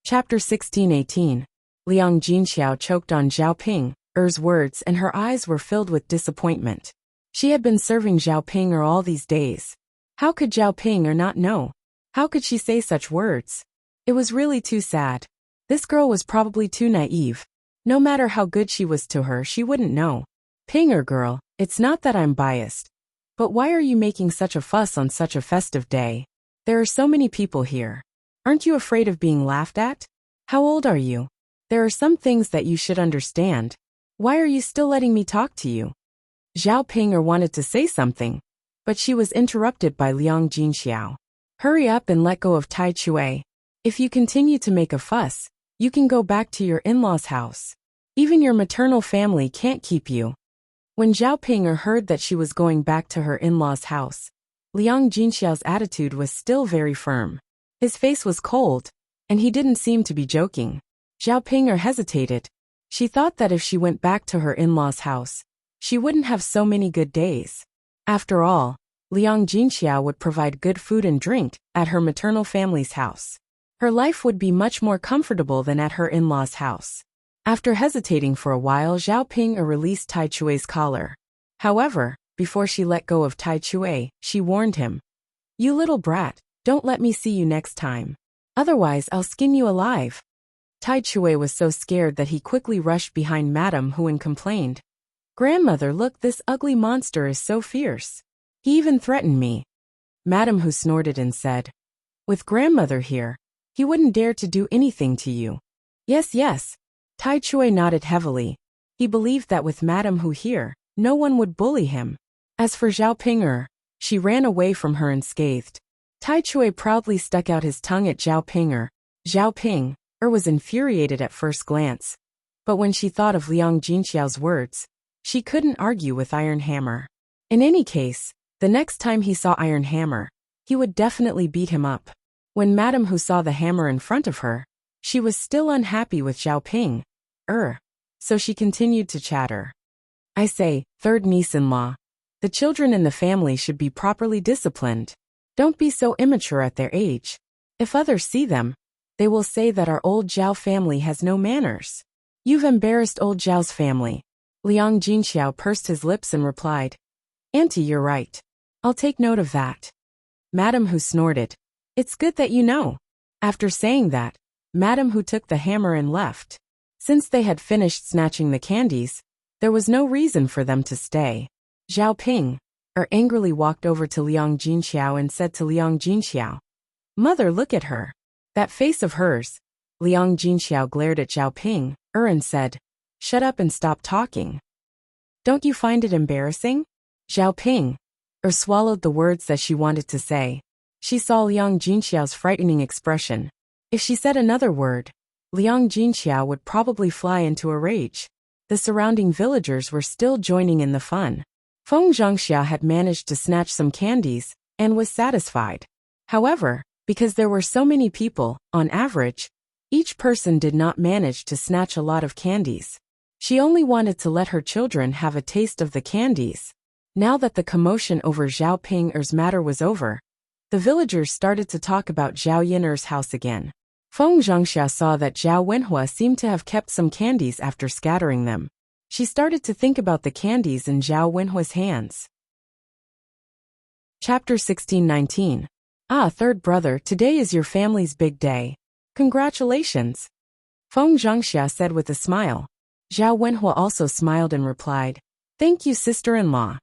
Chapter 16:18. Liang Jinxiao choked on Zhao Ping's words and her eyes were filled with disappointment. She had been serving Zhao Ping all these days. How could Zhao Ping not know? How could she say such words? It was really too sad. This girl was probably too naive. No matter how good she was to her, she wouldn't know. Pinger girl, it's not that I'm biased. But why are you making such a fuss on such a festive day? There are so many people here. Aren't you afraid of being laughed at? How old are you? There are some things that you should understand. Why are you still letting me talk to you? Zhao Pinger wanted to say something, but she was interrupted by Liang Jinxiao. Hurry up and let go of Tai Chui. If you continue to make a fuss, you can go back to your in-laws' house. Even your maternal family can't keep you. When Zhao Pinger heard that she was going back to her in-laws' house, Liang Jinxiao's attitude was still very firm. His face was cold, and he didn't seem to be joking. Zhao Pinger hesitated. She thought that if she went back to her in-laws' house, she wouldn't have so many good days. After all, Liang Jinxiao would provide good food and drink at her maternal family's house. Her life would be much more comfortable than at her in-laws' house. After hesitating for a while, Zhao Pinger released Tai Chui's collar. However, before she let go of Tai Chui, she warned him. You little brat, don't let me see you next time. Otherwise I'll skin you alive. Tai Chui was so scared that he quickly rushed behind Madame Hu and complained. Grandmother, look, this ugly monster is so fierce. He even threatened me. Madame Hu snorted and said, with grandmother here, he wouldn't dare to do anything to you. Yes, yes. Tai Chui nodded heavily. He believed that with Madame Hu here, no one would bully him. As for Zhao Pinger, she ran away from her unscathed. Tai Chui proudly stuck out his tongue at Zhao Pinger. Zhao Pinger was infuriated at first glance. But when she thought of Liang Jinxiao's words, she couldn't argue with Iron Hammer. In any case, the next time he saw Iron Hammer, he would definitely beat him up. When Madame Hu saw the hammer in front of her, she was still unhappy with Zhao Pinger. So she continued to chatter. I say, third niece-in-law. The children in the family should be properly disciplined. Don't be so immature at their age. If others see them, they will say that our old Zhao family has no manners. You've embarrassed old Zhao's family. Liang Jinxiao pursed his lips and replied. Auntie, you're right. I'll take note of that. Madame Hu snorted. It's good that you know. After saying that, Madame Hu took the hammer and left. Since they had finished snatching the candies, there was no reason for them to stay. Zhao Pinger angrily walked over to Liang Jinxiao and said to Liang Jinxiao, Mother, look at her. That face of hers. Liang Jinxiao glared at Zhao Pinger and said, Shut up and stop talking. Don't you find it embarrassing? Zhao Pinger swallowed the words that she wanted to say. She saw Liang Jinxiao's frightening expression. If she said another word, Liang Jinxiao would probably fly into a rage. The surrounding villagers were still joining in the fun. Feng Zhangxia had managed to snatch some candies and was satisfied. However, because there were so many people, on average, each person did not manage to snatch a lot of candies. She only wanted to let her children have a taste of the candies. Now that the commotion over Zhao Pinger's matter was over, the villagers started to talk about Zhao Yin'er's house again. Feng Zhangxia saw that Zhao Wenhua seemed to have kept some candies after scattering them. She started to think about the candies in Zhao Wenhua's hands. Chapter 16:19. Ah, third brother, today is your family's big day. Congratulations. Feng Zhangxia said with a smile. Zhao Wenhua also smiled and replied, Thank you, sister-in-law.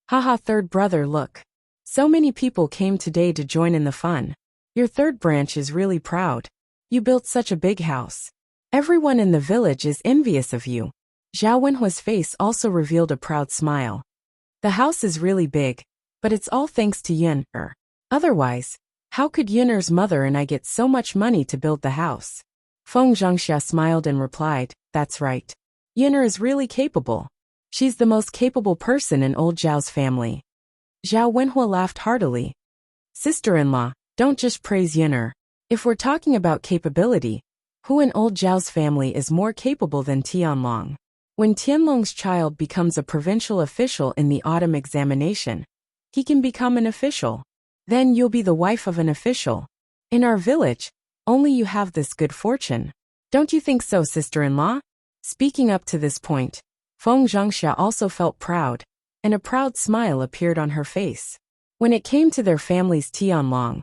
Haha, third brother, look. So many people came today to join in the fun. Your third branch is really proud. You built such a big house. Everyone in the village is envious of you. Zhao Wenhua's face also revealed a proud smile. The house is really big, but it's all thanks to Yin'er. Otherwise, how could Yin'er's mother and I get so much money to build the house? Feng Zhangxia smiled and replied, That's right. Yin'er is really capable. She's the most capable person in old Zhao's family. Zhao Wenhua laughed heartily. Sister-in-law, don't just praise Yin'er. If we're talking about capability, who in old Zhao's family is more capable than Tianlong? When Tianlong's child becomes a provincial official in the autumn examination, he can become an official. Then you'll be the wife of an official. In our village, Only you have this good fortune. Don't you think so, sister-in-law? Speaking up to this point, Feng Zhangxia also felt proud, and a proud smile appeared on her face. When it came to their family's Tianlong,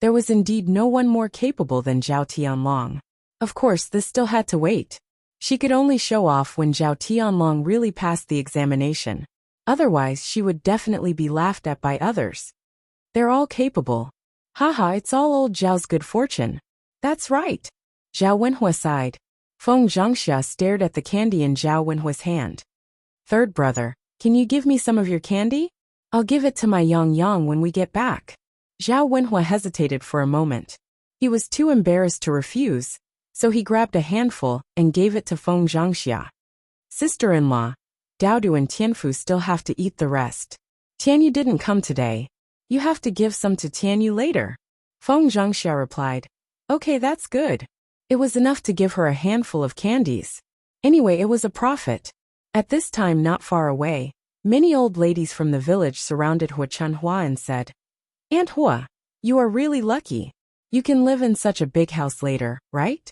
there was indeed no one more capable than Zhao Tianlong. Of course, this still had to wait. She could only show off when Zhao Tianlong really passed the examination. Otherwise, she would definitely be laughed at by others. They're all capable. Haha, it's all old Zhao's good fortune. That's right. Zhao Wenhua sighed. Feng Zhangxia stared at the candy in Zhao Wenhua's hand. Third brother, can you give me some of your candy? I'll give it to my Yang when we get back. Zhao Wenhua hesitated for a moment. He was too embarrassed to refuse, so he grabbed a handful and gave it to Feng Zhangxia. Sister-in-law, Daodu and Tianfu still have to eat the rest. Tianyu didn't come today. You have to give some to Tianyu later. Feng Zhangxia replied. Okay, that's good. It was enough to give her a handful of candies. Anyway, it was a profit. At this time not far away, many old ladies from the village surrounded Hua Chunhua and said, Aunt Hua, you are really lucky. You can live in such a big house later, right?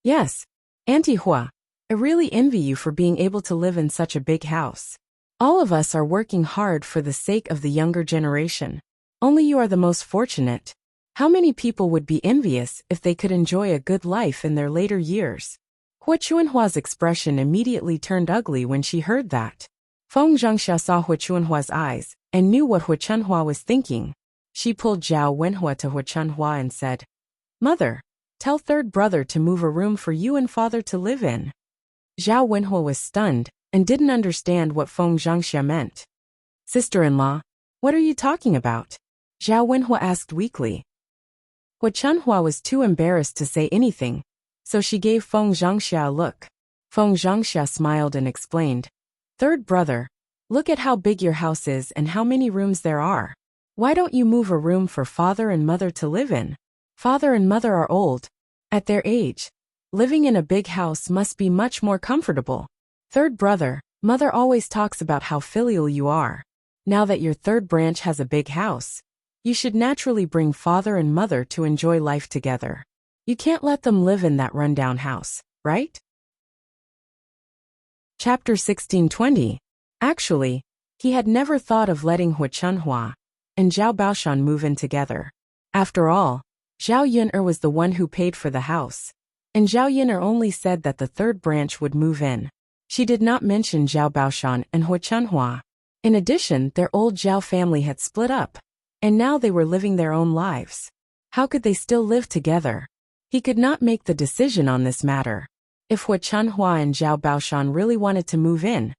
Yes. Auntie Hua, I really envy you for being able to live in such a big house. All of us are working hard for the sake of the younger generation. Only you are the most fortunate. How many people would be envious if they could enjoy a good life in their later years? Hua Chunhua's expression immediately turned ugly when she heard that. Feng Zhangxia saw Hua Chunhua's eyes and knew what Hua Chunhua was thinking. She pulled Zhao Wenhua to Hua Chunhua and said, Mother, tell third brother to move a room for you and father to live in. Zhao Wenhua was stunned and didn't understand what Feng Zhangxia meant. Sister-in-law, what are you talking about? Zhao Wenhua asked weakly. Hua Chunhua was too embarrassed to say anything, so she gave Feng Zhangxia a look. Feng Zhangxia smiled and explained, Third brother, look at how big your house is and how many rooms there are. Why don't you move a room for father and mother to live in? Father and mother are old. At their age, living in a big house must be much more comfortable. Third brother, mother always talks about how filial you are. Now that your third branch has a big house, you should naturally bring father and mother to enjoy life together. You can't let them live in that rundown house, right? Chapter 1620. Actually, he had never thought of letting Hua Chunhua and Zhao Baoshan move in together. After all, Zhao Yun'er was the one who paid for the house, and Zhao Yun'er only said that the third branch would move in. She did not mention Zhao Baoshan and Hua Chunhua. In addition, their old Zhao family had split up, and now they were living their own lives. How could they still live together? He could not make the decision on this matter. If Hua Chunhua and Zhao Baoshan really wanted to move in,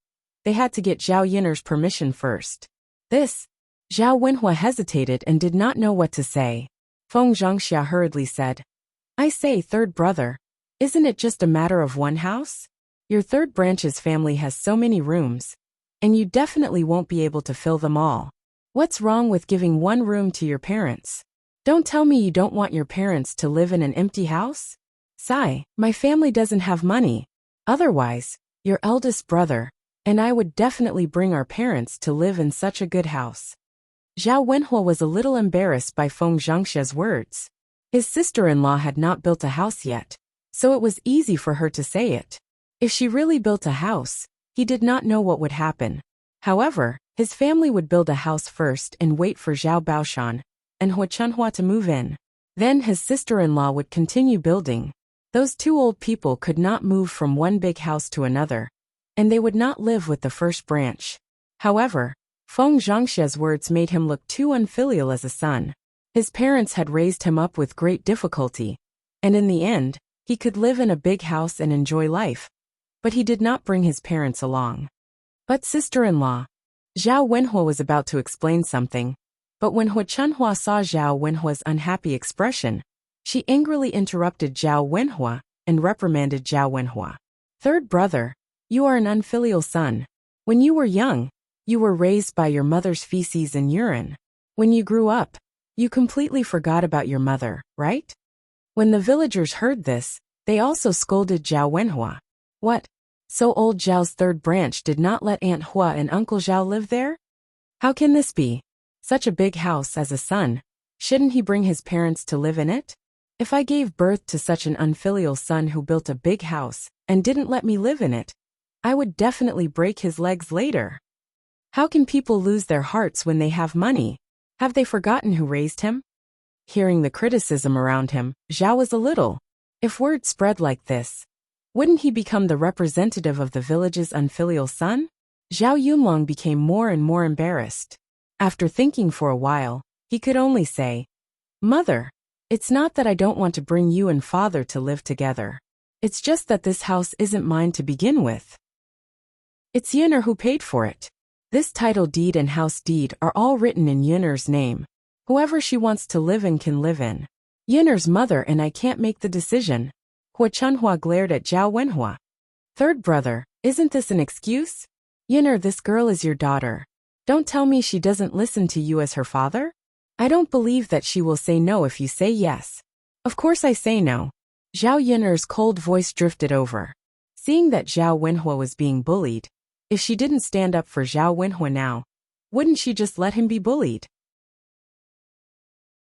they had to get Zhao Yun'er's permission first. Zhao Wenhua hesitated and did not know what to say. Feng Zhangxia hurriedly said, I say, third brother, isn't it just a matter of one house? Your third branch's family has so many rooms, and you definitely won't be able to fill them all. What's wrong with giving one room to your parents? Don't tell me you don't want your parents to live in an empty house? Sigh, my family doesn't have money. Otherwise, your eldest brother and I would definitely bring our parents to live in such a good house. Zhao Wenhua was a little embarrassed by Feng Zhangxia's words. His sister-in-law had not built a house yet, so it was easy for her to say it. If she really built a house, he did not know what would happen. However, his family would build a house first and wait for Zhao Baoshan and Hua Chunhua to move in. Then his sister-in-law would continue building. Those two old people could not move from one big house to another, and they would not live with the first branch. However, Feng Zhangxia's words made him look too unfilial as a son. His parents had raised him up with great difficulty, and in the end, he could live in a big house and enjoy life. But he did not bring his parents along. But sister-in-law, Zhao Wenhua was about to explain something, but when Hua Chunhua saw Zhao Wenhua's unhappy expression, she angrily interrupted Zhao Wenhua and reprimanded Zhao Wenhua. Third brother, you are an unfilial son. When you were young, you were raised by your mother's feces and urine. When you grew up, you completely forgot about your mother, right? When the villagers heard this, they also scolded Zhao Wenhua. What? So old Zhao's third branch did not let Aunt Hua and Uncle Zhao live there? How can this be? Such a big house as a son. Shouldn't he bring his parents to live in it? If I gave birth to such an unfilial son who built a big house and didn't let me live in it, I would definitely break his legs later. How can people lose their hearts when they have money? Have they forgotten who raised him? Hearing the criticism around him, Zhao was a little. If word spread like this, wouldn't he become the representative of the village's unfilial son? Zhao Yunlong became more and more embarrassed. After thinking for a while, he could only say, "Mother, it's not that I don't want to bring you and father to live together. It's just that this house isn't mine to begin with. It's Yuner who paid for it. This title deed and house deed are all written in Yuner's name. Whoever she wants to live in can live in. Yuner's mother and I can't make the decision." Hua Chunhua glared at Zhao Wenhua. "Third brother, isn't this an excuse? Yuner, this girl is your daughter. Don't tell me she doesn't listen to you as her father? I don't believe that she will say no if you say yes." "Of course I say no." Zhao Yuner's cold voice drifted over. Seeing that Zhao Wenhua was being bullied, if she didn't stand up for Zhao Wenhua now, wouldn't she just let him be bullied?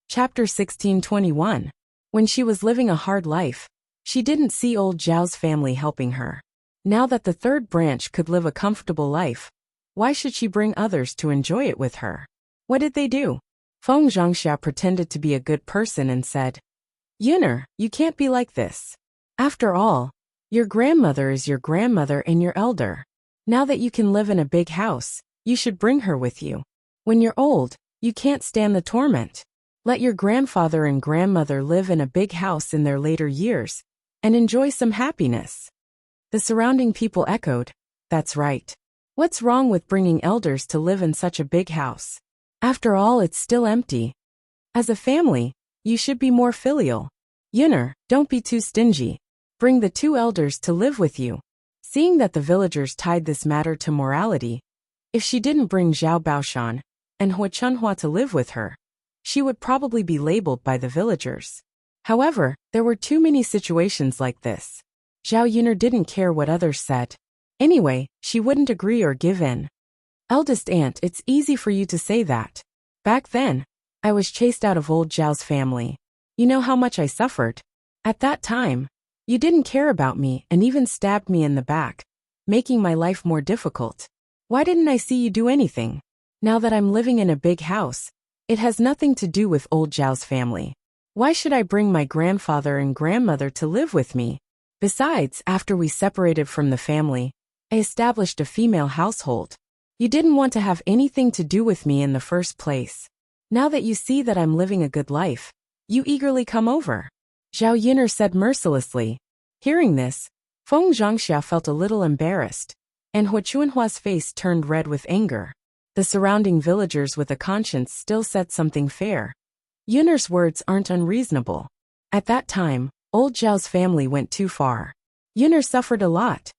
Chapter 1621. When she was living a hard life, she didn't see old Zhao's family helping her. Now that the third branch could live a comfortable life, why should she bring others to enjoy it with her? What did they do? Feng Zhangxia pretended to be a good person and said, "Yuner, you can't be like this. After all, your grandmother is your grandmother and your elder. Now that you can live in a big house, you should bring her with you. When you're old, you can't stand the torment. Let your grandfather and grandmother live in a big house in their later years and enjoy some happiness." The surrounding people echoed, "That's right. What's wrong with bringing elders to live in such a big house? After all, it's still empty. As a family, you should be more filial. Yuner, don't be too stingy. Bring the two elders to live with you." Seeing that the villagers tied this matter to morality, if she didn't bring Zhao Baoshan and Hua Chunhua to live with her, she would probably be labeled by the villagers. However, there were too many situations like this. Zhao Yuner didn't care what others said. Anyway, she wouldn't agree or give in. "Eldest aunt, it's easy for you to say that. Back then, I was chased out of old Zhao's family. You know how much I suffered. At that time, you didn't care about me and even stabbed me in the back, making my life more difficult. Why didn't I see you do anything? Now that I'm living in a big house, it has nothing to do with old Zhao's family. Why should I bring my grandfather and grandmother to live with me? Besides, after we separated from the family, I established a female household. You didn't want to have anything to do with me in the first place. Now that you see that I'm living a good life, you eagerly come over." Zhao Yuner said mercilessly. Hearing this, Feng Zhangxia felt a little embarrassed, and Hua Chunhua's face turned red with anger. The surrounding villagers with a conscience still said something fair. Yuner's words aren't unreasonable. At that time, old Zhao's family went too far. Yuner suffered a lot.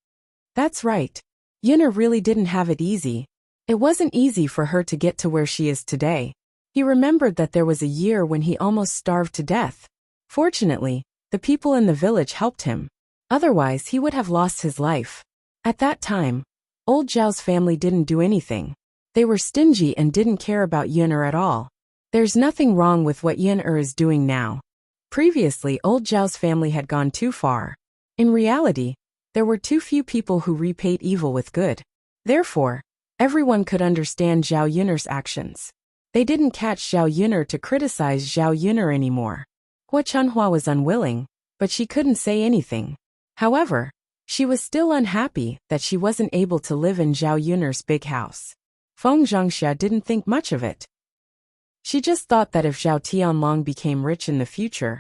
That's right. Yuner really didn't have it easy. It wasn't easy for her to get to where she is today. He remembered that there was a year when he almost starved to death. Fortunately, the people in the village helped him. Otherwise, he would have lost his life. At that time, old Zhao's family didn't do anything. They were stingy and didn't care about Yuner at all. There's nothing wrong with what Yuner is doing now. Previously, old Zhao's family had gone too far. In reality, there were too few people who repaid evil with good. Therefore, everyone could understand Zhao Yuner's actions. They didn't catch Zhao Yuner to criticize Zhao Yuner anymore. Hua Chunhua was unwilling, but she couldn't say anything. However, she was still unhappy that she wasn't able to live in Zhao Yuner's big house. Feng Zhangxia didn't think much of it. She just thought that if Zhao Tianlong became rich in the future,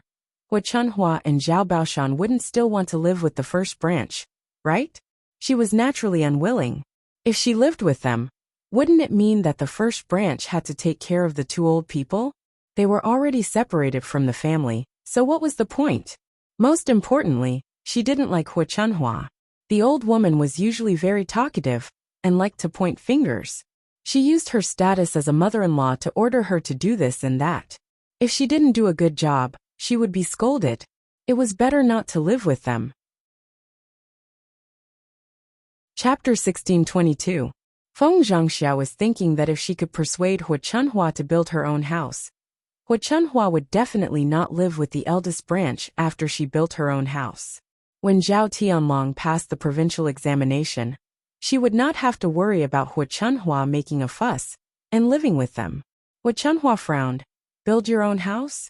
Hua Chunhua and Zhao Baoshan wouldn't still want to live with the first branch, right? She was naturally unwilling. If she lived with them, wouldn't it mean that the first branch had to take care of the two old people? They were already separated from the family, so what was the point? Most importantly, she didn't like Hua Chunhua. The old woman was usually very talkative and liked to point fingers. She used her status as a mother-in-law to order her to do this and that. If she didn't do a good job, she would be scolded. It was better not to live with them. Chapter 1622. Feng Zhangxia was thinking that if she could persuade Hua Chunhua to build her own house, Hua Chunhua would definitely not live with the eldest branch after she built her own house. When Zhao Tianlong passed the provincial examination, she would not have to worry about Hua Chunhua making a fuss and living with them. Hua Chunhua frowned. Build your own house?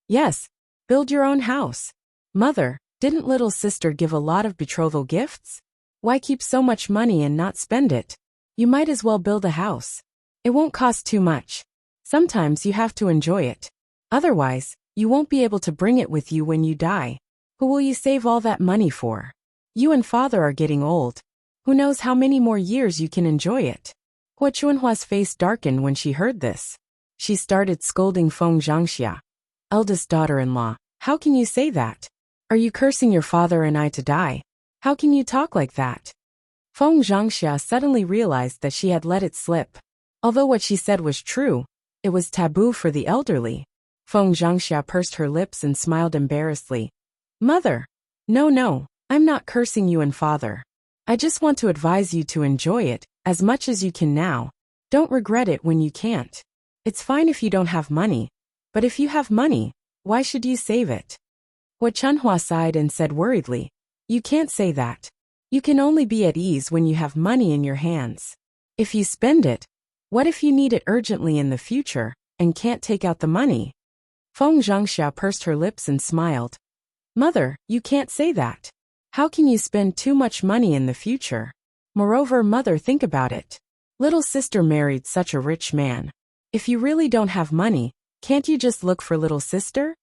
Yes, build your own house. Mother, didn't little sister give a lot of betrothal gifts? Why keep so much money and not spend it? You might as well build a house. It won't cost too much. Sometimes you have to enjoy it. Otherwise, you won't be able to bring it with you when you die. Who will you save all that money for? You and father are getting old. Who knows how many more years you can enjoy it? Hua Chunhua's face darkened when she heard this. She started scolding Feng Zhangxia. Eldest daughter-in-law, how can you say that? Are you cursing your father and I to die? How can you talk like that? Feng Zhangxia suddenly realized that she had let it slip. Although what she said was true, it was taboo for the elderly. Feng Zhangxia pursed her lips and smiled embarrassedly. Mother! No, I'm not cursing you and father. I just want to advise you to enjoy it as much as you can now. Don't regret it when you can't. It's fine if you don't have money, but if you have money, why should you save it? Hua Chunhua sighed and said worriedly, you can't say that. You can only be at ease when you have money in your hands. If you spend it, what if you need it urgently in the future and can't take out the money? Feng Zhangxia pursed her lips and smiled. Mother, you can't say that. How can you spend too much money in the future? Moreover, mother, think about it. Little sister married such a rich man. If you really don't have money, can't you just look for little sister?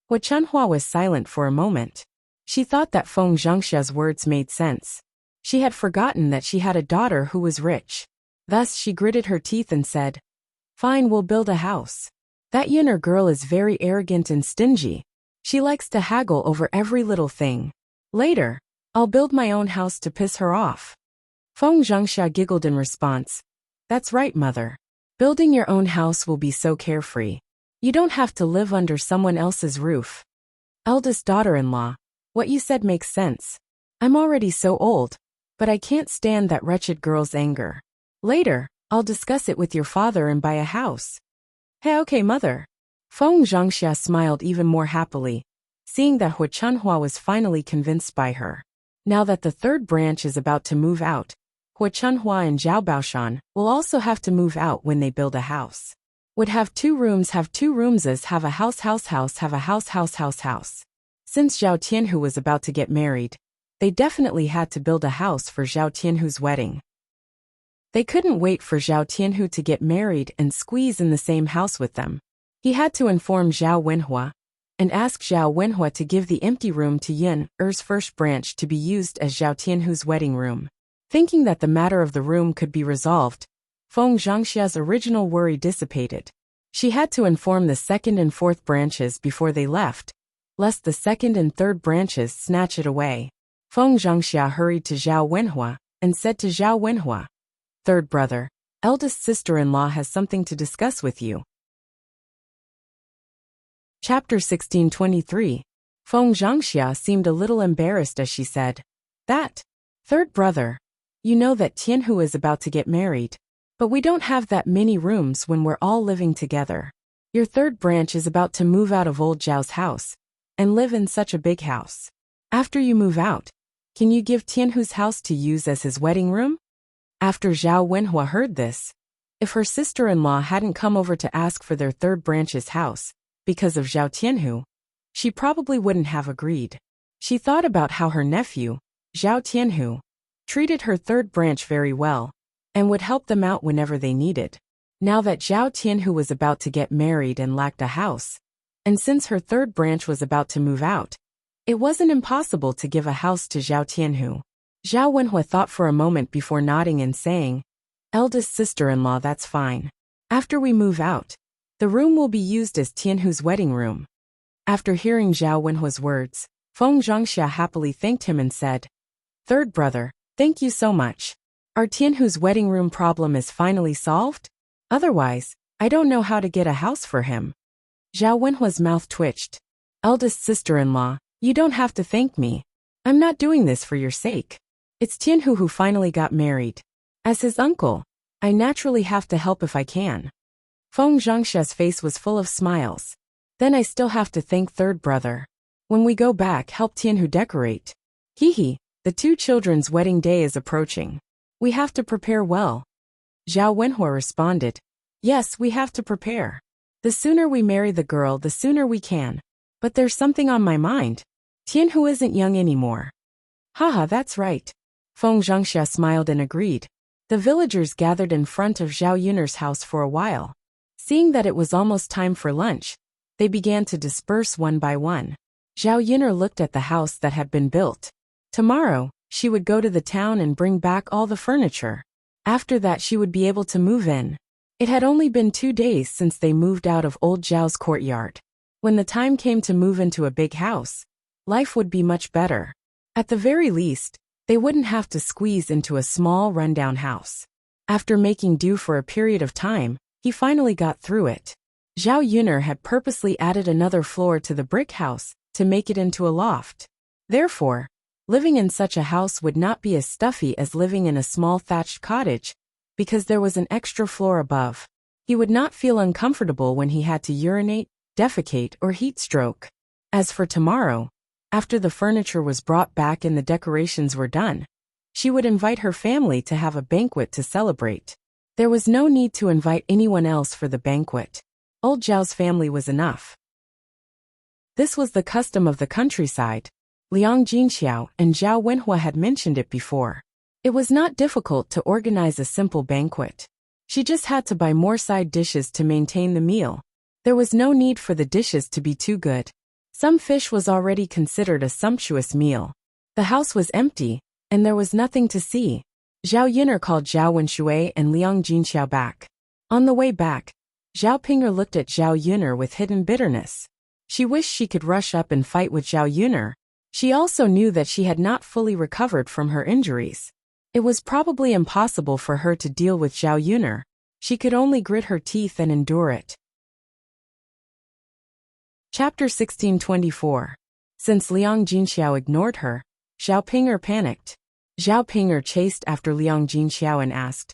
Hua Chunhua was silent for a moment. She thought that Feng Zhangxia's words made sense. She had forgotten that she had a daughter who was rich. Thus she gritted her teeth and said, Fine, we'll build a house. That Yun'er girl is very arrogant and stingy. She likes to haggle over every little thing. Later, I'll build my own house to piss her off. Feng Zhangxia giggled in response. That's right, mother. Building your own house will be so carefree. You don't have to live under someone else's roof. Eldest daughter-in-law, what you said makes sense. I'm already so old, but I can't stand that wretched girl's anger. Later, I'll discuss it with your father and buy a house. Hey, okay, mother. Feng Zhangxia smiled even more happily, seeing that Hua Chunhua was finally convinced by her. Now that the third branch is about to move out, Hua Chunhua and Zhao Baoshan will also have to move out when they build a house. Would have 2 rooms, have 2 roomses, have a house, have a house. Since Zhao Tianhu was about to get married, they definitely had to build a house for Zhao Tianhu's wedding. They couldn't wait for Zhao Tianhu to get married and squeeze in the same house with them. He had to inform Zhao Wenhua and ask Zhao Wenhua to give the empty room to Yun'er's first branch to be used as Zhao Tianhu's wedding room. Thinking that the matter of the room could be resolved, Feng Zhangxia's original worry dissipated. She had to inform the second and fourth branches before they left, lest the second and third branches snatch it away. Feng Zhangxia hurried to Zhao Wenhua and said to Zhao Wenhua, Third brother, eldest sister-in-law has something to discuss with you. Chapter 1623. Feng Zhangxia seemed a little embarrassed as she said, That, third brother, you know that Tianhu is about to get married, but we don't have that many rooms when we're all living together. Your third branch is about to move out of old Zhao's house and live in such a big house. After you move out, can you give Tianhu's house to use as his wedding room? After Zhao Wenhua heard this, if her sister-in-law hadn't come over to ask for their third branch's house because of Zhao Tianhu, she probably wouldn't have agreed. She thought about how her nephew, Zhao Tianhu, treated her third branch very well and would help them out whenever they needed. Now that Zhao Tianhu was about to get married and lacked a house, and since her third branch was about to move out, it wasn't impossible to give a house to Zhao Tianhu. Zhao Wenhua thought for a moment before nodding and saying, Eldest sister-in-law, that's fine. After we move out, the room will be used as Tianhu's wedding room. After hearing Zhao Wenhua's words, Feng Zhangxia happily thanked him and said, Third brother, thank you so much. Our Tianhu's wedding room problem is finally solved? Otherwise, I don't know how to get a house for him. Zhao Wenhua's mouth twitched. Eldest sister-in-law, you don't have to thank me. I'm not doing this for your sake. It's Tianhu who finally got married. As his uncle, I naturally have to help if I can. Feng Zhangxia's face was full of smiles. Then I still have to thank third brother. When we go back, help Tianhu decorate. Hee, the two children's wedding day is approaching. We have to prepare well. Zhao Wenhua responded. Yes, we have to prepare. The sooner we marry the girl, the sooner we can. But there's something on my mind. Tianhu isn't young anymore. Haha, that's right. Feng Zhangxia smiled and agreed. The villagers gathered in front of Zhao Yun'er's house for a while. Seeing that it was almost time for lunch, they began to disperse one by one. Zhao Yun'er looked at the house that had been built. Tomorrow, she would go to the town and bring back all the furniture. After that she would be able to move in. It had only been 2 days since they moved out of old Zhao's courtyard. When the time came to move into a big house, life would be much better. At the very least, they wouldn't have to squeeze into a small rundown house. After making do for a period of time, he finally got through it. Zhao Yun'er had purposely added another floor to the brick house to make it into a loft. Therefore, living in such a house would not be as stuffy as living in a small thatched cottage, because there was an extra floor above. He would not feel uncomfortable when he had to urinate, defecate, or heat stroke. As for tomorrow, after the furniture was brought back and the decorations were done, she would invite her family to have a banquet to celebrate. There was no need to invite anyone else for the banquet. Old Zhao's family was enough. This was the custom of the countryside. Liang Jinxiao and Zhao Wenhua had mentioned it before. It was not difficult to organize a simple banquet. She just had to buy more side dishes to maintain the meal. There was no need for the dishes to be too good. Some fish was already considered a sumptuous meal. The house was empty, and there was nothing to see. Zhao Yun'er called Zhao Wenshui and Liang Jinxiao back. On the way back, Zhao Ping'er looked at Zhao Yun'er with hidden bitterness. She wished she could rush up and fight with Zhao Yun'er. She also knew that she had not fully recovered from her injuries. It was probably impossible for her to deal with Zhao Yun'er. She could only grit her teeth and endure it. Chapter 1624. Since Liang Jinxiao ignored her, Zhao Ping'er panicked. Zhao Ping'er chased after Liang Jinxiao and asked,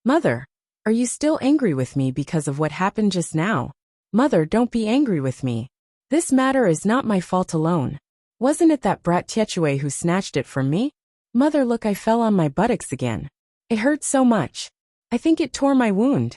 Mother, are you still angry with me because of what happened just now? Mother, don't be angry with me. This matter is not my fault alone. Wasn't it that brat Tietue who snatched it from me? Mother, look, I fell on my buttocks again. It hurt so much. I think it tore my wound.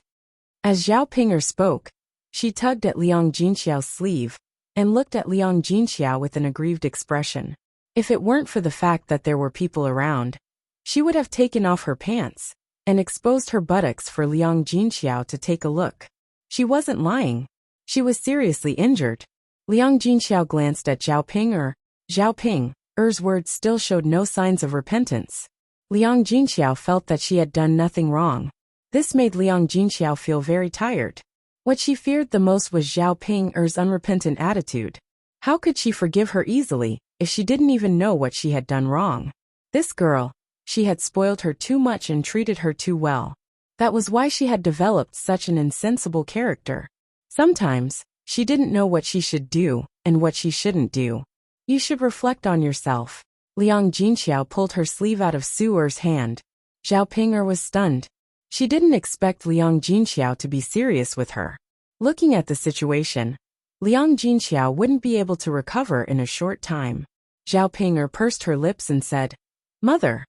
As Zhao Ping'er spoke, she tugged at Liang Jinxiao's sleeve and looked at Liang Jinxiao with an aggrieved expression. If it weren't for the fact that there were people around, she would have taken off her pants and exposed her buttocks for Liang Jinxiao to take a look. She wasn't lying. She was seriously injured. Liang Jinxiao glanced at Zhao Ping'er. Zhao Ping'er's words still showed no signs of repentance. Liang Jinxiao felt that she had done nothing wrong. This made Liang Jinxiao feel very tired. What she feared the most was Zhao Ping'er's unrepentant attitude. How could she forgive her easily if she didn't even know what she had done wrong? This girl, she had spoiled her too much and treated her too well. That was why she had developed such an insensible character. Sometimes, she didn't know what she should do and what she shouldn't do. You should reflect on yourself. Liang Jinxiao pulled her sleeve out of Su Er's hand. Zhao Ping'er was stunned. She didn't expect Liang Jinxiao to be serious with her. Looking at the situation, Liang Jinxiao wouldn't be able to recover in a short time. Zhao Ping'er pursed her lips and said, Mother.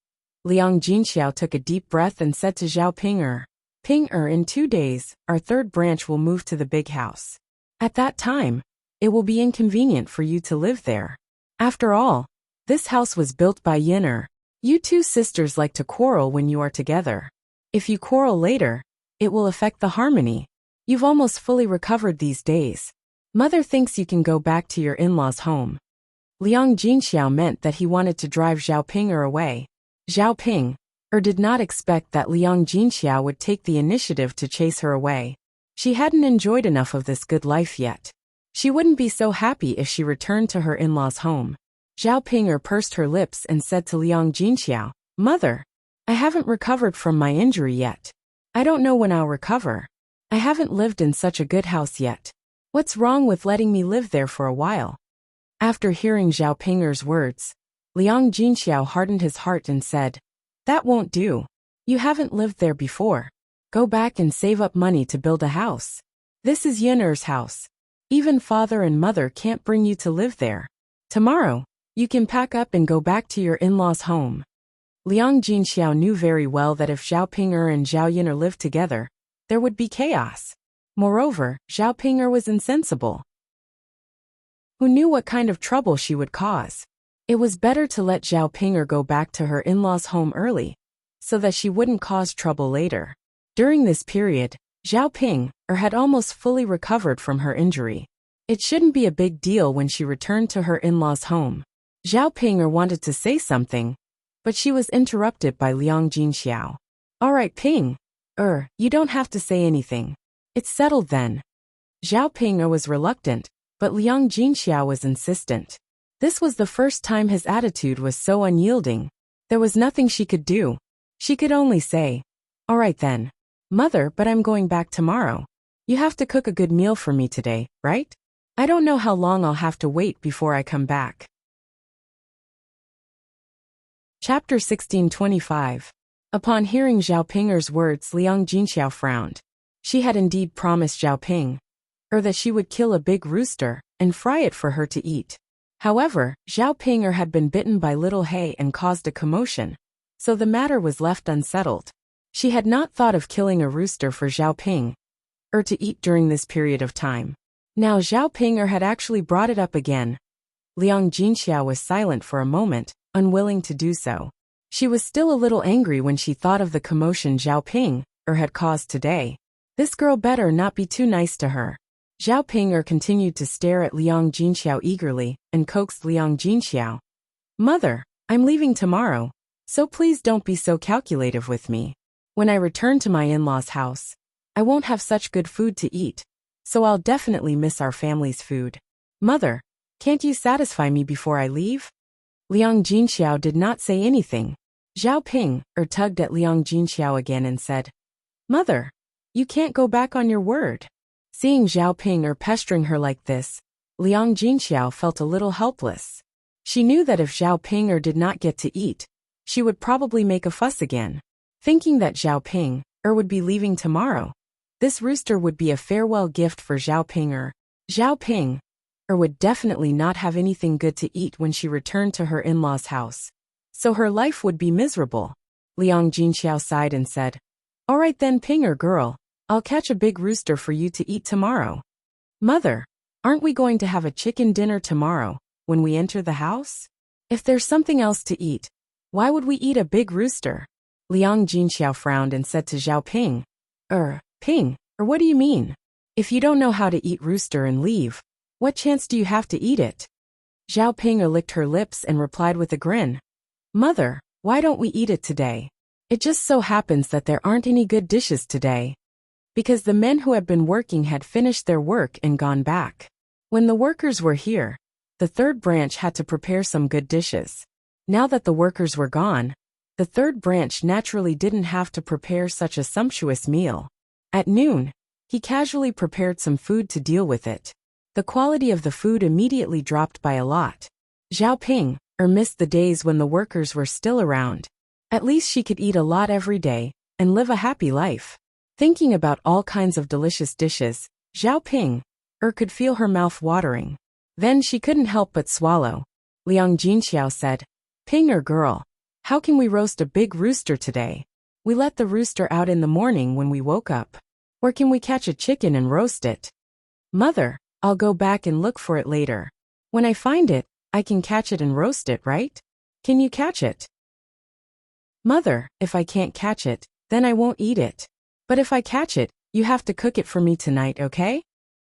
Liang Jinxiao took a deep breath and said to Zhao Ping'er, Ping'er, in 2 days, our third branch will move to the big house. At that time, it will be inconvenient for you to live there. After all, this house was built by Yun'er. You two sisters like to quarrel when you are together. If you quarrel later, it will affect the harmony. You've almost fully recovered these days. Mother thinks you can go back to your in-laws' home. Liang Jinxiao meant that he wanted to drive Zhao Ping'er away. Zhao Ping'er did not expect that Liang Jinxiao would take the initiative to chase her away. She hadn't enjoyed enough of this good life yet. She wouldn't be so happy if she returned to her in-laws' home. Zhao Ping'er pursed her lips and said to Liang Jinxiao, Mother, I haven't recovered from my injury yet. I don't know when I'll recover. I haven't lived in such a good house yet. What's wrong with letting me live there for a while? After hearing Zhao Ping'er's words, Liang Jinxiao hardened his heart and said, That won't do. You haven't lived there before. Go back and save up money to build a house. This is Yin'er's house. Even father and mother can't bring you to live there. Tomorrow, you can pack up and go back to your in-laws' home. Liang Jinxiao knew very well that if Zhao Ping'er and Zhao Yin'er lived together, there would be chaos. Moreover, Zhao Ping'er was insensible. Who knew what kind of trouble she would cause? It was better to let Zhao Ping'er go back to her in-laws' home early, so that she wouldn't cause trouble later. During this period, Zhao Ping'er had almost fully recovered from her injury. It shouldn't be a big deal when she returned to her in-laws' home. Zhao Ping'er wanted to say something, but she was interrupted by Liang Jinxiao. All right, Ping'er, you don't have to say anything. It's settled then. Zhao Ping'er was reluctant, but Liang Jinxiao was insistent. This was the first time his attitude was so unyielding. There was nothing she could do. She could only say, all right then. Mother, but I'm going back tomorrow. You have to cook a good meal for me today, right? I don't know how long I'll have to wait before I come back. Chapter 1625. Upon hearing Zhao Ping'er's words, Liang Jinxiao frowned. She had indeed promised Zhao Ping'er that she would kill a big rooster and fry it for her to eat. However, Zhao Ping'er had been bitten by Little Hay and caused a commotion, so the matter was left unsettled. She had not thought of killing a rooster for Zhao Ping'er to eat during this period of time. Now Zhao Ping'er had actually brought it up again. Liang Jinxiao was silent for a moment, unwilling to do so. She was still a little angry when she thought of the commotion Zhao Ping'er had caused today. This girl better not be too nice to her. Zhao Ping'er continued to stare at Liang Jinxiao eagerly and coaxed Liang Jinxiao. Mother, I'm leaving tomorrow, so please don't be so calculative with me. When I return to my in-laws' house, I won't have such good food to eat, so I'll definitely miss our family's food. Mother, can't you satisfy me before I leave? Liang Jinxiao did not say anything. Zhao Ping'er tugged at Liang Jinxiao again and said, Mother, you can't go back on your word. Seeing Zhao Ping'er pestering her like this, Liang Jinxiao felt a little helpless. She knew that if Zhao Ping'er did not get to eat, she would probably make a fuss again. Thinking that Zhao Ping'er would be leaving tomorrow, this rooster would be a farewell gift for Zhao Ping'er. Zhao Ping'er would definitely not have anything good to eat when she returned to her in-laws' house, so her life would be miserable. Liang Jinxiao sighed and said, All right then, Ping'er girl, I'll catch a big rooster for you to eat tomorrow. Mother, aren't we going to have a chicken dinner tomorrow, when we enter the house? If there's something else to eat, why would we eat a big rooster? Liang Jinxiao frowned and said to Zhao Ping'er, what do you mean? If you don't know how to eat rooster and leave, what chance do you have to eat it? Zhao Ping'er licked her lips and replied with a grin. Mother, why don't we eat it today? It just so happens that there aren't any good dishes today. Because the men who had been working had finished their work and gone back. When the workers were here, the third branch had to prepare some good dishes. Now that the workers were gone, the third branch naturally didn't have to prepare such a sumptuous meal. At noon, he casually prepared some food to deal with it. The quality of the food immediately dropped by a lot. Zhao Ping'er missed the days when the workers were still around. At least she could eat a lot every day and live a happy life. Thinking about all kinds of delicious dishes, Zhao Ping'er could feel her mouth watering. Then she couldn't help but swallow. Liang Jinxiao said, Ping'er girl, how can we roast a big rooster today? We let the rooster out in the morning when we woke up. Or can we catch a chicken and roast it? Mother, I'll go back and look for it later. When I find it, I can catch it and roast it, right? Can you catch it? Mother, if I can't catch it, then I won't eat it. But if I catch it, you have to cook it for me tonight, okay?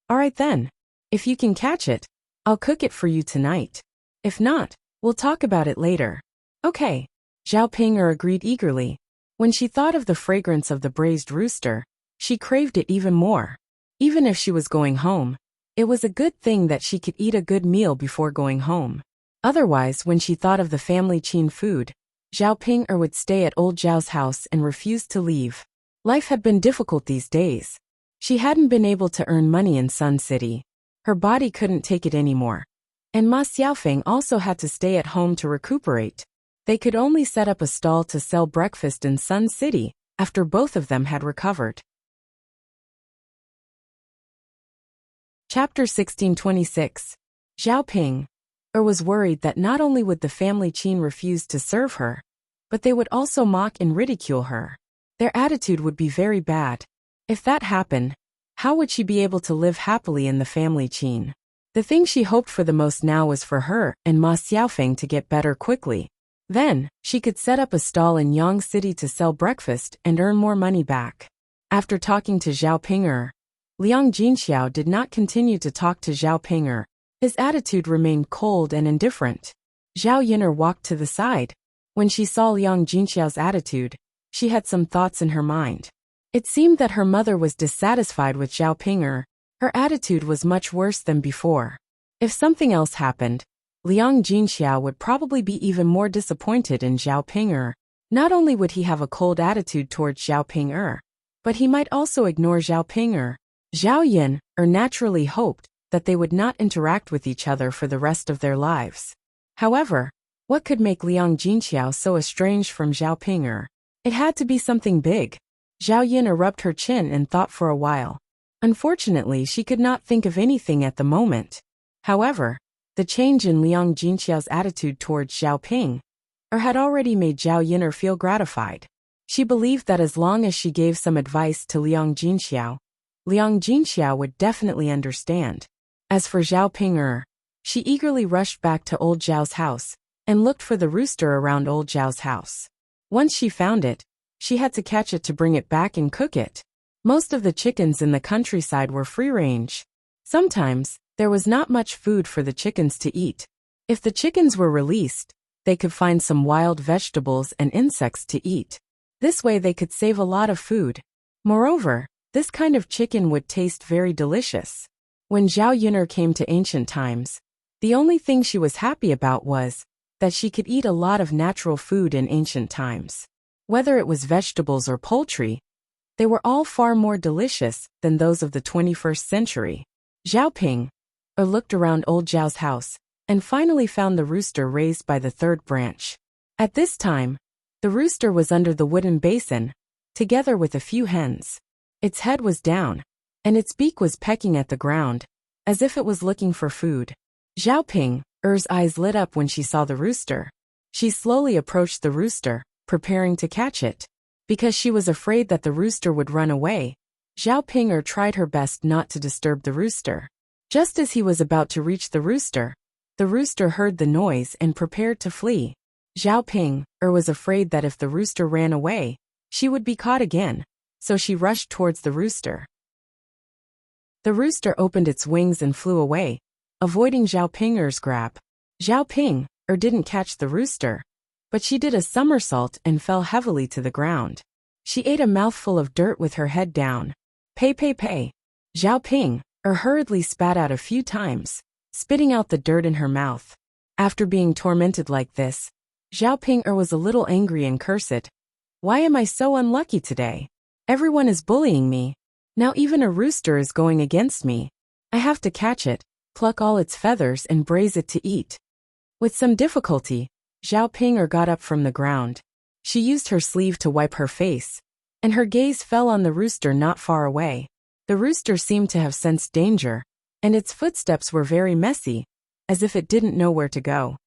All right then. If you can catch it, I'll cook it for you tonight. If not, we'll talk about it later. Okay. Zhao Ping'er agreed eagerly. When she thought of the fragrance of the braised rooster, she craved it even more. Even if she was going home, it was a good thing that she could eat a good meal before going home. Otherwise, when she thought of the family Qin food, Zhao Ping'er would stay at old Zhao's house and refuse to leave. Life had been difficult these days. She hadn't been able to earn money in Sun City. Her body couldn't take it anymore. And Ma Xiaofeng also had to stay at home to recuperate. They could only set up a stall to sell breakfast in Sun City after both of them had recovered. Chapter 1626. Zhao Ping was worried that not only would the family Qin refuse to serve her, but they would also mock and ridicule her. Their attitude would be very bad. If that happened, how would she be able to live happily in the family Qin? The thing she hoped for the most now was for her and Ma Xiaofeng to get better quickly. Then, she could set up a stall in Yang City to sell breakfast and earn more money back. After talking to Zhao Ping, Liang Jinxiao did not continue to talk to Zhao Ping. His attitude remained cold and indifferent. Zhao Yin'er walked to the side. When she saw Liang Jinxiao's attitude, she had some thoughts in her mind. It seemed that her mother was dissatisfied with Zhao Ping. Her attitude was much worse than before. If something else happened, Liang Jinxiao would probably be even more disappointed in Zhao Ping. Not only would he have a cold attitude towards Zhao Ping, but he might also ignore Zhao Ping. Zhao Yin naturally hoped that they would not interact with each other for the rest of their lives. However, what could make Liang Jinxiao so estranged from Zhao Ping? It had to be something big. Zhao Yin rubbed her chin and thought for a while. Unfortunately, she could not think of anything at the moment. However, the change in Liang Jinxiao's attitude towards Zhao Ping had already made Zhao Yin feel gratified. She believed that as long as she gave some advice to Liang Jinxiao would definitely understand. As for Zhao Ping, she eagerly rushed back to old Zhao's house and looked for the rooster around old Zhao's house. Once she found it, she had to catch it to bring it back and cook it. Most of the chickens in the countryside were free-range. Sometimes, there was not much food for the chickens to eat. If the chickens were released, they could find some wild vegetables and insects to eat. This way they could save a lot of food. Moreover, this kind of chicken would taste very delicious. When Zhao Yin'er came to ancient times, the only thing she was happy about was that she could eat a lot of natural food in ancient times. Whether it was vegetables or poultry, they were all far more delicious than those of the 21st century. Zhao Ping looked around old Zhao's house and finally found the rooster raised by the third branch. At this time, the rooster was under the wooden basin, together with a few hens. Its head was down, and its beak was pecking at the ground, as if it was looking for food. Zhao Ping's eyes lit up when she saw the rooster. She slowly approached the rooster, preparing to catch it. Because she was afraid that the rooster would run away, Zhao Ping tried her best not to disturb the rooster. Just as he was about to reach the rooster heard the noise and prepared to flee. Zhao Ping was afraid that if the rooster ran away, she would be caught again, so she rushed towards the rooster. The rooster opened its wings and flew away, avoiding Zhao Ping's grab. Zhao Ping didn't catch the rooster, but she did a somersault and fell heavily to the ground. She ate a mouthful of dirt with her head down. Pei. Zhao Ping hurriedly spat out a few times, spitting out the dirt in her mouth. After being tormented like this, Zhao Ping was a little angry and cursed. Why am I so unlucky today? Everyone is bullying me. Now even a rooster is going against me. I have to catch it, pluck all its feathers and braise it to eat. With some difficulty, Zhao Ping got up from the ground. She used her sleeve to wipe her face, and her gaze fell on the rooster not far away. The rooster seemed to have sensed danger, and its footsteps were very messy, as if it didn't know where to go.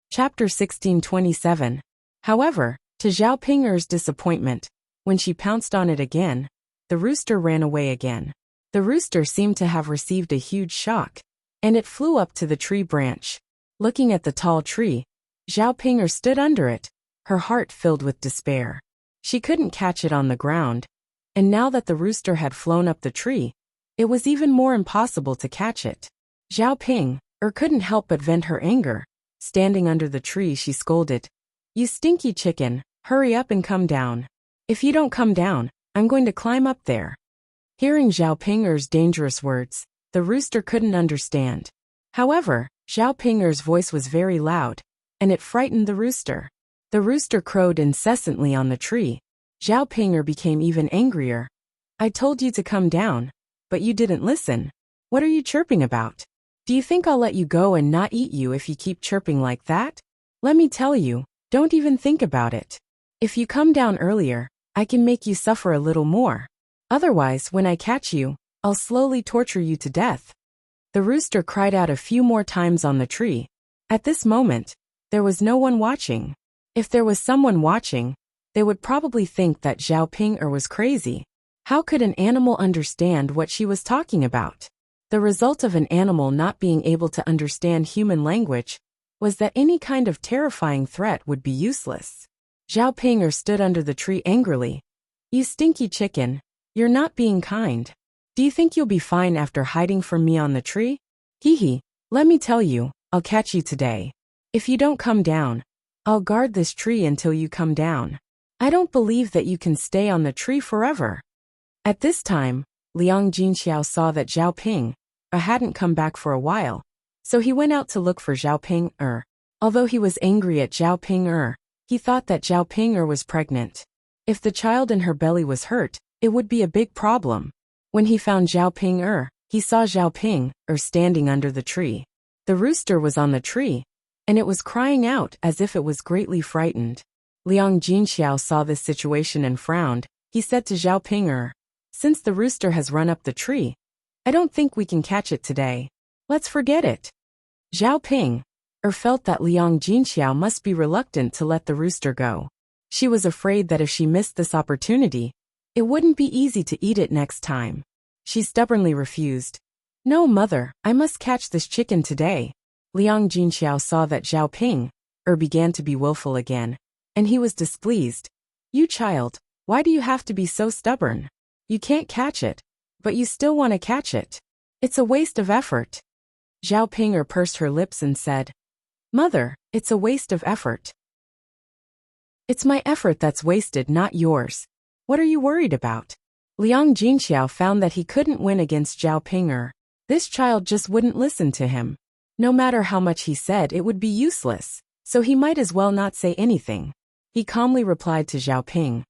Chapter 1627. However, to Zhao Ping's disappointment, when she pounced on it again, the rooster ran away again. The rooster seemed to have received a huge shock, and it flew up to the tree branch. Looking at the tall tree, Zhao Ping stood under it, her heart filled with despair. She couldn't catch it on the ground, and now that the rooster had flown up the tree, it was even more impossible to catch it. Zhao Ping couldn't help but vent her anger. Standing under the tree, she scolded, "You stinky chicken, hurry up and come down. If you don't come down, I'm going to climb up there." Hearing Zhao Ping's dangerous words, the rooster couldn't understand. However, Zhao Ping's voice was very loud, and it frightened the rooster. The rooster crowed incessantly on the tree. Zhao Ping became even angrier. "I told you to come down, but you didn't listen. What are you chirping about? Do you think I'll let you go and not eat you if you keep chirping like that? Let me tell you, don't even think about it. If you come down earlier, I can make you suffer a little more." Otherwise, when I catch you, I'll slowly torture you to death." The rooster cried out a few more times on the tree. At this moment, there was no one watching. If there was someone watching, they would probably think that Zhao Ping was crazy. How could an animal understand what she was talking about? The result of an animal not being able to understand human language was that any kind of terrifying threat would be useless. Zhao Ping stood under the tree angrily. "You stinky chicken, you're not being kind. Do you think you'll be fine after hiding from me on the tree? Hee hee, let me tell you, I'll catch you today. If you don't come down, I'll guard this tree until you come down. I don't believe that you can stay on the tree forever." At this time, Liang Jinxiao saw that Zhao Ping hadn't come back for a while, so he went out to look for Zhao Ping. Although he was angry at Zhao Ping, he thought that Zhao Ping was pregnant. If the child in her belly was hurt, it would be a big problem. When he found Zhao Ping, he saw Zhao Ping standing under the tree. The rooster was on the tree, and it was crying out as if it was greatly frightened. Liang Jinxiao saw this situation and frowned. He said to Zhao Ping, "Since the rooster has run up the tree, I don't think we can catch it today. Let's forget it." Zhao Ping felt that Liang Jinxiao must be reluctant to let the rooster go. She was afraid that if she missed this opportunity, it wouldn't be easy to eat it next time. She stubbornly refused. "No, mother, I must catch this chicken today." Liang Jinxiao saw that Zhao Ping began to be willful again, and he was displeased. "You child, why do you have to be so stubborn? You can't catch it, but you still want to catch it. It's a waste of effort." Zhao Ping pursed her lips and said, "Mother, it's a waste of effort. It's my effort that's wasted, not yours. What are you worried about?" Liang Jinxiao found that he couldn't win against Zhao Ping. This child just wouldn't listen to him. No matter how much he said, it would be useless, so he might as well not say anything. He calmly replied to Zhao Ping,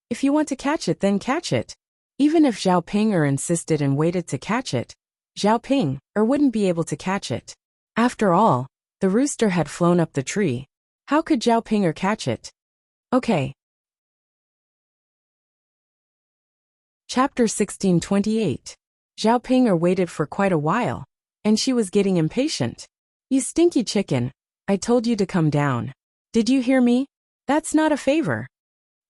"If you want to catch it, then catch it." Even if Zhao Ping insisted and waited to catch it, Zhao Ping wouldn't be able to catch it. After all, the rooster had flown up the tree. How could Zhao Ping catch it? Okay. Chapter 1628. Zhao Ping waited for quite a while, and she was getting impatient. "You stinky chicken, I told you to come down. Did you hear me? That's not a favor."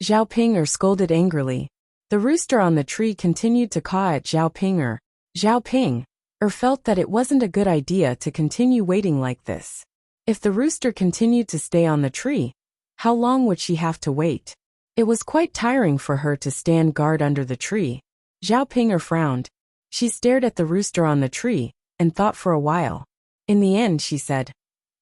Zhao Ping scolded angrily. The rooster on the tree continued to caw at Zhao Ping. Zhao Ping felt that it wasn't a good idea to continue waiting like this. If the rooster continued to stay on the tree, how long would she have to wait? It was quite tiring for her to stand guard under the tree. Zhao Ping frowned. She stared at the rooster on the tree and thought for a while. In the end, she said,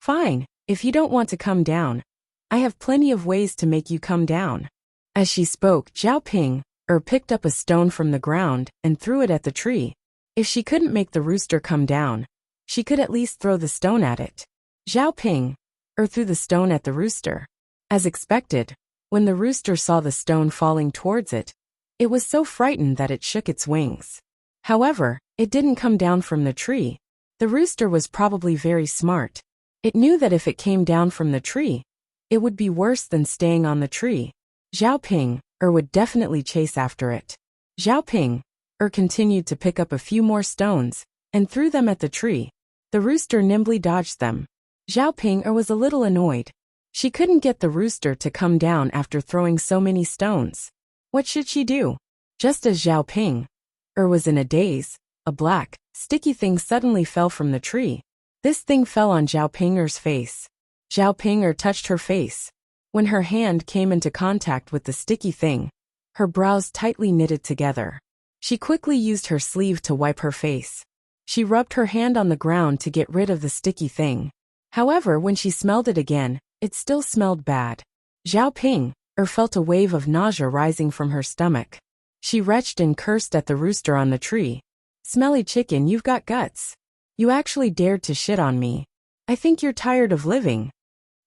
"Fine, if you don't want to come down, I have plenty of ways to make you come down." As she spoke, Zhao Ping picked up a stone from the ground and threw it at the tree. If she couldn't make the rooster come down, she could at least throw the stone at it. Zhao Ping threw the stone at the rooster. As expected, when the rooster saw the stone falling towards it, it was so frightened that it shook its wings. However, it didn't come down from the tree. The rooster was probably very smart. It knew that if it came down from the tree, it would be worse than staying on the tree. Zhao Ping would definitely chase after it. Zhao Ping continued to pick up a few more stones and threw them at the tree. The rooster nimbly dodged them. Zhao Ping was a little annoyed. She couldn't get the rooster to come down after throwing so many stones. What should she do? Just as Zhao Ping was in a daze, a black, sticky thing suddenly fell from the tree. This thing fell on Zhao Ping's face. Zhao Ping touched her face. When her hand came into contact with the sticky thing, her brows tightly knitted together. She quickly used her sleeve to wipe her face. She rubbed her hand on the ground to get rid of the sticky thing. However, when she smelled it again, it still smelled bad. Zhao Ping felt a wave of nausea rising from her stomach. She retched and cursed at the rooster on the tree. "Smelly chicken, you've got guts. You actually dared to shit on me. I think you're tired of living.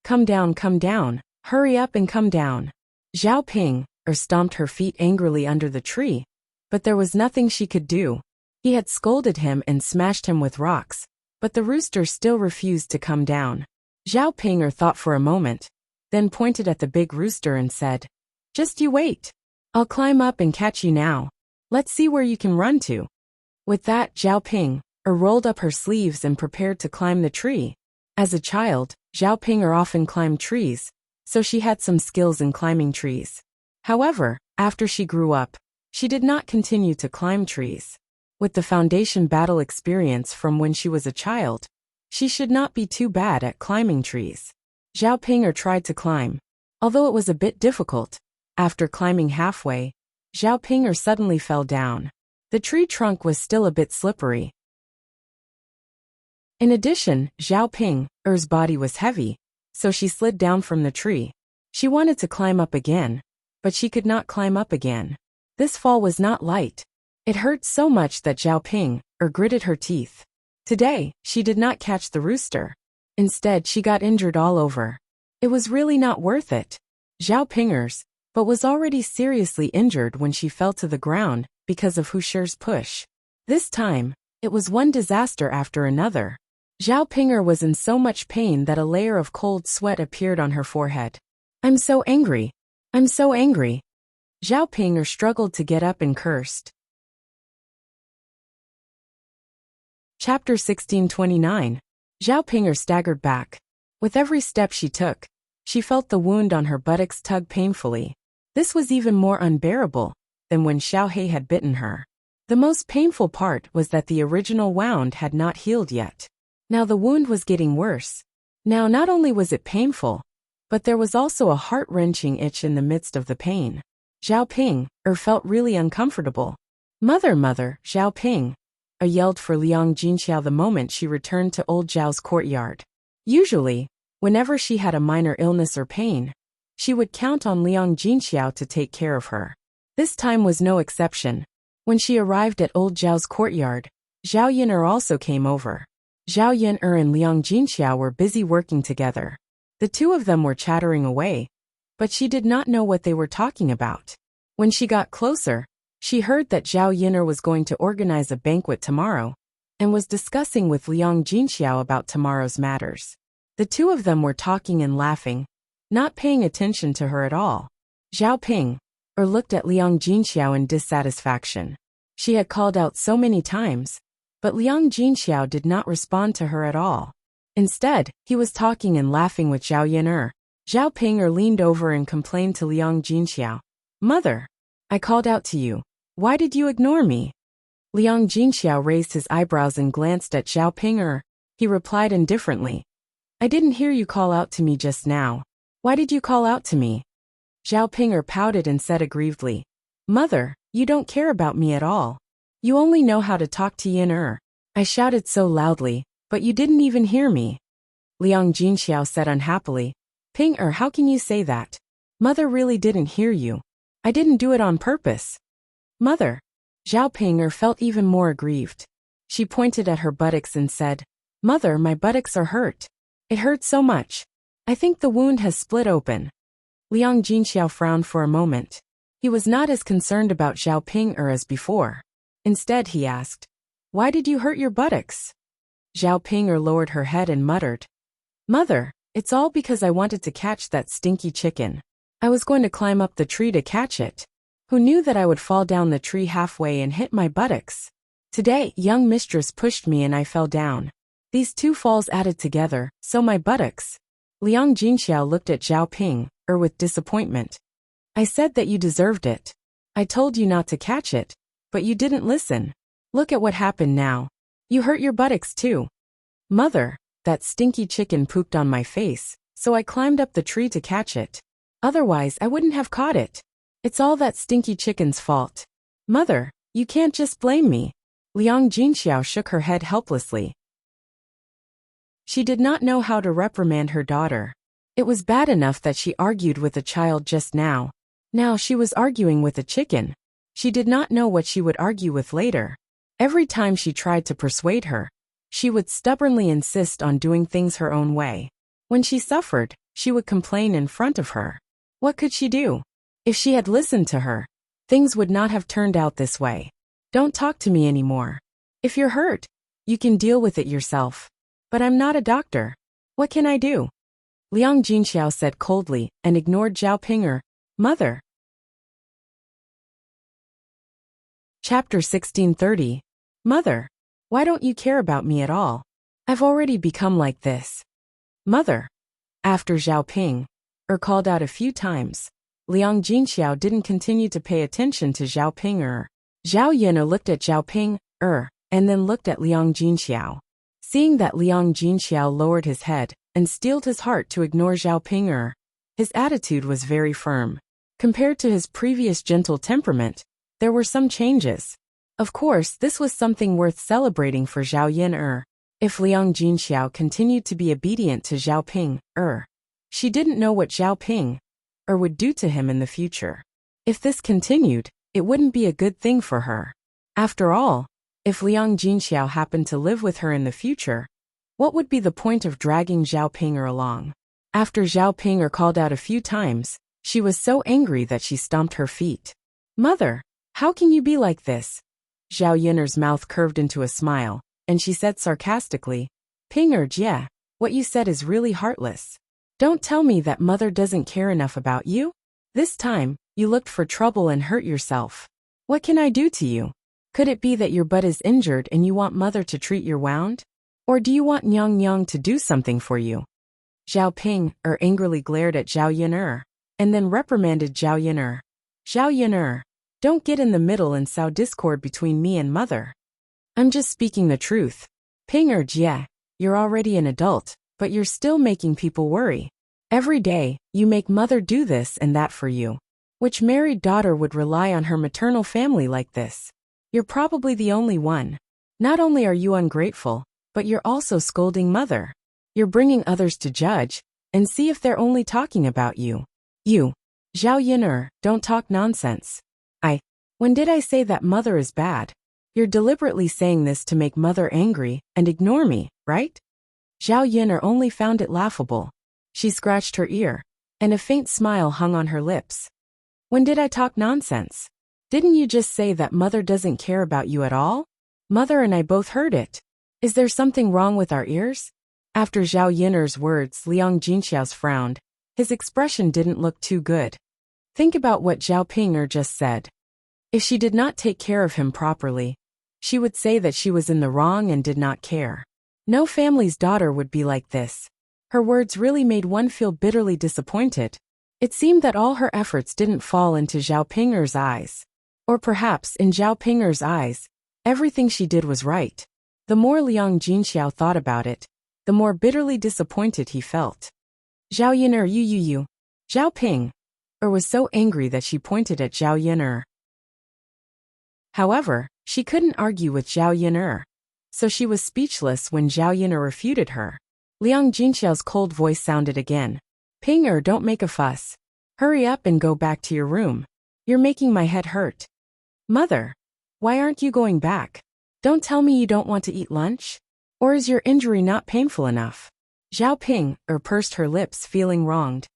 Come down, hurry up and come down." Zhao Ping stomped her feet angrily under the tree, but there was nothing she could do. He had scolded him and smashed him with rocks, but the rooster still refused to come down. Zhao Ping thought for a moment, then pointed at the big rooster and said, "Just you wait. I'll climb up and catch you now." Let's see where you can run to. With that, Zhao Ping rolled up her sleeves and prepared to climb the tree. As a child, Zhao Ping often climbed trees, so she had some skills in climbing trees. However, after she grew up, she did not continue to climb trees. With the foundation battle experience from when she was a child, she should not be too bad at climbing trees. Zhao Ping tried to climb. Although it was a bit difficult, after climbing halfway, Zhao Ping suddenly fell down. The tree trunk was still a bit slippery. In addition, Zhao Ping's body was heavy, so she slid down from the tree. She wanted to climb up again, but she could not climb up again. This fall was not light. It hurt so much that Zhao Ping gritted her teeth. Today, she did not catch the rooster. Instead, she got injured all over. It was really not worth it. Zhao Ping's, but was already seriously injured when she fell to the ground because of Hu Shi's push. This time, it was one disaster after another. Zhao Ping was in so much pain that a layer of cold sweat appeared on her forehead. I'm so angry. I'm so angry. Zhao Ping struggled to get up and cursed. Chapter 1629. Zhao Ping staggered back. With every step she took, she felt the wound on her buttocks tug painfully. This was even more unbearable than when Xiao He had bitten her. The most painful part was that the original wound had not healed yet. Now the wound was getting worse. Now not only was it painful, but there was also a heart-wrenching itch in the midst of the pain. Zhao Ping felt really uncomfortable. Mother, Zhao Ping yelled for Liang Jinxiao the moment she returned to old Zhao's courtyard. Usually, whenever she had a minor illness or pain, she would count on Liang Jinxiao to take care of her. This time was no exception. When she arrived at old Zhao's courtyard, Zhao Yin'er also came over. Zhao Yin'er and Liang Jinxiao were busy working together. The two of them were chattering away, but she did not know what they were talking about. When she got closer, she heard that Zhao Yin'er was going to organize a banquet tomorrow, and was discussing with Liang Jinxiao about tomorrow's matters. The two of them were talking and laughing, not paying attention to her at all. Zhao Ping looked at Liang Jinxiao in dissatisfaction. She had called out so many times, but Liang Jinxiao did not respond to her at all. Instead, he was talking and laughing with Zhao Yin'er. Zhao Ping leaned over and complained to Liang Jinxiao. Mother, I called out to you. Why did you ignore me? Liang Jinxiao raised his eyebrows and glanced at Zhao Ping. He replied indifferently. I didn't hear you call out to me just now. Why did you call out to me? Zhao Ping pouted and said aggrievedly. Mother, you don't care about me at all. You only know how to talk to Yin'er. I shouted so loudly, but you didn't even hear me. Liang Jinxiao said unhappily. Ping, how can you say that? Mother really didn't hear you. I didn't do it on purpose. Mother. Zhao Ping felt even more aggrieved. She pointed at her buttocks and said, Mother, my buttocks are hurt. It hurts so much. I think the wound has split open. Liang Jinxiao frowned for a moment. He was not as concerned about Zhao Ping as before. Instead, he asked, Why did you hurt your buttocks? Zhao Ping lowered her head and muttered, Mother, it's all because I wanted to catch that stinky chicken. I was going to climb up the tree to catch it. Who knew that I would fall down the tree halfway and hit my buttocks? Today, young mistress pushed me and I fell down. These two falls added together, so my buttocks. Liang Jinxiao looked at Zhao Ping with disappointment. I said that you deserved it. I told you not to catch it, but you didn't listen. Look at what happened now. You hurt your buttocks too. Mother, that stinky chicken pooped on my face, so I climbed up the tree to catch it. Otherwise, I wouldn't have caught it. It's all that stinky chicken's fault. Mother, you can't just blame me. Liang Jinxiao shook her head helplessly. She did not know how to reprimand her daughter. It was bad enough that she argued with a child just now. Now she was arguing with a chicken. She did not know what she would argue with later. Every time she tried to persuade her, she would stubbornly insist on doing things her own way. When she suffered, she would complain in front of her. What could she do? If she had listened to her, things would not have turned out this way. Don't talk to me anymore. If you're hurt, you can deal with it yourself. But I'm not a doctor. What can I do? Liang Jinxiao said coldly and ignored Zhao Ping. Mother. Chapter 1630. Mother, why don't you care about me at all? I've already become like this. Mother. After Zhao Ping called out a few times, Liang Jinxiao didn't continue to pay attention to Zhao Ping. Zhao Yin looked at Zhao Ping and then looked at Liang Jinxiao. Seeing that Liang Jinxiao lowered his head and steeled his heart to ignore Zhao Ping, his attitude was very firm. Compared to his previous gentle temperament, there were some changes. Of course, this was something worth celebrating for Zhao Yin. If Liang Jinxiao continued to be obedient to Zhao Ping, she didn't know what Zhao Ping would do to him in the future. If this continued, it wouldn't be a good thing for her. After all, if Liang Jinxiao happened to live with her in the future, what would be the point of dragging Zhao Ping along? After Zhao Ping called out a few times, she was so angry that she stomped her feet. Mother, how can you be like this? Zhao Yin's mouth curved into a smile, and she said sarcastically, Ping Jie, what you said is really heartless. Don't tell me that mother doesn't care enough about you? This time, you looked for trouble and hurt yourself. What can I do to you? Could it be that your butt is injured and you want mother to treat your wound? Or do you want Nyang Nyang to do something for you? Zhao Ping angrily glared at Zhao Yin and then reprimanded Zhao Yin. Zhao Yin, don't get in the middle and sow discord between me and mother. I'm just speaking the truth. Ping Jie, you're already an adult, but you're still making people worry. Every day, you make mother do this and that for you. Which married daughter would rely on her maternal family like this? You're probably the only one. Not only are you ungrateful, but you're also scolding mother. You're bringing others to judge and see if they're only talking about you. You, Zhao Yin, don't talk nonsense. When did I say that mother is bad? You're deliberately saying this to make mother angry and ignore me, right? Zhao Yin only found it laughable. She scratched her ear, and a faint smile hung on her lips. When did I talk nonsense? Didn't you just say that mother doesn't care about you at all? Mother and I both heard it. Is there something wrong with our ears? After Zhao Yin's words, Liang Jinxiao's frowned. His expression didn't look too good. Think about what Zhao Ping just said. If she did not take care of him properly, she would say that she was in the wrong and did not care. No family's daughter would be like this. Her words really made one feel bitterly disappointed. It seemed that all her efforts didn't fall into Zhao Ping's eyes. Or perhaps in Zhao Ping's eyes, everything she did was right. The more Liang Jinxiao thought about it, the more bitterly disappointed he felt. Zhao Yin you. Zhao Ping was so angry that she pointed at Zhao Yin. However, she couldn't argue with Zhao Yin, so she was speechless when Zhao Yin refuted her. Liang Jinxiao's cold voice sounded again. Ping don't make a fuss. Hurry up and go back to your room. You're making my head hurt. Mother, why aren't you going back? Don't tell me you don't want to eat lunch? Or is your injury not painful enough? Zhao Ping pursed her lips, feeling wronged.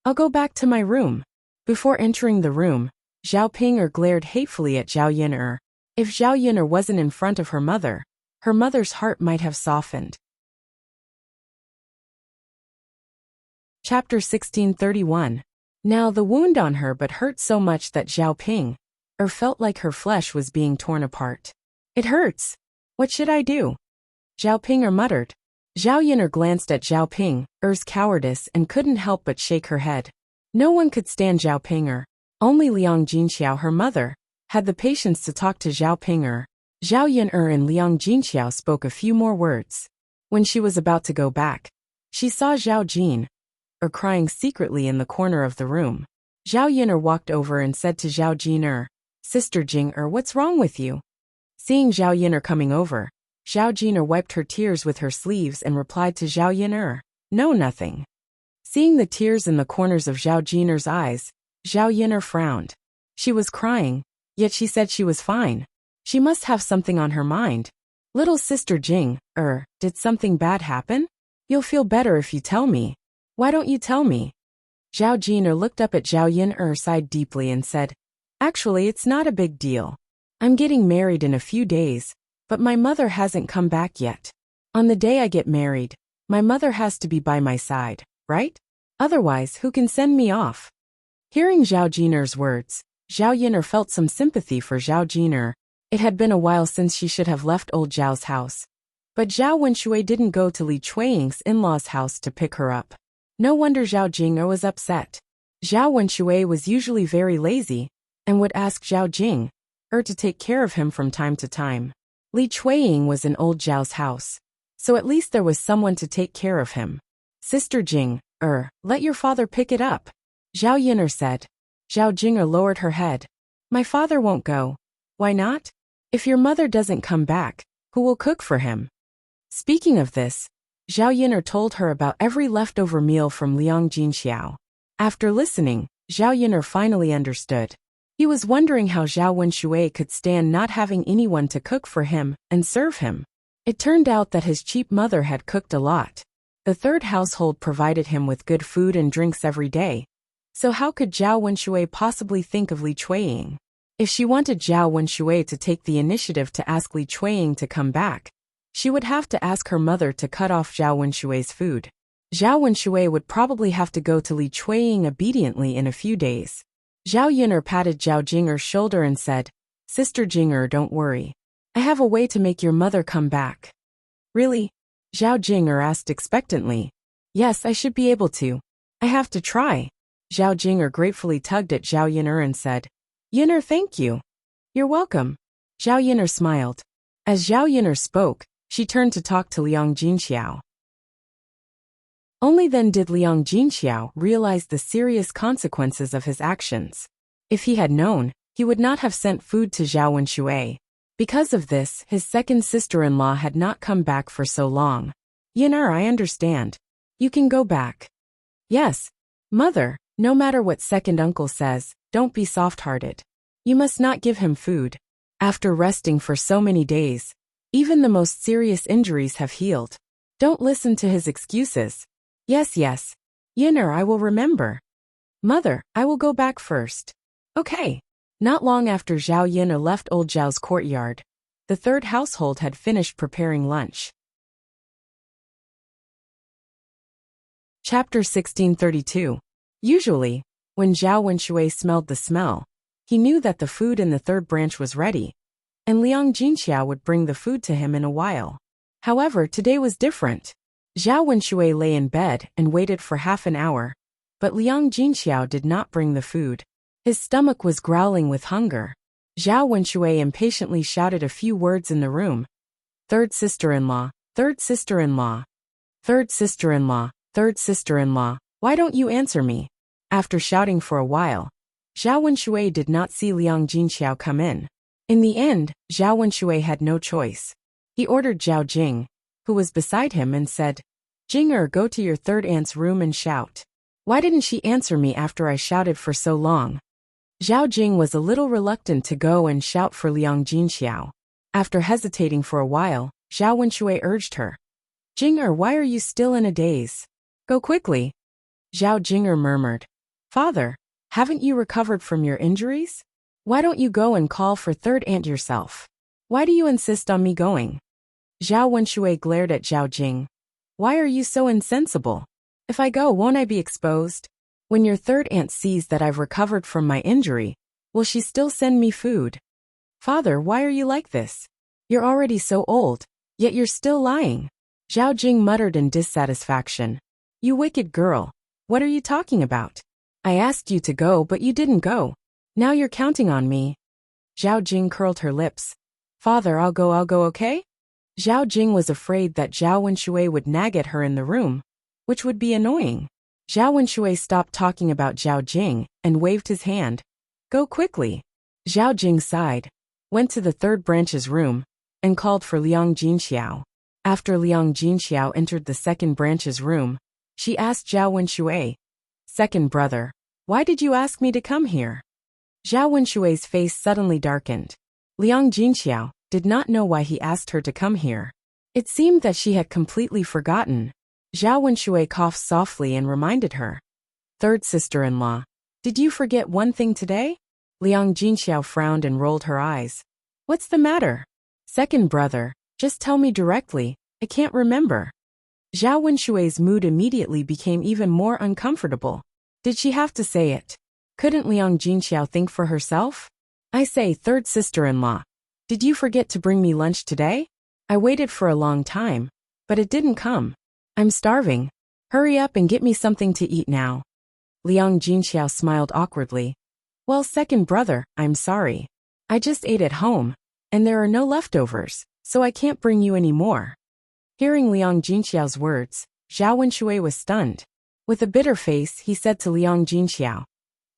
I'll go back to my room. Before entering the room, Zhao Ping glared hatefully at Zhao Yin. If Zhao Yin wasn't in front of her mother's heart might have softened. Chapter 1631. Now the wound on her but hurt so much that Zhao Ping felt like her flesh was being torn apart. It hurts. What should I do? Zhao Ping muttered. Zhao Yin glanced at Zhao Ping's cowardice and couldn't help but shake her head. No one could stand Zhao Ping. Only Liang Jinxiao, her mother, had the patience to talk to Zhao Ping. Zhao Yin and Liang Jinxiao spoke a few more words. When she was about to go back, she saw Zhao Jin crying secretly in the corner of the room. Zhao Yin walked over and said to Zhao Jin, Sister Jing, what's wrong with you? Seeing Zhao Yin coming over, Zhao Jin wiped her tears with her sleeves and replied to Zhao Yin, No, nothing. Seeing the tears in the corners of Zhao Jin's eyes, Zhao Yin frowned. She was crying, yet she said she was fine. She must have something on her mind. Little sister Jing, did something bad happen? You'll feel better if you tell me. Why don't you tell me? Zhao Jin looked up at Zhao Yin, sighed deeply and said, Actually, it's not a big deal. I'm getting married in a few days, but my mother hasn't come back yet. On the day I get married, my mother has to be by my side, right? Otherwise, who can send me off? Hearing Zhao Jin's words, Zhao Yin felt some sympathy for Zhao Jin, It had been a while since she should have left old Zhao's house. But Zhao Wenshui didn't go to Li Chuiying's in-laws' house to pick her up. No wonder Zhao Jing'er was upset. Zhao Wenshui was usually very lazy, and would ask Zhao Jing'er to take care of him from time to time. Li Chuiying was in old Zhao's house, so at least there was someone to take care of him. Sister Jing'er, let your father pick it up, Zhao Yin'er said. Zhao Jing'er lowered her head. My father won't go. Why not? If your mother doesn't come back, who will cook for him? Speaking of this, Zhao Yin'er told her about every leftover meal from Liang Jinxiao. After listening, Zhao Yin'er finally understood. He was wondering how Zhao Wenshui could stand not having anyone to cook for him and serve him. It turned out that his cheap mother had cooked a lot. The third household provided him with good food and drinks every day. So how could Zhao Wenshui possibly think of Li Chuiying? If she wanted Zhao Wenshui to take the initiative to ask Li Chuiying to come back, she would have to ask her mother to cut off Zhao Wenshui's food. Zhao Wenshui would probably have to go to Li Chuiying obediently in a few days. Zhao Yin'er patted Zhao Jing'er's shoulder and said, Sister Jing'er, don't worry. I have a way to make your mother come back. Really? Zhao Jing'er asked expectantly. Yes, I should be able to. I have to try. Zhao Jing'er gratefully tugged at Zhao Yin'er and said, Yin'er, thank you. You're welcome. Zhao Yin'er smiled. As Zhao Yin'er spoke, she turned to talk to Liang Jinxiao. Only then did Liang Jinxiao realize the serious consequences of his actions. If he had known, he would not have sent food to Zhao Wenshui. Because of this, his second sister-in-law had not come back for so long. Yin'er, I understand. You can go back. Yes, mother, no matter what second uncle says, don't be soft-hearted. You must not give him food. After resting for so many days, even the most serious injuries have healed. Don't listen to his excuses. Yes, yes. Yin'er, I will remember. Mother, I will go back first. Okay. Not long after Zhao Yin'er left old Zhao's courtyard, the third household had finished preparing lunch. Chapter 1632. Usually, when Zhao Wenshui smelled the smell, he knew that the food in the third branch was ready, and Liang Jinxiao would bring the food to him in a while. However, today was different. Zhao Wenshui lay in bed and waited for half an hour, but Liang Jinxiao did not bring the food. His stomach was growling with hunger. Zhao Wenshui impatiently shouted a few words in the room. Third sister-in-law, third sister-in-law, third sister-in-law, third sister-in-law, why don't you answer me? After shouting for a while, Zhao Wenshui did not see Liang Jinxiao come in. In the end, Zhao Wenshui had no choice. He ordered Zhao Jing, who was beside him, and said, Jing'er, go to your third aunt's room and shout. Why didn't she answer me after I shouted for so long? Zhao Jing was a little reluctant to go and shout for Liang Jinxiao. After hesitating for a while, Zhao Wenshui urged her. Jing'er, why are you still in a daze? Go quickly. Zhao Jing'er murmured. Father, haven't you recovered from your injuries? Why don't you go and call for third aunt yourself? Why do you insist on me going? Zhao Wenshui glared at Zhao Jing. Why are you so insensible? If I go, won't I be exposed? When your third aunt sees that I've recovered from my injury, will she still send me food? Father, why are you like this? You're already so old, yet you're still lying. Zhao Jing muttered in dissatisfaction. You wicked girl. What are you talking about? I asked you to go, but you didn't go. Now you're counting on me. Zhao Jing curled her lips. Father, I'll go, okay? Zhao Jing was afraid that Zhao Wenshui would nag at her in the room, which would be annoying. Zhao Wenshui stopped talking about Zhao Jing and waved his hand. Go quickly. Zhao Jing sighed, went to the third branch's room, and called for Liang Jinxiao. After Liang Jinxiao entered the second branch's room, she asked Zhao Wenshui, Second brother, why did you ask me to come here? Zhao Wenshui's face suddenly darkened. Liang Jinxiao did not know why he asked her to come here. It seemed that she had completely forgotten. Zhao Wenshui coughed softly and reminded her. Third sister-in-law, did you forget one thing today? Liang Jinxiao frowned and rolled her eyes. What's the matter? Second brother, just tell me directly, I can't remember. Zhao Wenshui's mood immediately became even more uncomfortable. Did she have to say it? Couldn't Liang Jinxiao think for herself? I say, third sister-in-law, Did you forget to bring me lunch today? I waited for a long time, but it didn't come. I'm starving. Hurry up and get me something to eat now. Liang Jinxiao smiled awkwardly. Well, second brother, I'm sorry. I just ate at home, and there are no leftovers, so I can't bring you any more. Hearing Liang Jinxiao's words, Zhao Wenshui was stunned. With a bitter face, he said to Liang Jinxiao,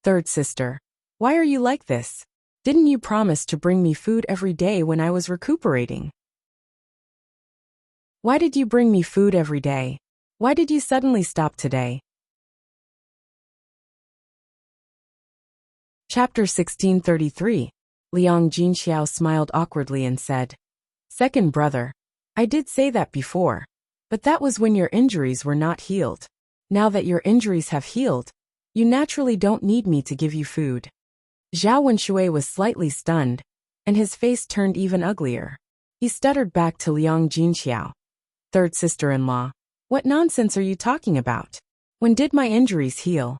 Third sister, why are you like this? Didn't you promise to bring me food every day when I was recuperating? Why did you bring me food every day? Why did you suddenly stop today? Chapter 1633. Liang Jinxiao smiled awkwardly and said, Second brother, I did say that before, but that was when your injuries were not healed. Now that your injuries have healed, you naturally don't need me to give you food. Zhao Wenshui was slightly stunned, and his face turned even uglier. He stuttered back to Liang Jinxiao. Third sister-in-law, what nonsense are you talking about? When did my injuries heal?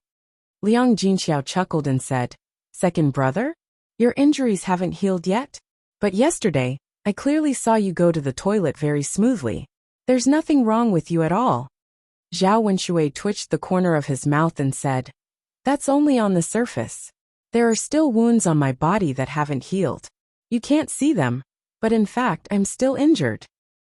Liang Jinxiao chuckled and said, Second brother? Your injuries haven't healed yet? But yesterday, I clearly saw you go to the toilet very smoothly. There's nothing wrong with you at all. Zhao Wenshui twitched the corner of his mouth and said, That's only on the surface. There are still wounds on my body that haven't healed. You can't see them, but in fact I'm still injured.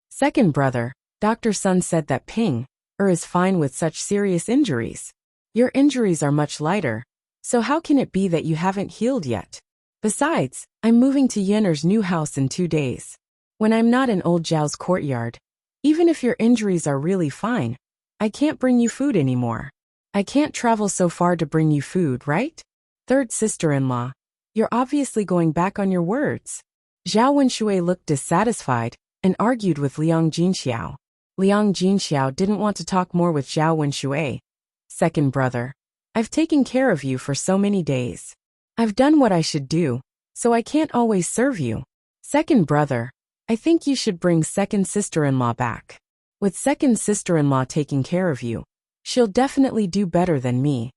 Second brother, Dr. Sun said that Ping is fine with such serious injuries. Your injuries are much lighter, so how can it be that you haven't healed yet? Besides, I'm moving to Yin'er's new house in 2 days. When I'm not in old Zhao's courtyard, even if your injuries are really fine, I can't bring you food anymore. I can't travel so far to bring you food, right? Third sister-in-law, you're obviously going back on your words. Zhao Wenshui looked dissatisfied and argued with Liang Jinxiao. Liang Jinxiao didn't want to talk more with Zhao Wenshui. Second brother, I've taken care of you for so many days. I've done what I should do, so I can't always serve you. Second brother, I think you should bring second sister-in-law back. With second sister-in-law taking care of you, she'll definitely do better than me.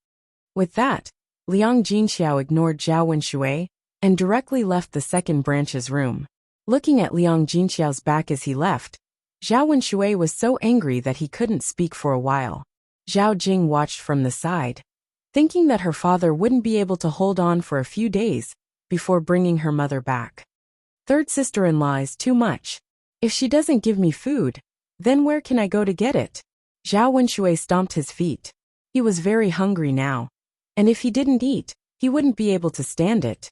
With that, Liang Jinxiao ignored Zhao Wenshui and directly left the second branch's room. Looking at Liang Jinxiao's back as he left, Zhao Wenshui was so angry that he couldn't speak for a while. Zhao Jing watched from the side, thinking that her father wouldn't be able to hold on for a few days before bringing her mother back. Third sister-in-law is too much. If she doesn't give me food, then where can I go to get it? Zhao Wenshui stomped his feet. He was very hungry now, and if he didn't eat, he wouldn't be able to stand it.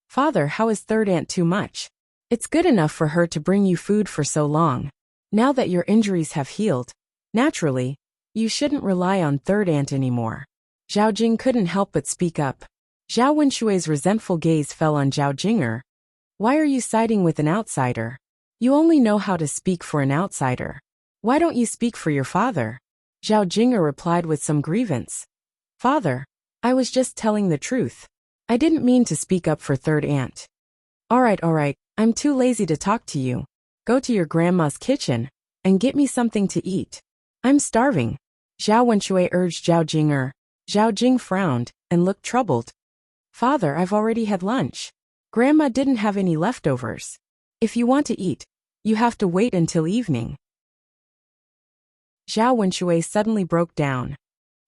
Father, how is third aunt too much? It's good enough for her to bring you food for so long. Now that your injuries have healed, naturally, you shouldn't rely on third aunt anymore. Zhao Jing couldn't help but speak up. Zhao Wenshui's resentful gaze fell on Zhao Jinger. Why are you siding with an outsider? You only know how to speak for an outsider. Why don't you speak for your father? Zhao Jinger replied with some grievance. Father, I was just telling the truth. I didn't mean to speak up for third aunt. All right, I'm too lazy to talk to you. Go to your grandma's kitchen and get me something to eat. I'm starving. Zhao Wenshui urged Zhao Jinger. Zhao Jing frowned and looked troubled. Father, I've already had lunch. Grandma didn't have any leftovers. If you want to eat, you have to wait until evening. Zhao Wenshui suddenly broke down.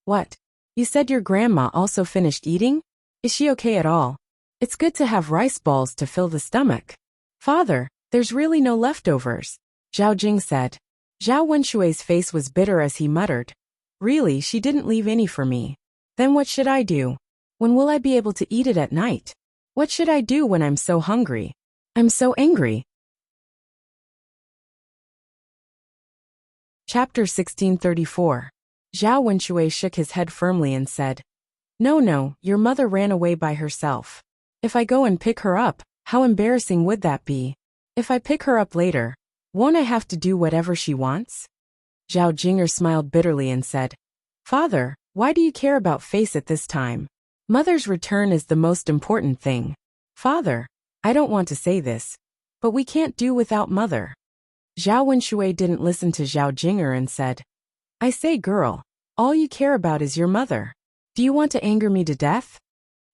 What? You said your grandma also finished eating? Is she okay at all? It's good to have rice balls to fill the stomach. Father, there's really no leftovers, Zhao Jing said. Zhao Wenshui's face was bitter as he muttered. Really, she didn't leave any for me. Then what should I do? When will I be able to eat it at night? What should I do when I'm so hungry? I'm so angry. Chapter 1634. Zhao Wenshui shook his head firmly and said, No, your mother ran away by herself. If I go and pick her up, how embarrassing would that be? If I pick her up later, won't I have to do whatever she wants? Zhao Jinger smiled bitterly and said, Father, why do you care about face at this time? Mother's return is the most important thing. Father, I don't want to say this, but we can't do without mother. Zhao Wenshui didn't listen to Zhao Jinger and said, I say girl, all you care about is your mother. Do you want to anger me to death?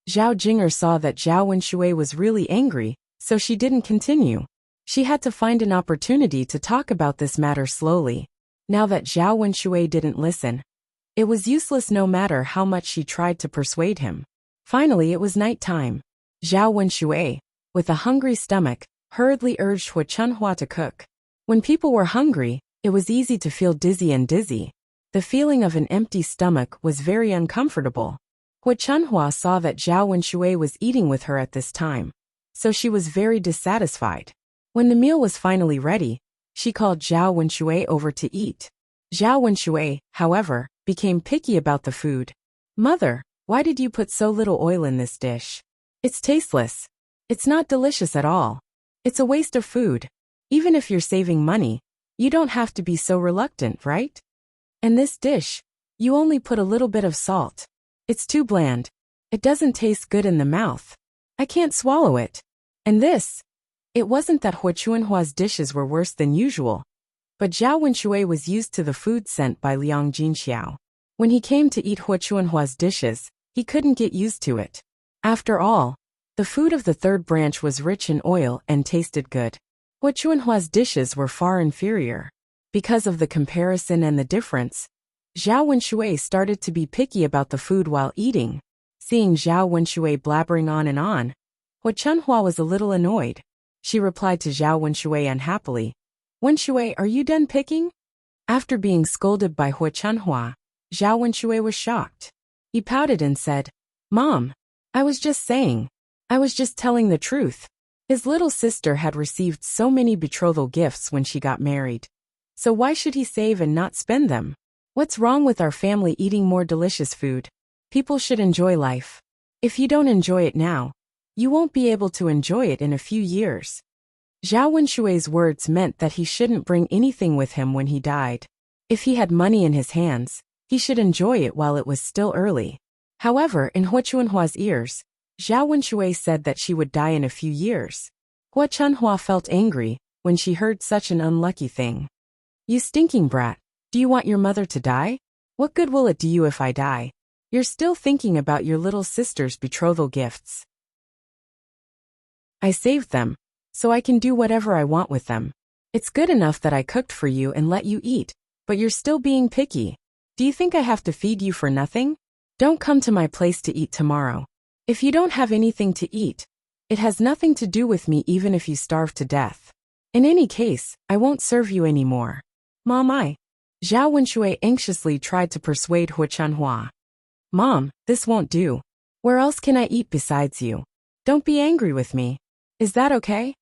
Zhao Jinger saw that Zhao Wenshui was really angry, so she didn't continue. She had to find an opportunity to talk about this matter slowly. Now that Zhao Wenxuei didn't listen, it was useless no matter how much she tried to persuade him. Finally, it was night time. Zhao Wenxuei, with a hungry stomach, hurriedly urged Hu Chunhua to cook. When people were hungry, it was easy to feel dizzy. The feeling of an empty stomach was very uncomfortable. Hu Chunhua saw that Zhao Wenxuei was eating with her at this time, so she was very dissatisfied. When the meal was finally ready, she called Zhao Wenxuei over to eat. Zhao Wenxuei, however, became picky about the food. "Mother, why did you put so little oil in this dish? It's tasteless. It's not delicious at all. It's a waste of food. Even if you're saving money, you don't have to be so reluctant, right? And this dish, you only put a little bit of salt. It's too bland. It doesn't taste good in the mouth. I can't swallow it. And this." It wasn't that Hu Chunhua's dishes were worse than usual, but Zhao Wenxuei was used to the food sent by Liang Jinxiao. When he came to eat Hu Chunhua's dishes, he couldn't get used to it. After all, the food of the third branch was rich in oil and tasted good. Hu Chunhua's dishes were far inferior. Because of the comparison and the difference, Zhao Wenxuei started to be picky about the food while eating. Seeing Zhao Wenxuei blabbering on and on, Hu Chunhua was a little annoyed. She replied to Zhao Wenxuei unhappily, "Wenxuei, are you done picking?" After being scolded by Hu Chunhua, Zhao Wenxuei was shocked. He pouted and said, "Mom, I was just telling the truth. His little sister had received so many betrothal gifts when she got married. So why should he save and not spend them? What's wrong with our family eating more delicious food? People should enjoy life. If you don't enjoy it now, you won't be able to enjoy it in a few years." Zhao Wenxuei's words meant that he shouldn't bring anything with him when he died. If he had money in his hands, he should enjoy it while it was still early. However, in Hu Chunhua's ears, Zhao Wenxuei said that she would die in a few years. Hu Chunhua felt angry when she heard such an unlucky thing. "You stinking brat, do you want your mother to die? What good will it do you if I die? You're still thinking about your little sister's betrothal gifts. I saved them, so I can do whatever I want with them. It's good enough that I cooked for you and let you eat, but you're still being picky. Do you think I have to feed you for nothing? Don't come to my place to eat tomorrow. If you don't have anything to eat, it has nothing to do with me even if you starve to death. In any case, I won't serve you anymore." "Mom, Zhao Wenxuei anxiously tried to persuade Hu Chunhua. "Mom, this won't do. Where else can I eat besides you? Don't be angry with me. Is that okay?"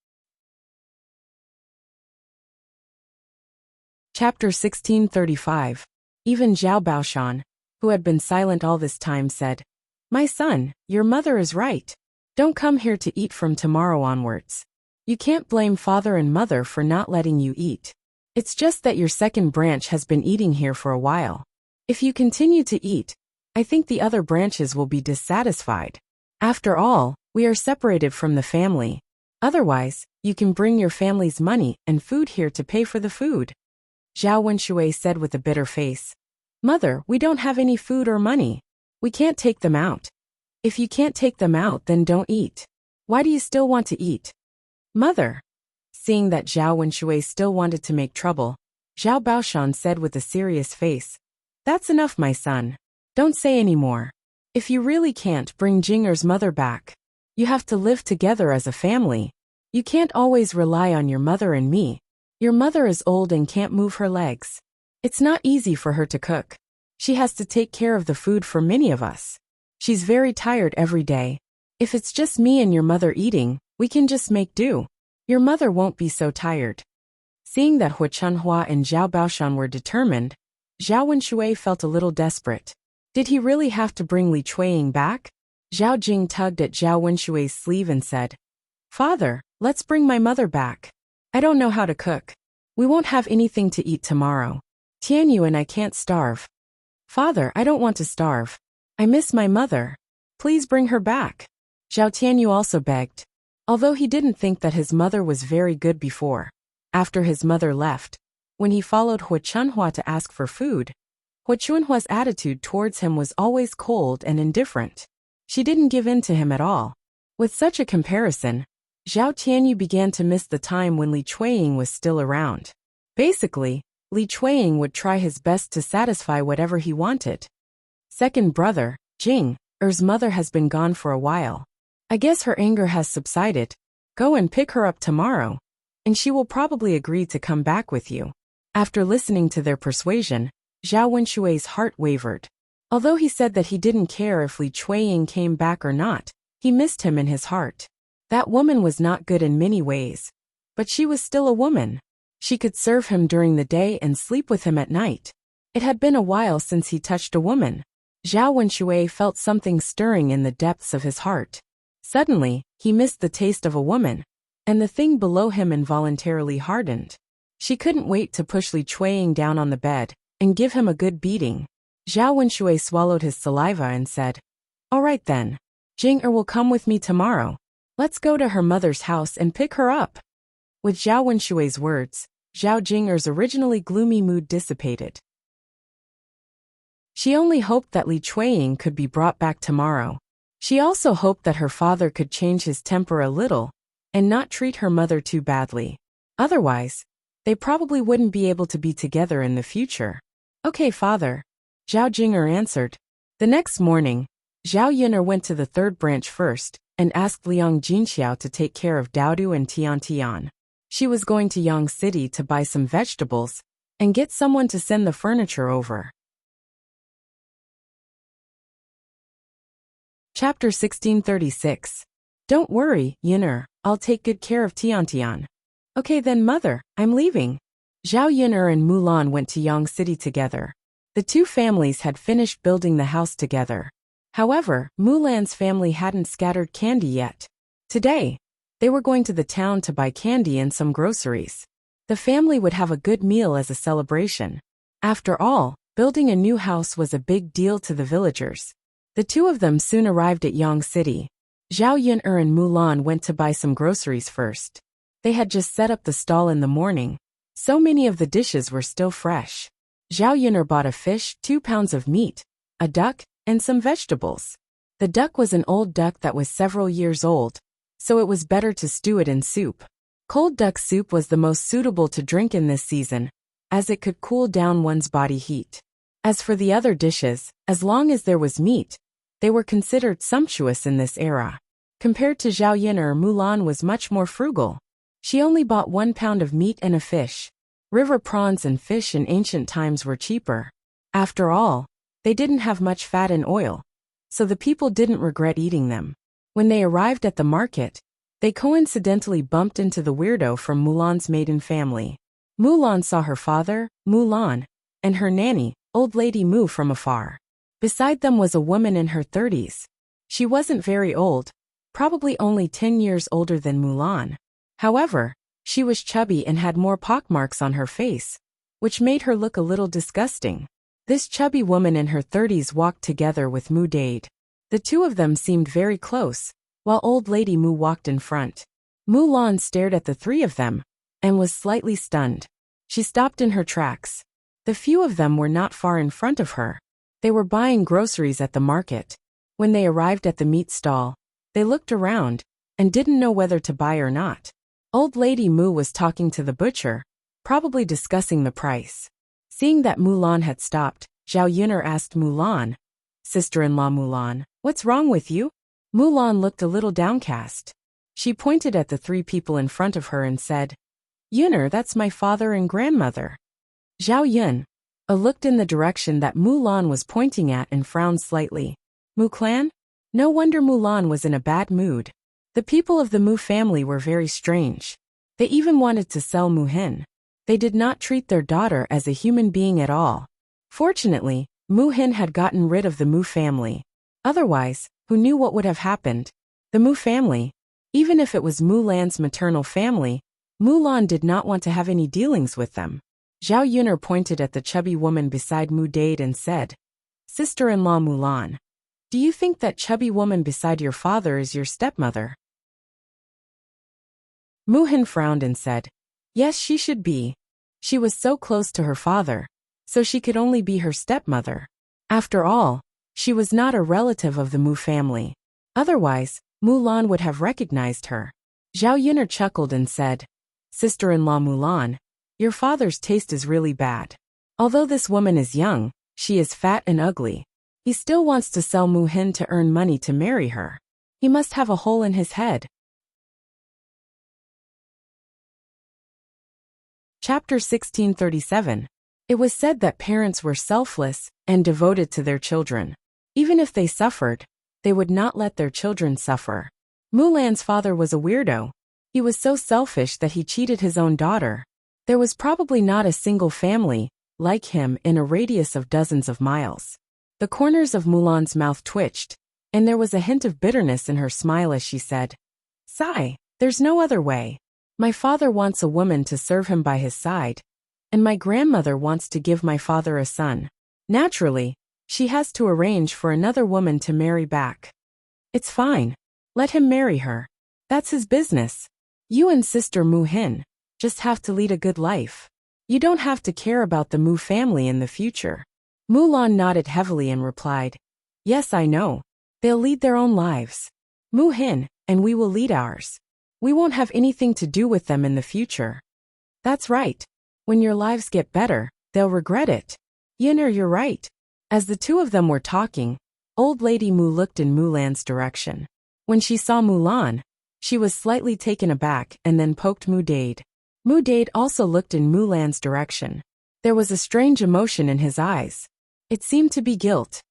Chapter 1635. Even Zhao Baoshan, who had been silent all this time, said, "My son, your mother is right. Don't come here to eat from tomorrow onwards. You can't blame father and mother for not letting you eat. It's just that your second branch has been eating here for a while. If you continue to eat, I think the other branches will be dissatisfied. After all, we are separated from the family. Otherwise, you can bring your family's money and food here to pay for the food." Zhao Wenxuei said with a bitter face, "Mother, we don't have any food or money. We can't take them out. If you can't take them out, then don't eat. Why do you still want to eat?" "Mother." Seeing that Zhao Wenxuei still wanted to make trouble, Zhao Baoshan said with a serious face, "That's enough, my son. Don't say any more. If you really can't bring Jinger's mother back, you have to live together as a family. You can't always rely on your mother and me. Your mother is old and can't move her legs. It's not easy for her to cook. She has to take care of the food for many of us. She's very tired every day. If it's just me and your mother eating, we can just make do. Your mother won't be so tired." Seeing that Hu Chunhua and Zhao Baoshan were determined, Zhao Wenxuei felt a little desperate. Did he really have to bring Li Chuiying back? Zhao Jing tugged at Zhao Wenshui's sleeve and said, "Father, let's bring my mother back. I don't know how to cook. We won't have anything to eat tomorrow. Tianyu and I can't starve." "Father, I don't want to starve. I miss my mother. Please bring her back." Zhao Tianyu also begged. Although he didn't think that his mother was very good before, after his mother left, when he followed Hu Chunhua to ask for food, Hu Chunhua's attitude towards him was always cold and indifferent. She didn't give in to him at all. With such a comparison, Zhao Tianyu began to miss the time when Li Chuiying was still around. Basically, Li Chuiying would try his best to satisfy whatever he wanted. Second brother, Jing, Er's mother has been gone for a while. I guess her anger has subsided. Go and pick her up tomorrow, and she will probably agree to come back with you. After listening to their persuasion, Zhao Wenshui's heart wavered. Although he said that he didn't care if Li Chuiying came back or not, he missed him in his heart. That woman was not good in many ways, but she was still a woman. She could serve him during the day and sleep with him at night. It had been a while since he touched a woman. Zhao Wenshui felt something stirring in the depths of his heart. Suddenly, he missed the taste of a woman, and the thing below him involuntarily hardened. She couldn't wait to push Li Chuiying down on the bed and give him a good beating. Zhao Wenshui swallowed his saliva and said, "All right then. Jing will come with me tomorrow. Let's go to her mother's house and pick her up." With Zhao Wenshui's words, Zhao Jing'er's originally gloomy mood dissipated. She only hoped that Li Chuiying could be brought back tomorrow. She also hoped that her father could change his temper a little and not treat her mother too badly. Otherwise, they probably wouldn't be able to be together in the future. "Okay, father," Zhao Jing'er answered. The next morning, Zhao Yun'er went to the third branch first and asked Liang Jinxiao to take care of Daodu and Tian. She was going to Yang City to buy some vegetables and get someone to send the furniture over. Chapter 1636. Don't worry, Yun'er, I'll take good care of Tian. Okay then, mother, I'm leaving. Zhao Yun'er and Mulan went to Yang City together. The two families had finished building the house together. However, Mulan's family hadn't scattered candy yet. Today, they were going to the town to buy candy and some groceries. The family would have a good meal as a celebration. After all, building a new house was a big deal to the villagers. The two of them soon arrived at Yang City. Zhao Yun'er and Mulan went to buy some groceries first. They had just set up the stall in the morning. So many of the dishes were still fresh. Zhao Yun'er bought a fish, 2 pounds of meat, a duck, and some vegetables. The duck was an old duck that was several years old, so it was better to stew it in soup. Cold duck soup was the most suitable to drink in this season, as it could cool down one's body heat. As for the other dishes, as long as there was meat, they were considered sumptuous in this era. Compared to Zhao Yun'er, Mulan was much more frugal. She only bought 1 pound of meat and a fish. River prawns and fish in ancient times were cheaper. After all, they didn't have much fat and oil, so the people didn't regret eating them. When they arrived at the market, they coincidentally bumped into the weirdo from Mulan's maiden family. Mulan saw her father, Mulan, and her nanny, old lady Mu, from afar. Beside them was a woman in her 30s. She wasn't very old, probably only 10 years older than Mulan. However, she was chubby and had more pockmarks on her face, which made her look a little disgusting. This chubby woman in her 30s walked together with Mu Dade. The two of them seemed very close, while old lady Mu walked in front. Mulan stared at the three of them and was slightly stunned. She stopped in her tracks. The few of them were not far in front of her. They were buying groceries at the market. When they arrived at the meat stall, they looked around and didn't know whether to buy or not. Old lady Mu was talking to the butcher, probably discussing the price. Seeing that Mulan had stopped, Zhao Yun'er asked Mulan, "Sister-in-law Mulan, what's wrong with you?" Mulan looked a little downcast. She pointed at the three people in front of her and said, "Yun'er, that's my father and grandmother." Zhao Yun looked in the direction that Mulan was pointing at and frowned slightly. Mu clan? No wonder Mulan was in a bad mood. The people of the Mu family were very strange. They even wanted to sell Mu Hin. They did not treat their daughter as a human being at all. Fortunately, Mu Hin had gotten rid of the Mu family. Otherwise, who knew what would have happened? The Mu family, even if it was Mulan's maternal family, Mulan did not want to have any dealings with them. Zhao Yun'er pointed at the chubby woman beside Mu Dade and said, "Sister-in-law Mulan, do you think that chubby woman beside your father is your stepmother?" Mu Hin frowned and said, "Yes, she should be. She was so close to her father, so she could only be her stepmother. After all, she was not a relative of the Mu family. Otherwise, Mulan would have recognized her." Zhao Yun'er chuckled and said, "Sister-in-law Mulan, your father's taste is really bad. Although this woman is young, she is fat and ugly. He still wants to sell Mu Hin to earn money to marry her. He must have a hole in his head." Chapter 1637. It was said that parents were selfless and devoted to their children. Even if they suffered, they would not let their children suffer. Mulan's father was a weirdo. He was so selfish that he cheated his own daughter. There was probably not a single family like him in a radius of dozens of miles. The corners of Mulan's mouth twitched, and there was a hint of bitterness in her smile as she said, "Sigh, there's no other way. My father wants a woman to serve him by his side, and my grandmother wants to give my father a son. Naturally, she has to arrange for another woman to marry back. It's fine. Let him marry her. That's his business. You and Sister Mu Hin just have to lead a good life. You don't have to care about the Mu family in the future." Mulan nodded heavily and replied, "Yes, I know. They'll lead their own lives. Mu Hin and we will lead ours. We won't have anything to do with them in the future." "That's right. When your lives get better, they'll regret it." "Yun'er, you're right." As the two of them were talking, Old Lady Mu looked in Mulan's direction. When she saw Mulan, she was slightly taken aback and then poked Mu Dade. Mu Dade also looked in Mulan's direction. There was a strange emotion in his eyes. It seemed to be guilt.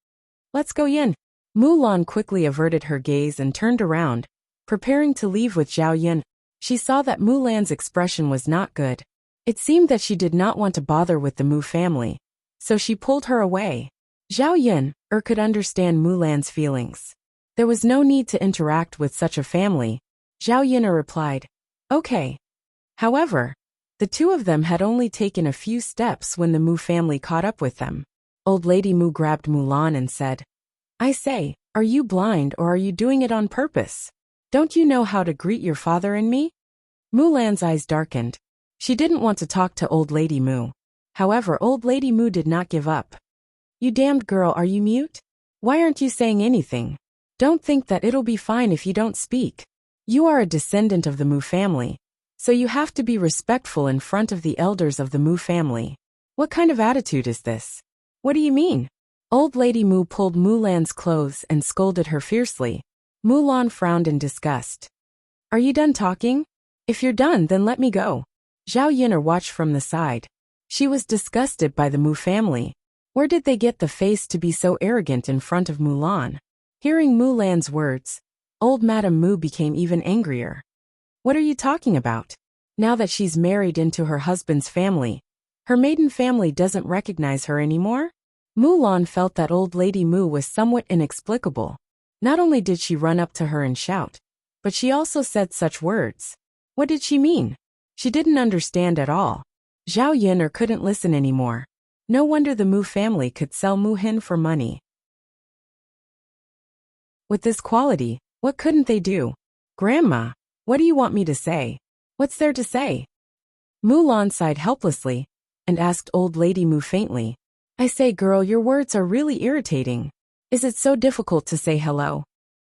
"Let's go, Yin." Mulan quickly averted her gaze and turned around, preparing to leave with Zhao Yun. She saw that Mulan's expression was not good. It seemed that she did not want to bother with the Mu family, so she pulled her away. Zhao Yun could understand Mulan's feelings. There was no need to interact with such a family. Zhao Yun replied, "Okay." However, the two of them had only taken a few steps when the Mu family caught up with them. Old Lady Mu grabbed Mulan and said, "I say, are you blind or are you doing it on purpose? Don't you know how to greet your father and me?" Mulan's eyes darkened. She didn't want to talk to Old Lady Mu. However, Old Lady Mu did not give up. "You damned girl, are you mute? Why aren't you saying anything? Don't think that it'll be fine if you don't speak. You are a descendant of the Mu family, so you have to be respectful in front of the elders of the Mu family. What kind of attitude is this? What do you mean?" Old Lady Mu pulled Mulan's clothes and scolded her fiercely. Mulan frowned in disgust. "Are you done talking? If you're done, then let me go." Zhao Yun'er watched from the side. She was disgusted by the Mu family. Where did they get the face to be so arrogant in front of Mulan? Hearing Mulan's words, old Madame Mu became even angrier. "What are you talking about? Now that she's married into her husband's family, her maiden family doesn't recognize her anymore?" Mulan felt that Old Lady Mu was somewhat inexplicable. Not only did she run up to her and shout, but she also said such words. What did she mean? She didn't understand at all. Zhao Yun'er couldn't listen anymore. No wonder the Mu family could sell Mu Hin for money. With this quality, what couldn't they do? "Grandma, what do you want me to say? What's there to say?" Mulan sighed helplessly and asked Old Lady Mu faintly, "I say, girl, your words are really irritating. Is it so difficult to say hello?"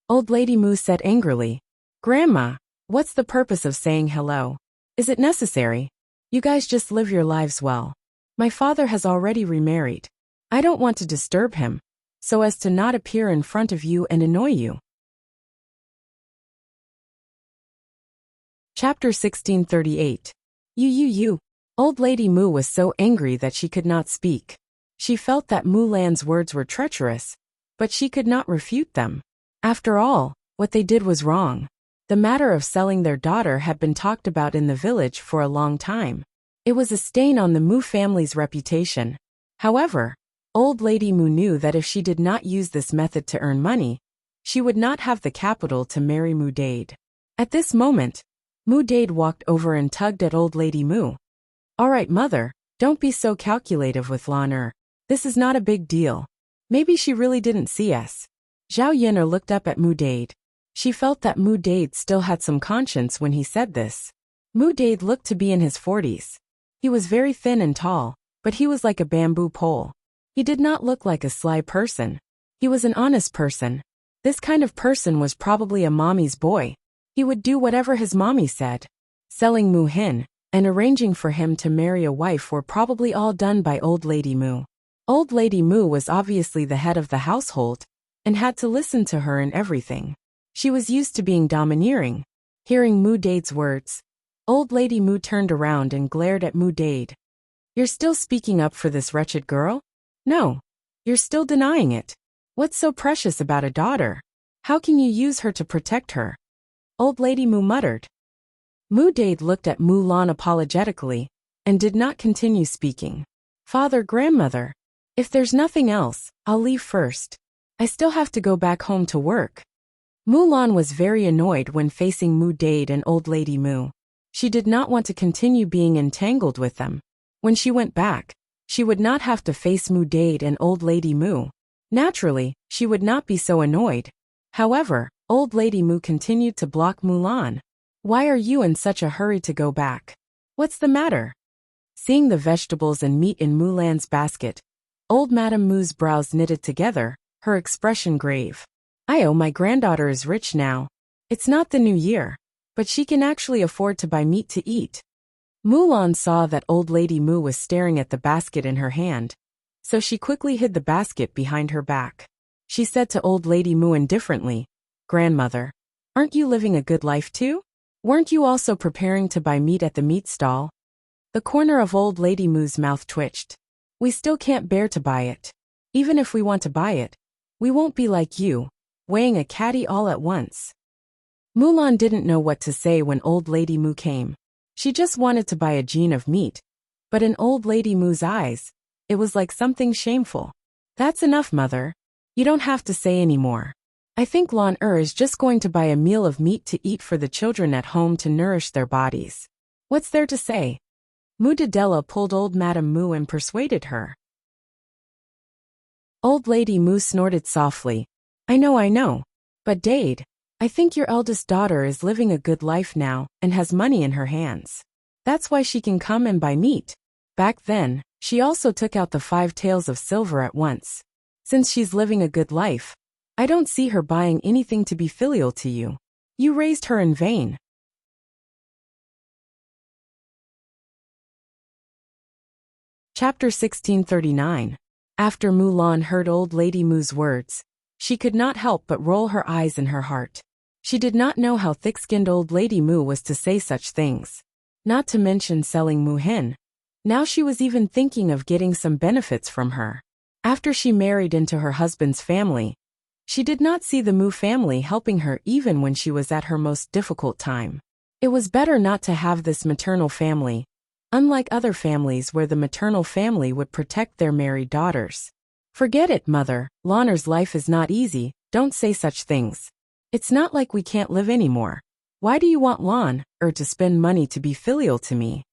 Old Lady Mu said angrily, "Grandma, what's the purpose of saying hello? Is it necessary? You guys just live your lives well. My father has already remarried. I don't want to disturb him, so as to not appear in front of you and annoy you." Chapter 1638. You. Old Lady Mu was so angry that she could not speak. She felt that Mulan's words were treacherous, but she could not refute them. After all, what they did was wrong. The matter of selling their daughter had been talked about in the village for a long time. It was a stain on the Mu family's reputation. However, Old Lady Mu knew that if she did not use this method to earn money, she would not have the capital to marry Mu Dade. At this moment, Mu Dade walked over and tugged at Old Lady Mu. "All right, mother, don't be so calculative with Lan. This is not a big deal. Maybe she really didn't see us." Zhao Yun'er looked up at Mu Dade. She felt that Mu Dade still had some conscience when he said this. Mu Dade looked to be in his 40s. He was very thin and tall, but he was like a bamboo pole. He did not look like a sly person. He was an honest person. This kind of person was probably a mommy's boy. He would do whatever his mommy said. Selling Mu Hin and arranging for him to marry a wife were probably all done by Old Lady Mu. Old Lady Mu was obviously the head of the household and had to listen to her in everything. She was used to being domineering. Hearing Mu Dade's words, Old Lady Mu turned around and glared at Mu Dade. "You're still speaking up for this wretched girl? No. You're still denying it. What's so precious about a daughter? How can you use her to protect her?" Old Lady Mu muttered. Mu Dade looked at Mu Lan apologetically and did not continue speaking. "Father, grandmother, if there's nothing else, I'll leave first. I still have to go back home to work." Mu Lan was very annoyed when facing Mu Dade and Old Lady Mu. She did not want to continue being entangled with them. When she went back, she would not have to face Mu Dade and Old Lady Mu. Naturally, she would not be so annoyed. However, Old Lady Mu continued to block Mu Lan. "Why are you in such a hurry to go back? What's the matter?" Seeing the vegetables and meat in Mu Lan's basket, Old Madame Mu's brows knitted together, her expression grave. My granddaughter is rich now. It's not the new year, but she can actually afford to buy meat to eat." Mu Lan saw that Old Lady Mu was staring at the basket in her hand, so she quickly hid the basket behind her back. She said to Old Lady Mu indifferently, "Grandmother, aren't you living a good life too? Weren't you also preparing to buy meat at the meat stall?" The corner of Old Lady Mu's mouth twitched. "We still can't bear to buy it. Even if we want to buy it, we won't be like you, weighing a caddy all at once." Mu Lan didn't know what to say when Old Lady Mu came. She just wanted to buy a jean of meat, but in Old Lady Mu's eyes, it was like something shameful. "That's enough, mother. You don't have to say any more. I think Lan is just going to buy a meal of meat to eat for the children at home to nourish their bodies. What's there to say?" Mu Della pulled Old Madame Mu and persuaded her. Old Lady Mu snorted softly. I know. But Dade, I think your eldest daughter is living a good life now and has money in her hands. That's why she can come and buy meat." Back then, she also took out the 5 taels of silver at once. "Since she's living a good life, I don't see her buying anything to be filial to you. You raised her in vain." Chapter 1639. After Mu Lan heard Old Lady Mu's words, she could not help but roll her eyes in her heart. She did not know how thick-skinned Old Lady Mu was to say such things. Not to mention selling Mu Hin. Now she was even thinking of getting some benefits from her. After she married into her husband's family, she did not see the Mu family helping her even when she was at her most difficult time. It was better not to have this maternal family, unlike other families where the maternal family would protect their married daughters. "Forget it, mother. Lanner's life is not easy, don't say such things. It's not like we can't live anymore. Why do you want Lan to spend money to be filial to me?"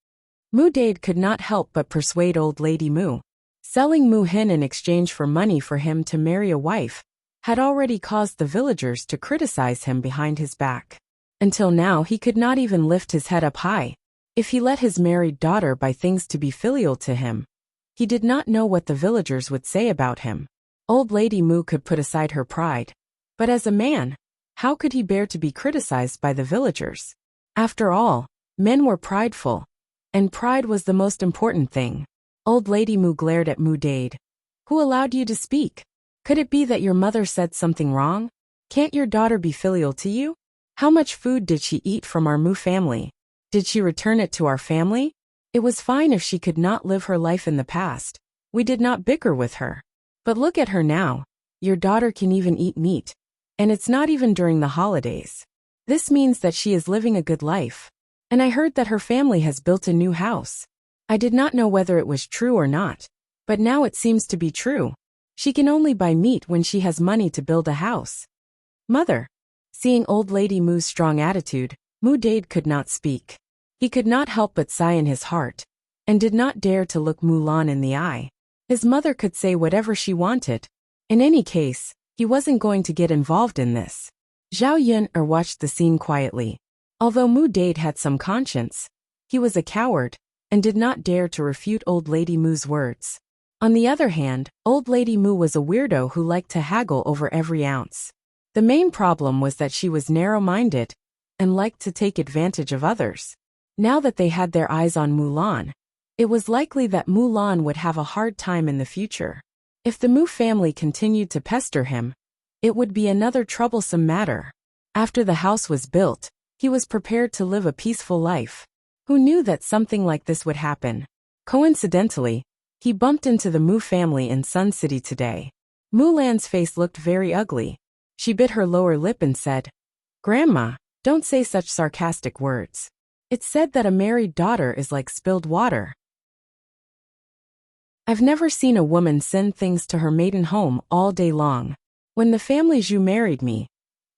Mu Dade could not help but persuade Old Lady Mu. Selling Mu Hin in exchange for money for him to marry a wife had already caused the villagers to criticize him behind his back. Until now he could not even lift his head up high. If he let his married daughter buy things to be filial to him, he did not know what the villagers would say about him. Old Lady Mu could put aside her pride, but as a man, how could he bear to be criticized by the villagers? After all, men were prideful, and pride was the most important thing. Old Lady Mu glared at Mu Dade. "Who allowed you to speak? Could it be that your mother said something wrong? Can't your daughter be filial to you? How much food did she eat from our Mu family? Did she return it to our family? It was fine if she could not live her life in the past. We did not bicker with her. But look at her now. Your daughter can even eat meat. And it's not even during the holidays. This means that she is living a good life. And I heard that her family has built a new house. I did not know whether it was true or not, but now it seems to be true. She can only buy meat when she has money to build a house." "Mother." Seeing Old Lady Mu's strong attitude, Mu Dade could not speak. He could not help but sigh in his heart, and did not dare to look Mu Lan in the eye. His mother could say whatever she wanted. In any case, he wasn't going to get involved in this. Zhao Yun watched the scene quietly. Although Mu Dade had some conscience, he was a coward, and did not dare to refute Old Lady Mu's words. On the other hand, Old Lady Mu was a weirdo who liked to haggle over every ounce. The main problem was that she was narrow-minded, and liked to take advantage of others. Now that they had their eyes on Mulan, it was likely that Mulan would have a hard time in the future. If the Mu family continued to pester him, it would be another troublesome matter. After the house was built, he was prepared to live a peaceful life. Who knew that something like this would happen? Coincidentally, he bumped into the Mu family in Sun City today. Mulan's face looked very ugly. She bit her lower lip and said, "Grandma, don't say such sarcastic words. It's said that a married daughter is like spilled water. I've never seen a woman send things to her maiden home all day long. When the family Zhu married me,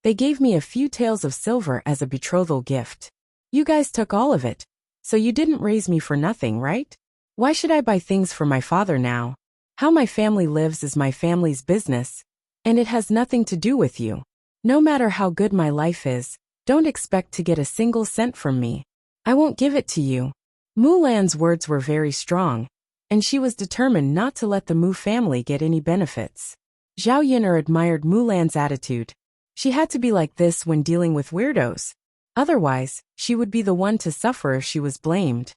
they gave me a few taels of silver as a betrothal gift. You guys took all of it, so you didn't raise me for nothing, right? Why should I buy things for my father now? How my family lives is my family's business, and it has nothing to do with you. No matter how good my life is, don't expect to get a single cent from me. I won't give it to you." Mulan's words were very strong, and she was determined not to let the Mu family get any benefits. Zhao Yin'er admired Mulan's attitude. She had to be like this when dealing with weirdos. Otherwise, she would be the one to suffer if she was blamed.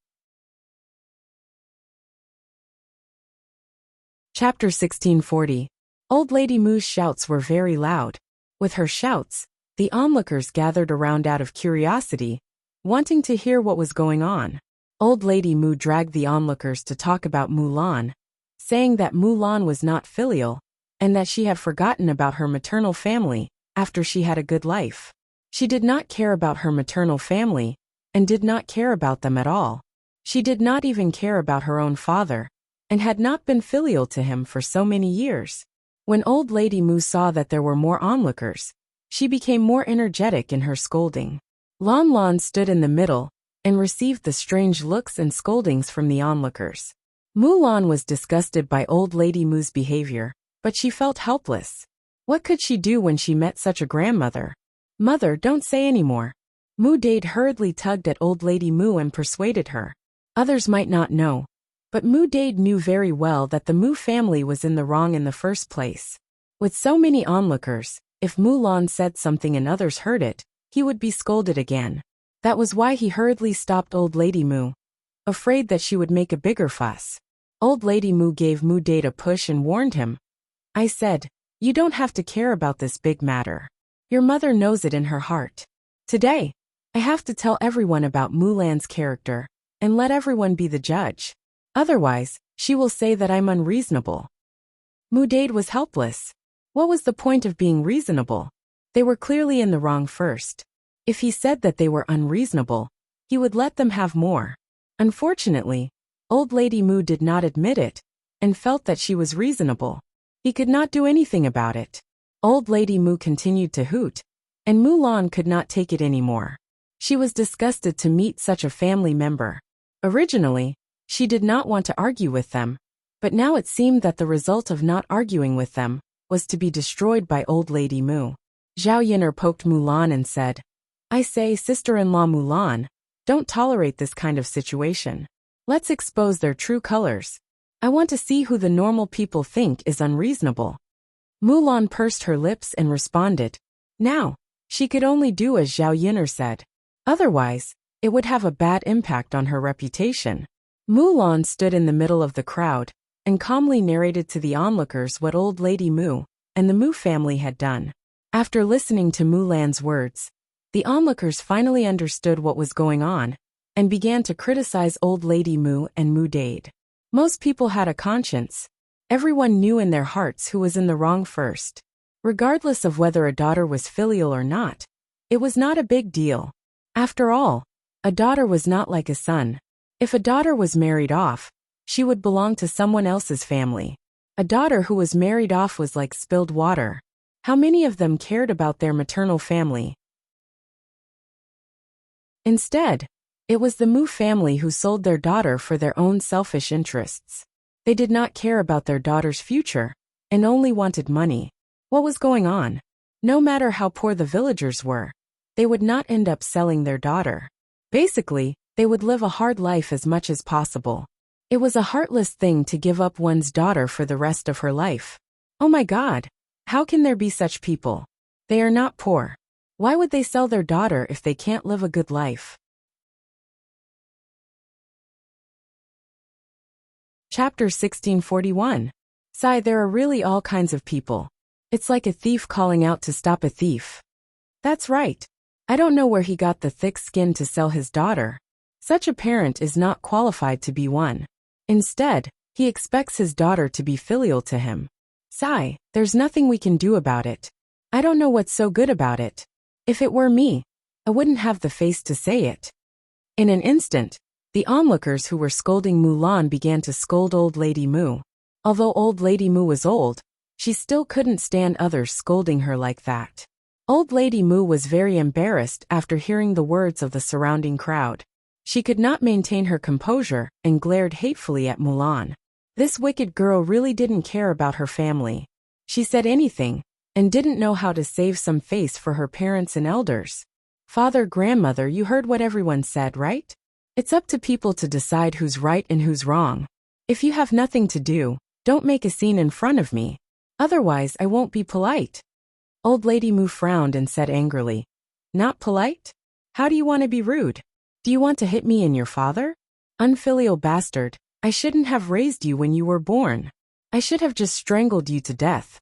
Chapter 1640. Old Lady Mu's shouts were very loud. With her shouts, the onlookers gathered around out of curiosity, wanting to hear what was going on. Old Lady Mu dragged the onlookers to talk about Mulan, saying that Mulan was not filial, and that she had forgotten about her maternal family after she had a good life. She did not care about her maternal family, and did not care about them at all. She did not even care about her own father, and had not been filial to him for so many years. When Old Lady Mu saw that there were more onlookers, she became more energetic in her scolding. Lon Lon stood in the middle, and received the strange looks and scoldings from the onlookers. Mulan was disgusted by Old Lady Mu's behavior, but she felt helpless. What could she do when she met such a grandmother? "Mother, don't say any more." Mu Dade hurriedly tugged at Old Lady Mu and persuaded her. Others might not know, but Mu Dade knew very well that the Mu family was in the wrong in the first place. With so many onlookers, if Mulan said something and others heard it, he would be scolded again. That was why he hurriedly stopped Old Lady Mu, afraid that she would make a bigger fuss. Old Lady Mu gave Mu Dade a push and warned him. "I said, you don't have to care about this big matter. Your mother knows it in her heart. Today, I have to tell everyone about Mulan's character, and let everyone be the judge. Otherwise, she will say that I'm unreasonable." Mu Dade was helpless. What was the point of being reasonable? They were clearly in the wrong first. If he said that they were unreasonable, he would let them have more. Unfortunately, Old Lady Mu did not admit it, and felt that she was reasonable. He could not do anything about it. Old Lady Mu continued to hoot, and Mulan could not take it anymore. She was disgusted to meet such a family member. Originally, she did not want to argue with them, but now it seemed that the result of not arguing with them was to be destroyed by Old Lady Mu. Zhao Yin'er poked Mulan and said, "I say, sister-in-law Mulan, don't tolerate this kind of situation. Let's expose their true colors. I want to see who the normal people think is unreasonable." Mulan pursed her lips and responded. Now, she could only do as Zhao Yin'er said. Otherwise, it would have a bad impact on her reputation. Mulan stood in the middle of the crowd, and calmly narrated to the onlookers what Old Lady Mu and the Mu family had done. After listening to Mulan's words, the onlookers finally understood what was going on, and began to criticize Old Lady Mu and Mu Dade. Most people had a conscience. Everyone knew in their hearts who was in the wrong first. Regardless of whether a daughter was filial or not, it was not a big deal. After all, a daughter was not like a son. If a daughter was married off, she would belong to someone else's family. A daughter who was married off was like spilled water. How many of them cared about their maternal family? Instead, it was the Mu family who sold their daughter for their own selfish interests. They did not care about their daughter's future, and only wanted money. What was going on? No matter how poor the villagers were, they would not end up selling their daughter. Basically, they would live a hard life as much as possible. It was a heartless thing to give up one's daughter for the rest of her life. Oh my God! How can there be such people? They are not poor. Why would they sell their daughter if they can't live a good life? Chapter 1641. Sigh, there are really all kinds of people. It's like a thief calling out to stop a thief. That's right. I don't know where he got the thick skin to sell his daughter. Such a parent is not qualified to be one. Instead, he expects his daughter to be filial to him. Sigh, there's nothing we can do about it. I don't know what's so good about it. If it were me, I wouldn't have the face to say it. In an instant, the onlookers who were scolding Mulan began to scold Old Lady Mu. Although Old Lady Mu was old, she still couldn't stand others scolding her like that. Old Lady Mu was very embarrassed after hearing the words of the surrounding crowd. She could not maintain her composure and glared hatefully at Mulan. This wicked girl really didn't care about her family. She said anything, and didn't know how to save some face for her parents and elders. Father, grandmother, you heard what everyone said, right? It's up to people to decide who's right and who's wrong. If you have nothing to do, don't make a scene in front of me. Otherwise, I won't be polite. Old Lady Mu frowned and said angrily, Not polite? How do you want to be rude? Do you want to hit me and your father? Unfilial bastard, I shouldn't have raised you when you were born. I should have just strangled you to death.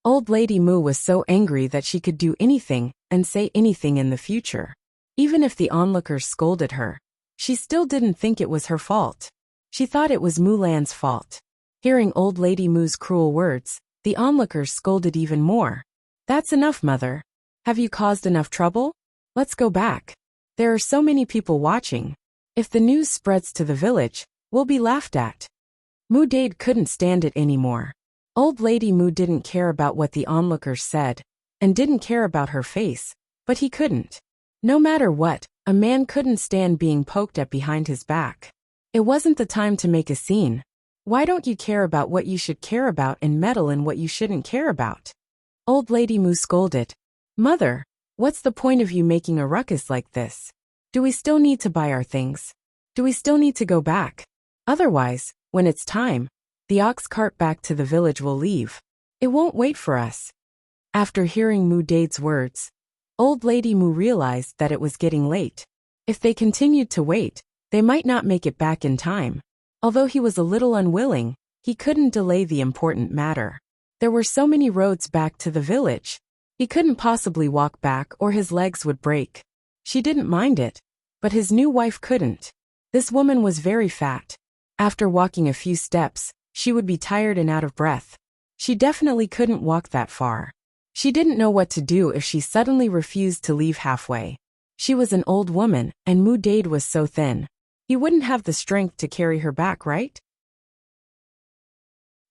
Old Lady Mu was so angry that she could do anything and say anything in the future. Even if the onlookers scolded her, she still didn't think it was her fault. She thought it was Mulan's fault. Hearing Old Lady Mu's cruel words, the onlookers scolded even more. That's enough, mother. Have you caused enough trouble? Let's go back. There are so many people watching. If the news spreads to the village, we'll be laughed at. Mu Dade couldn't stand it anymore. Old Lady Mu didn't care about what the onlookers said, and didn't care about her face, but he couldn't. No matter what, a man couldn't stand being poked at behind his back. It wasn't the time to make a scene. Why don't you care about what you should care about and meddle in what you shouldn't care about? Old Lady Mu scolded. Mother, what's the point of you making a ruckus like this? Do we still need to buy our things? Do we still need to go back? Otherwise, when it's time, the ox cart back to the village will leave. It won't wait for us. After hearing Mu Dade's words, Old Lady Mu realized that it was getting late. If they continued to wait, they might not make it back in time. Although he was a little unwilling, he couldn't delay the important matter. There were so many roads back to the village. He couldn't possibly walk back or his legs would break. She didn't mind it, but his new wife couldn't. This woman was very fat. After walking a few steps, she would be tired and out of breath. She definitely couldn't walk that far. She didn't know what to do if she suddenly refused to leave halfway. She was an old woman, and Mu Dade was so thin. He wouldn't have the strength to carry her back, right?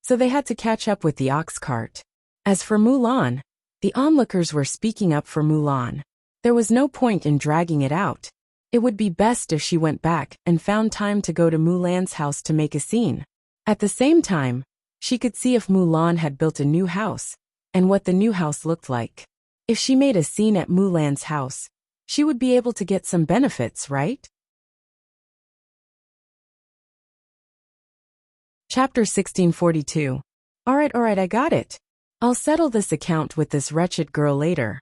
So they had to catch up with the ox cart. As for Mulan, the onlookers were speaking up for Mulan. There was no point in dragging it out. It would be best if she went back and found time to go to Mulan's house to make a scene. At the same time, she could see if Mulan had built a new house, and what the new house looked like. If she made a scene at Mulan's house, she would be able to get some benefits, right? Chapter 1642. Alright, I got it. I'll settle this account with this wretched girl later.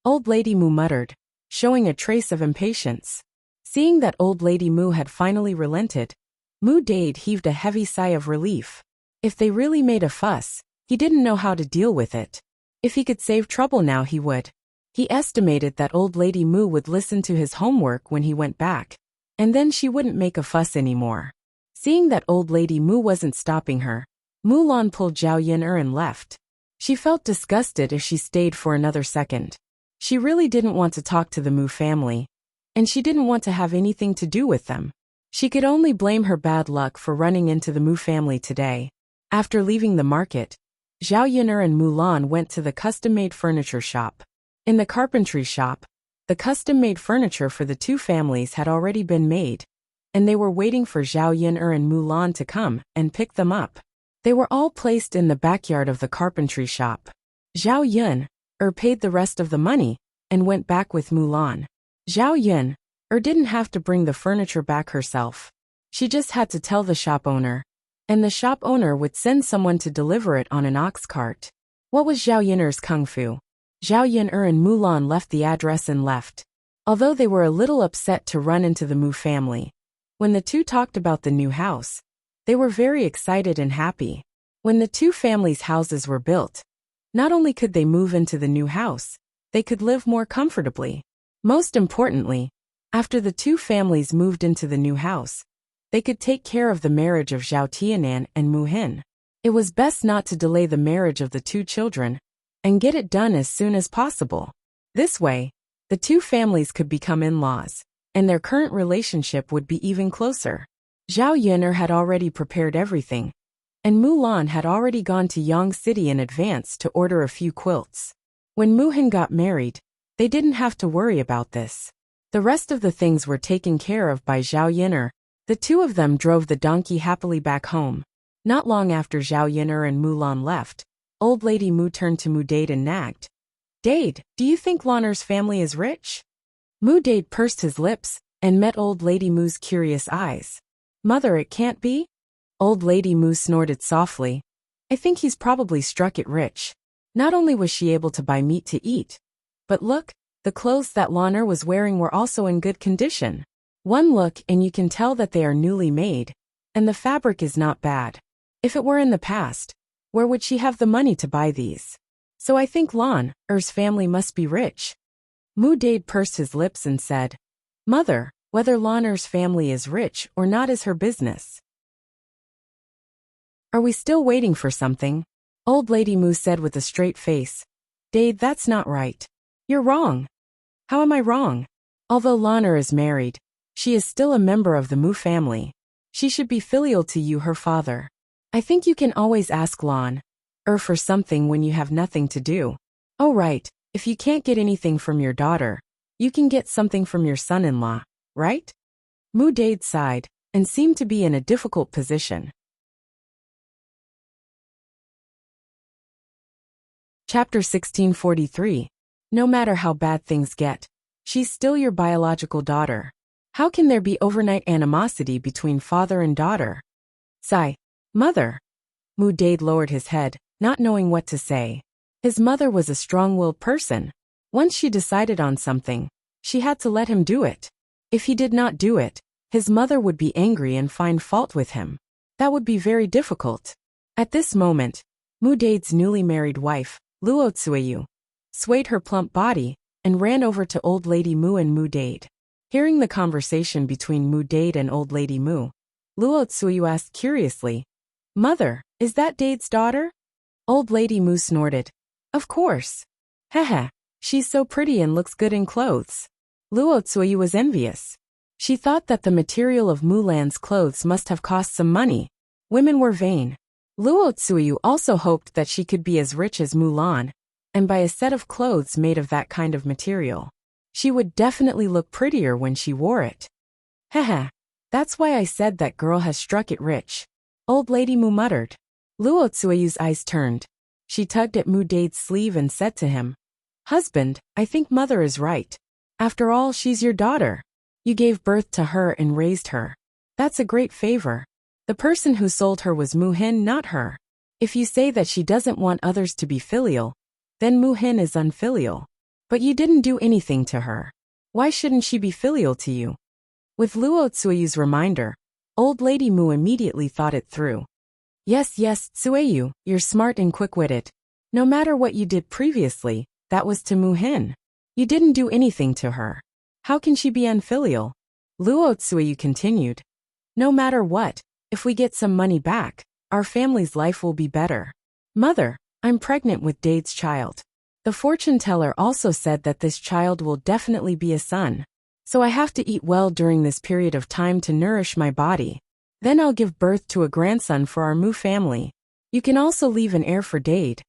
Old Lady Mu muttered, showing a trace of impatience. Seeing that Old Lady Mu had finally relented, Mu Dade heaved a heavy sigh of relief. If they really made a fuss, he didn't know how to deal with it. If he could save trouble now, he would. He estimated that Old Lady Mu would listen to his homework when he went back, and then she wouldn't make a fuss anymore. Seeing that Old Lady Mu wasn't stopping her, Mulan pulled Zhao Yun'er and left. She felt disgusted if she stayed for another second. She really didn't want to talk to the Mu family, and she didn't want to have anything to do with them. She could only blame her bad luck for running into the Mu family today. After leaving the market, Zhao Yun'er and Mulan went to the custom-made furniture shop. In the carpentry shop, the custom-made furniture for the two families had already been made, and they were waiting for Zhao Yun'er and Mulan to come and pick them up. They were all placed in the backyard of the carpentry shop. Zhao Yun'er paid the rest of the money and went back with Mulan. Zhao Yun'er didn't have to bring the furniture back herself. She just had to tell the shop owner, and the shop owner would send someone to deliver it on an ox cart. What was Zhao Yun'er's kung fu? Zhao Yin'er and Mulan left the address and left. Although they were a little upset to run into the Mu family, when the two talked about the new house, they were very excited and happy. When the two families' houses were built, not only could they move into the new house, they could live more comfortably. Most importantly, after the two families moved into the new house, they could take care of the marriage of Zhao Tianan and Mu Hin. It was best not to delay the marriage of the two children and get it done as soon as possible. This way, the two families could become in-laws, and their current relationship would be even closer. Zhao Yin'er had already prepared everything, and Mulan had already gone to Yang City in advance to order a few quilts. When Mu Hin got married, they didn't have to worry about this. The rest of the things were taken care of by Zhao Yin'er. The two of them drove the donkey happily back home. Not long after Zhao Yin'er and Mulan left, Old Lady Mu turned to Mu Dade and nagged. "Dade, do you think Lan'er's family is rich?" Mu Dade pursed his lips and met Old Lady Mu's curious eyes. "Mother, it can't be?" Old Lady Mu snorted softly. "I think he's probably struck it rich." Not only was she able to buy meat to eat, but look, the clothes that Lan'er was wearing were also in good condition. One look and you can tell that they are newly made, and the fabric is not bad. If it were in the past, where would she have the money to buy these? So I think Lan'er's family must be rich. Mu Dade pursed his lips and said, "Mother, whether Lan'er's family is rich or not is her business. Are we still waiting for something?" Old Lady Mu said with a straight face. "Dade, that's not right. You're wrong." "How am I wrong?" "Although Lan'er is married, she is still a member of the Mu family. She should be filial to you, her father. I think you can always ask Lan'er for something when you have nothing to do. Oh right, if you can't get anything from your daughter, you can get something from your son-in-law, right?" Mu Dade sighed and seemed to be in a difficult position. Chapter 1643. No matter how bad things get, she's still your biological daughter. How can there be overnight animosity between father and daughter? Sigh. Mother. Mu Dade lowered his head, not knowing what to say. His mother was a strong-willed person. Once she decided on something, she had to let him do it. If he did not do it, his mother would be angry and find fault with him. That would be very difficult. At this moment, Mu Dade's newly married wife, Luo Tsueyu, swayed her plump body and ran over to Old Lady Mu and Mu Dade. Hearing the conversation between Mu Dade and Old Lady Mu, Luo Tsueyu asked curiously, "Mother, is that Dade's daughter?" Old Lady Mu snorted. "Of course. Heh, she's so pretty and looks good in clothes." Luo Tsueyu was envious. She thought that the material of Mulan's clothes must have cost some money. Women were vain. Luo Tsueyu also hoped that she could be as rich as Mulan, and buy a set of clothes made of that kind of material. She would definitely look prettier when she wore it. Heh, that's why I said that girl has struck it rich. Old Lady Mu muttered. Luo Tsueyu's eyes turned. She tugged at Mu Dade's sleeve and said to him, "Husband, I think mother is right. After all, she's your daughter. You gave birth to her and raised her. That's a great favor. The person who sold her was Mu Hin, not her. If you say that she doesn't want others to be filial, then Mu Hin is unfilial. But you didn't do anything to her. Why shouldn't she be filial to you?" With Luo Tsueyu's reminder, Old Lady Mu immediately thought it through. Yes, Tsueyu, you're smart and quick-witted. No matter what you did previously, that was to Mu Hin. You didn't do anything to her. How can she be unfilial? Luo Tsueyu continued. No matter what, if we get some money back, our family's life will be better. Mother, I'm pregnant with Dade's child. The fortune teller also said that this child will definitely be a son. So I have to eat well during this period of time to nourish my body. Then I'll give birth to a grandson for our Mu family. You can also leave an heir for Dade.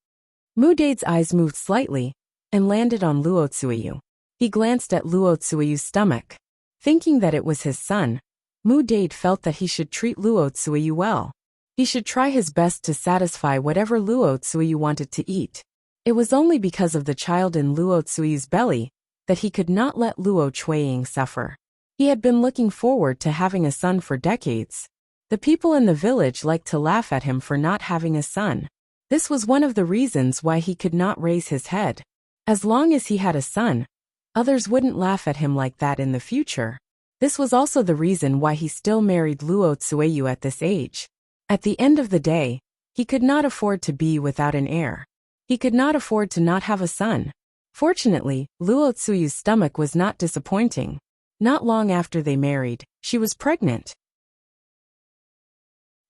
Mu Dade's eyes moved slightly and landed on Luo Tsueyu. He glanced at Luo Tsueyu's stomach. Thinking that it was his son, Mu Dade felt that he should treat Luo Tsueyu well. He should try his best to satisfy whatever Luo Tsueyu wanted to eat. It was only because of the child in Luo Tsueyu's belly that he could not let Luo Chueying suffer. He had been looking forward to having a son for decades. The people in the village liked to laugh at him for not having a son. This was one of the reasons why he could not raise his head. As long as he had a son, others wouldn't laugh at him like that in the future. This was also the reason why he still married Luo Tsueyu at this age. At the end of the day, he could not afford to be without an heir. He could not afford to not have a son. Fortunately, Luo Tsuyu's stomach was not disappointing. Not long after they married, she was pregnant.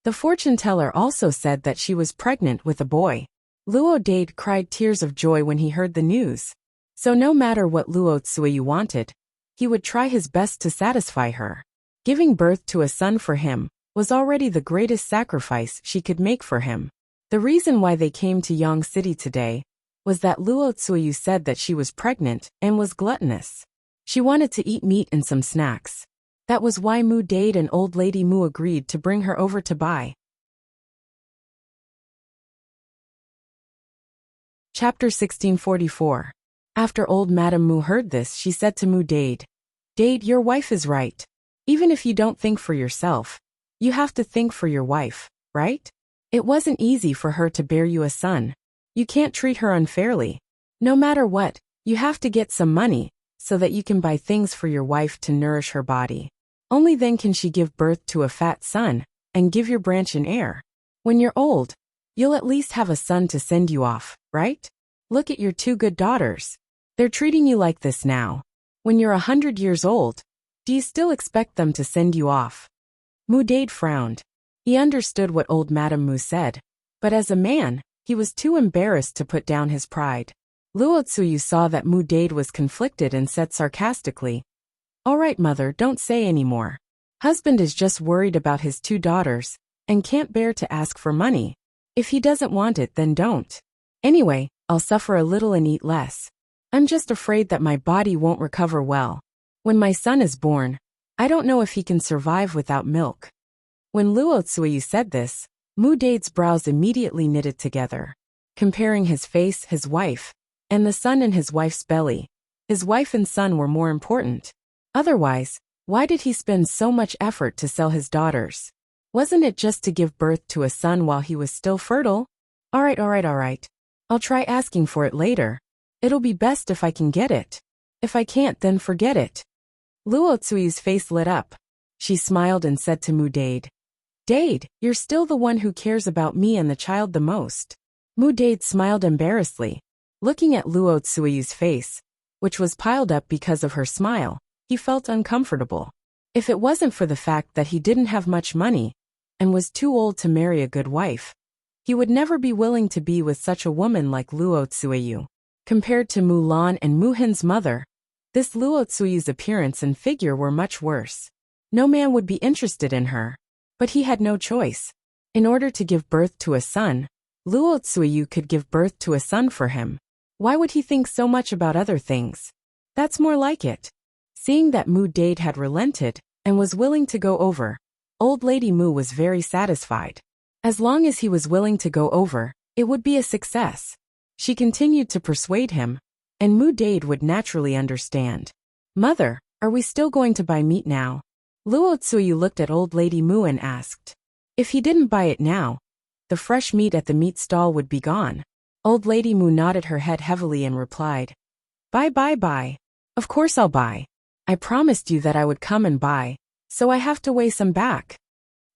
The fortune teller also said that she was pregnant with a boy. Luo Dade cried tears of joy when he heard the news. So no matter what Luo Tsueyu wanted, he would try his best to satisfy her. Giving birth to a son for him was already the greatest sacrifice she could make for him. The reason why they came to Yang City today was that Luo Tsueyu said that she was pregnant and was gluttonous. She wanted to eat meat and some snacks. That was why Mu Dade and Old Lady Mu agreed to bring her over to buy. Chapter 1644. After old Madame Mu heard this, she said to Mu Dade, "Dade, your wife is right. Even if you don't think for yourself, you have to think for your wife, right? It wasn't easy for her to bear you a son. You can't treat her unfairly. No matter what, you have to get some money, so that you can buy things for your wife to nourish her body. Only then can she give birth to a fat son, and give your branch an heir. When you're old, you'll at least have a son to send you off, right? Look at your two good daughters. They're treating you like this now. When you're 100 years old, do you still expect them to send you off?" Mu Dade frowned. He understood what old Madame Mu said, but as a man, he was too embarrassed to put down his pride. Luo Tsuyu saw that Mu Dade was conflicted and said sarcastically, "All right, mother, don't say any more. Husband is just worried about his two daughters, and can't bear to ask for money. If he doesn't want it, then don't. Anyway, I'll suffer a little and eat less. I'm just afraid that my body won't recover well. When my son is born, I don't know if he can survive without milk." When Luo Tsuyu said this, Mu Dade's brows immediately knitted together. Comparing his face, his wife, and the son in his wife's belly, his wife and son were more important. Otherwise, why did he spend so much effort to sell his daughters? Wasn't it just to give birth to a son while he was still fertile? All right. I'll try asking for it later. It'll be best if I can get it. If I can't, then forget it. Luo Tsuyu's face lit up. She smiled and said to Mu Dade, "Dade, you're still the one who cares about me and the child the most." Mu Dade smiled embarrassedly. Looking at Luo Tsuyu's face, which was piled up because of her smile, he felt uncomfortable. If it wasn't for the fact that he didn't have much money, and was too old to marry a good wife, he would never be willing to be with such a woman like Luo Tsuyu. Compared to Mu Lan and Mu Hin's mother, this Luo Tsuyu's appearance and figure were much worse. No man would be interested in her. But he had no choice. In order to give birth to a son, Luo Tsuyu could give birth to a son for him. Why would he think so much about other things? That's more like it. Seeing that Mu Dade had relented, and was willing to go over, Old Lady Mu was very satisfied. As long as he was willing to go over, it would be a success. She continued to persuade him, and Mu Dade would naturally understand. "Mother, are we still going to buy meat now?" Luo Tsuyu looked at Old Lady Mu and asked. If he didn't buy it now, the fresh meat at the meat stall would be gone. Old Lady Mu nodded her head heavily and replied, Buy. Of course I'll buy. I promised you that I would come and buy, so I have to weigh some back."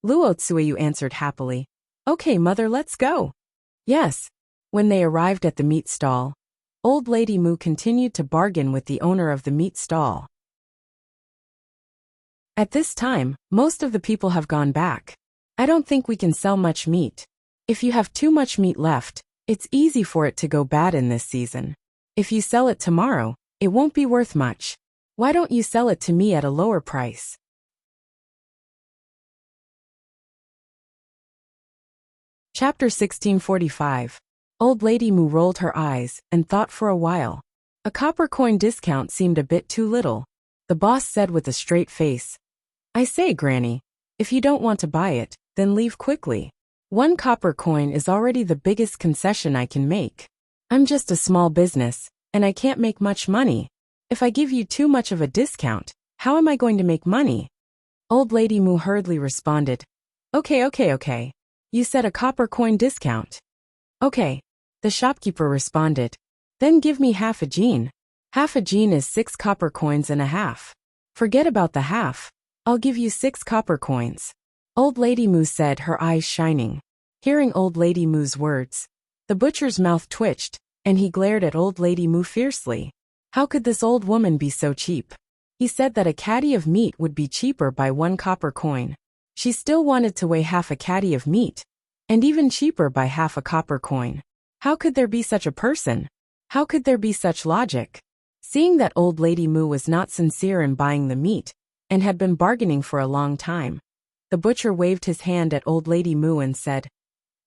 Luo Tsuyu answered happily, "Okay, mother, let's go." Yes. When they arrived at the meat stall, Old Lady Mu continued to bargain with the owner of the meat stall. At this time, most of the people have gone back. I don't think we can sell much meat. If you have too much meat left, it's easy for it to go bad in this season. If you sell it tomorrow, it won't be worth much. Why don't you sell it to me at a lower price? Chapter 1645. Old Lady Mu rolled her eyes and thought for a while. A copper coin discount seemed a bit too little. The boss said with a straight face, "I say, Granny, if you don't want to buy it, then leave quickly. 1 copper coin is already the biggest concession I can make. I'm just a small business, and I can't make much money. If I give you too much of a discount, how am I going to make money?" Old Lady Mu hurriedly responded, Okay. You said a copper coin discount. Okay. The shopkeeper responded, Then give me half a jean. Half a jean is 6 copper coins and a half. Forget about the half. I'll give you 6 copper coins. Old Lady Moo said, her eyes shining. Hearing Old Lady Moo's words, the butcher's mouth twitched, and he glared at Old Lady Moo fiercely. How could this old woman be so cheap? He said that a caddy of meat would be cheaper by 1 copper coin. She still wanted to weigh half a caddy of meat, and even cheaper by half a copper coin. How could there be such a person? How could there be such logic? Seeing that Old Lady Moo was not sincere in buying the meat, and had been bargaining for a long time, the butcher waved his hand at Old Lady Moo and said,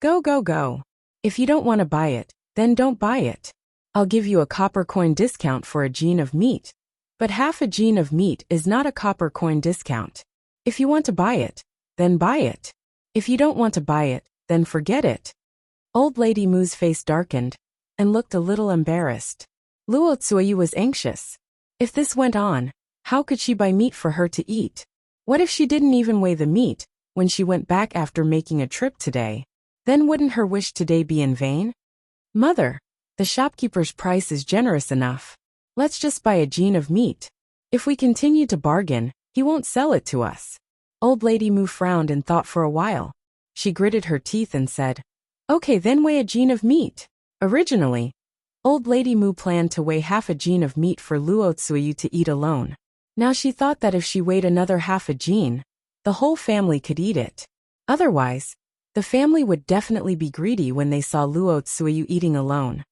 Go, go, go. If you don't want to buy it, then don't buy it. I'll give you a copper coin discount for a jean of meat. But half a jean of meat is not a copper coin discount. If you want to buy it, then buy it. If you don't want to buy it, then forget it. Old Lady Moo's face darkened, and looked a little embarrassed. Luo Tsuyu was anxious. If this went on, how could she buy meat for her to eat? What if she didn't even weigh the meat when she went back after making a trip today? Then wouldn't her wish today be in vain? Mother, the shopkeeper's price is generous enough. Let's just buy a jean of meat. If we continue to bargain, he won't sell it to us. Old Lady Moo frowned and thought for a while. She gritted her teeth and said, Okay, then weigh a jean of meat. Originally, Old Lady Moo planned to weigh half a jean of meat for Luo Tsuyu to eat alone. Now she thought that if she weighed another half a jean, the whole family could eat it. Otherwise, the family would definitely be greedy when they saw Luo Tsuyu eating alone.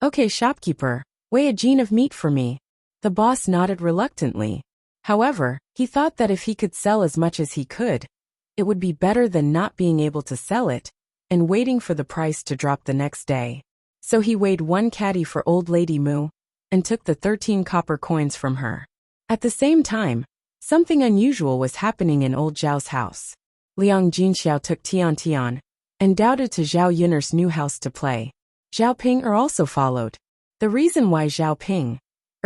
Okay, shopkeeper, weigh a jean of meat for me. The boss nodded reluctantly. However, he thought that if he could sell as much as he could, it would be better than not being able to sell it and waiting for the price to drop the next day. So he weighed 1 caddy for Old Lady Moo and took the 13 copper coins from her. At the same time, something unusual was happening in Old Zhao's house. Liang Jinxiao took Tian Tian and Dao to Zhao Yun'er's new house to play. Zhao Ping also followed. The reason why Zhao Ping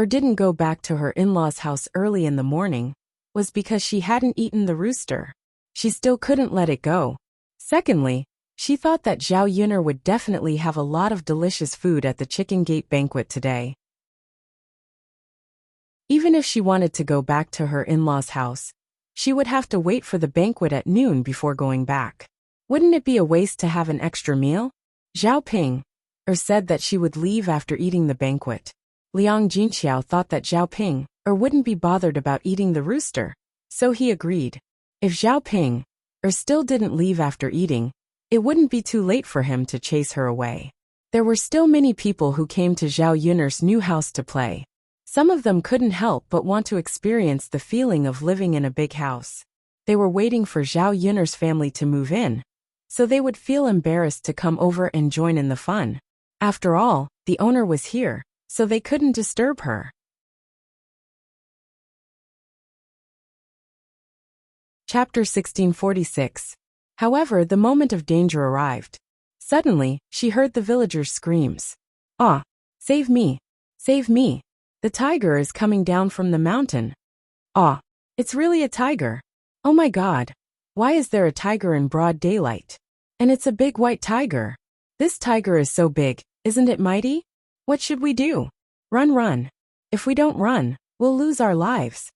didn't go back to her in-laws' house early in the morning was because she hadn't eaten the rooster. She still couldn't let it go. Secondly, she thought that Zhao Yun'er would definitely have a lot of delicious food at the Chicken Gate banquet today. Even if she wanted to go back to her in-laws' house, she would have to wait for the banquet at noon before going back. Wouldn't it be a waste to have an extra meal? Zhao Ping said that she would leave after eating the banquet. Liang Jinxiao thought that Zhao Ping wouldn't be bothered about eating the rooster, so he agreed. If Zhao Ping still didn't leave after eating, it wouldn't be too late for him to chase her away. There were still many people who came to Zhao Yun'er's new house to play. Some of them couldn't help but want to experience the feeling of living in a big house. They were waiting for Zhao Yun'er's family to move in, so they would feel embarrassed to come over and join in the fun. After all, the owner was here, so they couldn't disturb her. Chapter 1646. However, the moment of danger arrived. Suddenly, she heard the villagers' screams. Ah! Save me! Save me! The tiger is coming down from the mountain. Ah! It's really a tiger! Oh my God! Why is there a tiger in broad daylight? And it's a big white tiger. This tiger is so big, isn't it mighty? What should we do? Run, run. If we don't run, we'll lose our lives.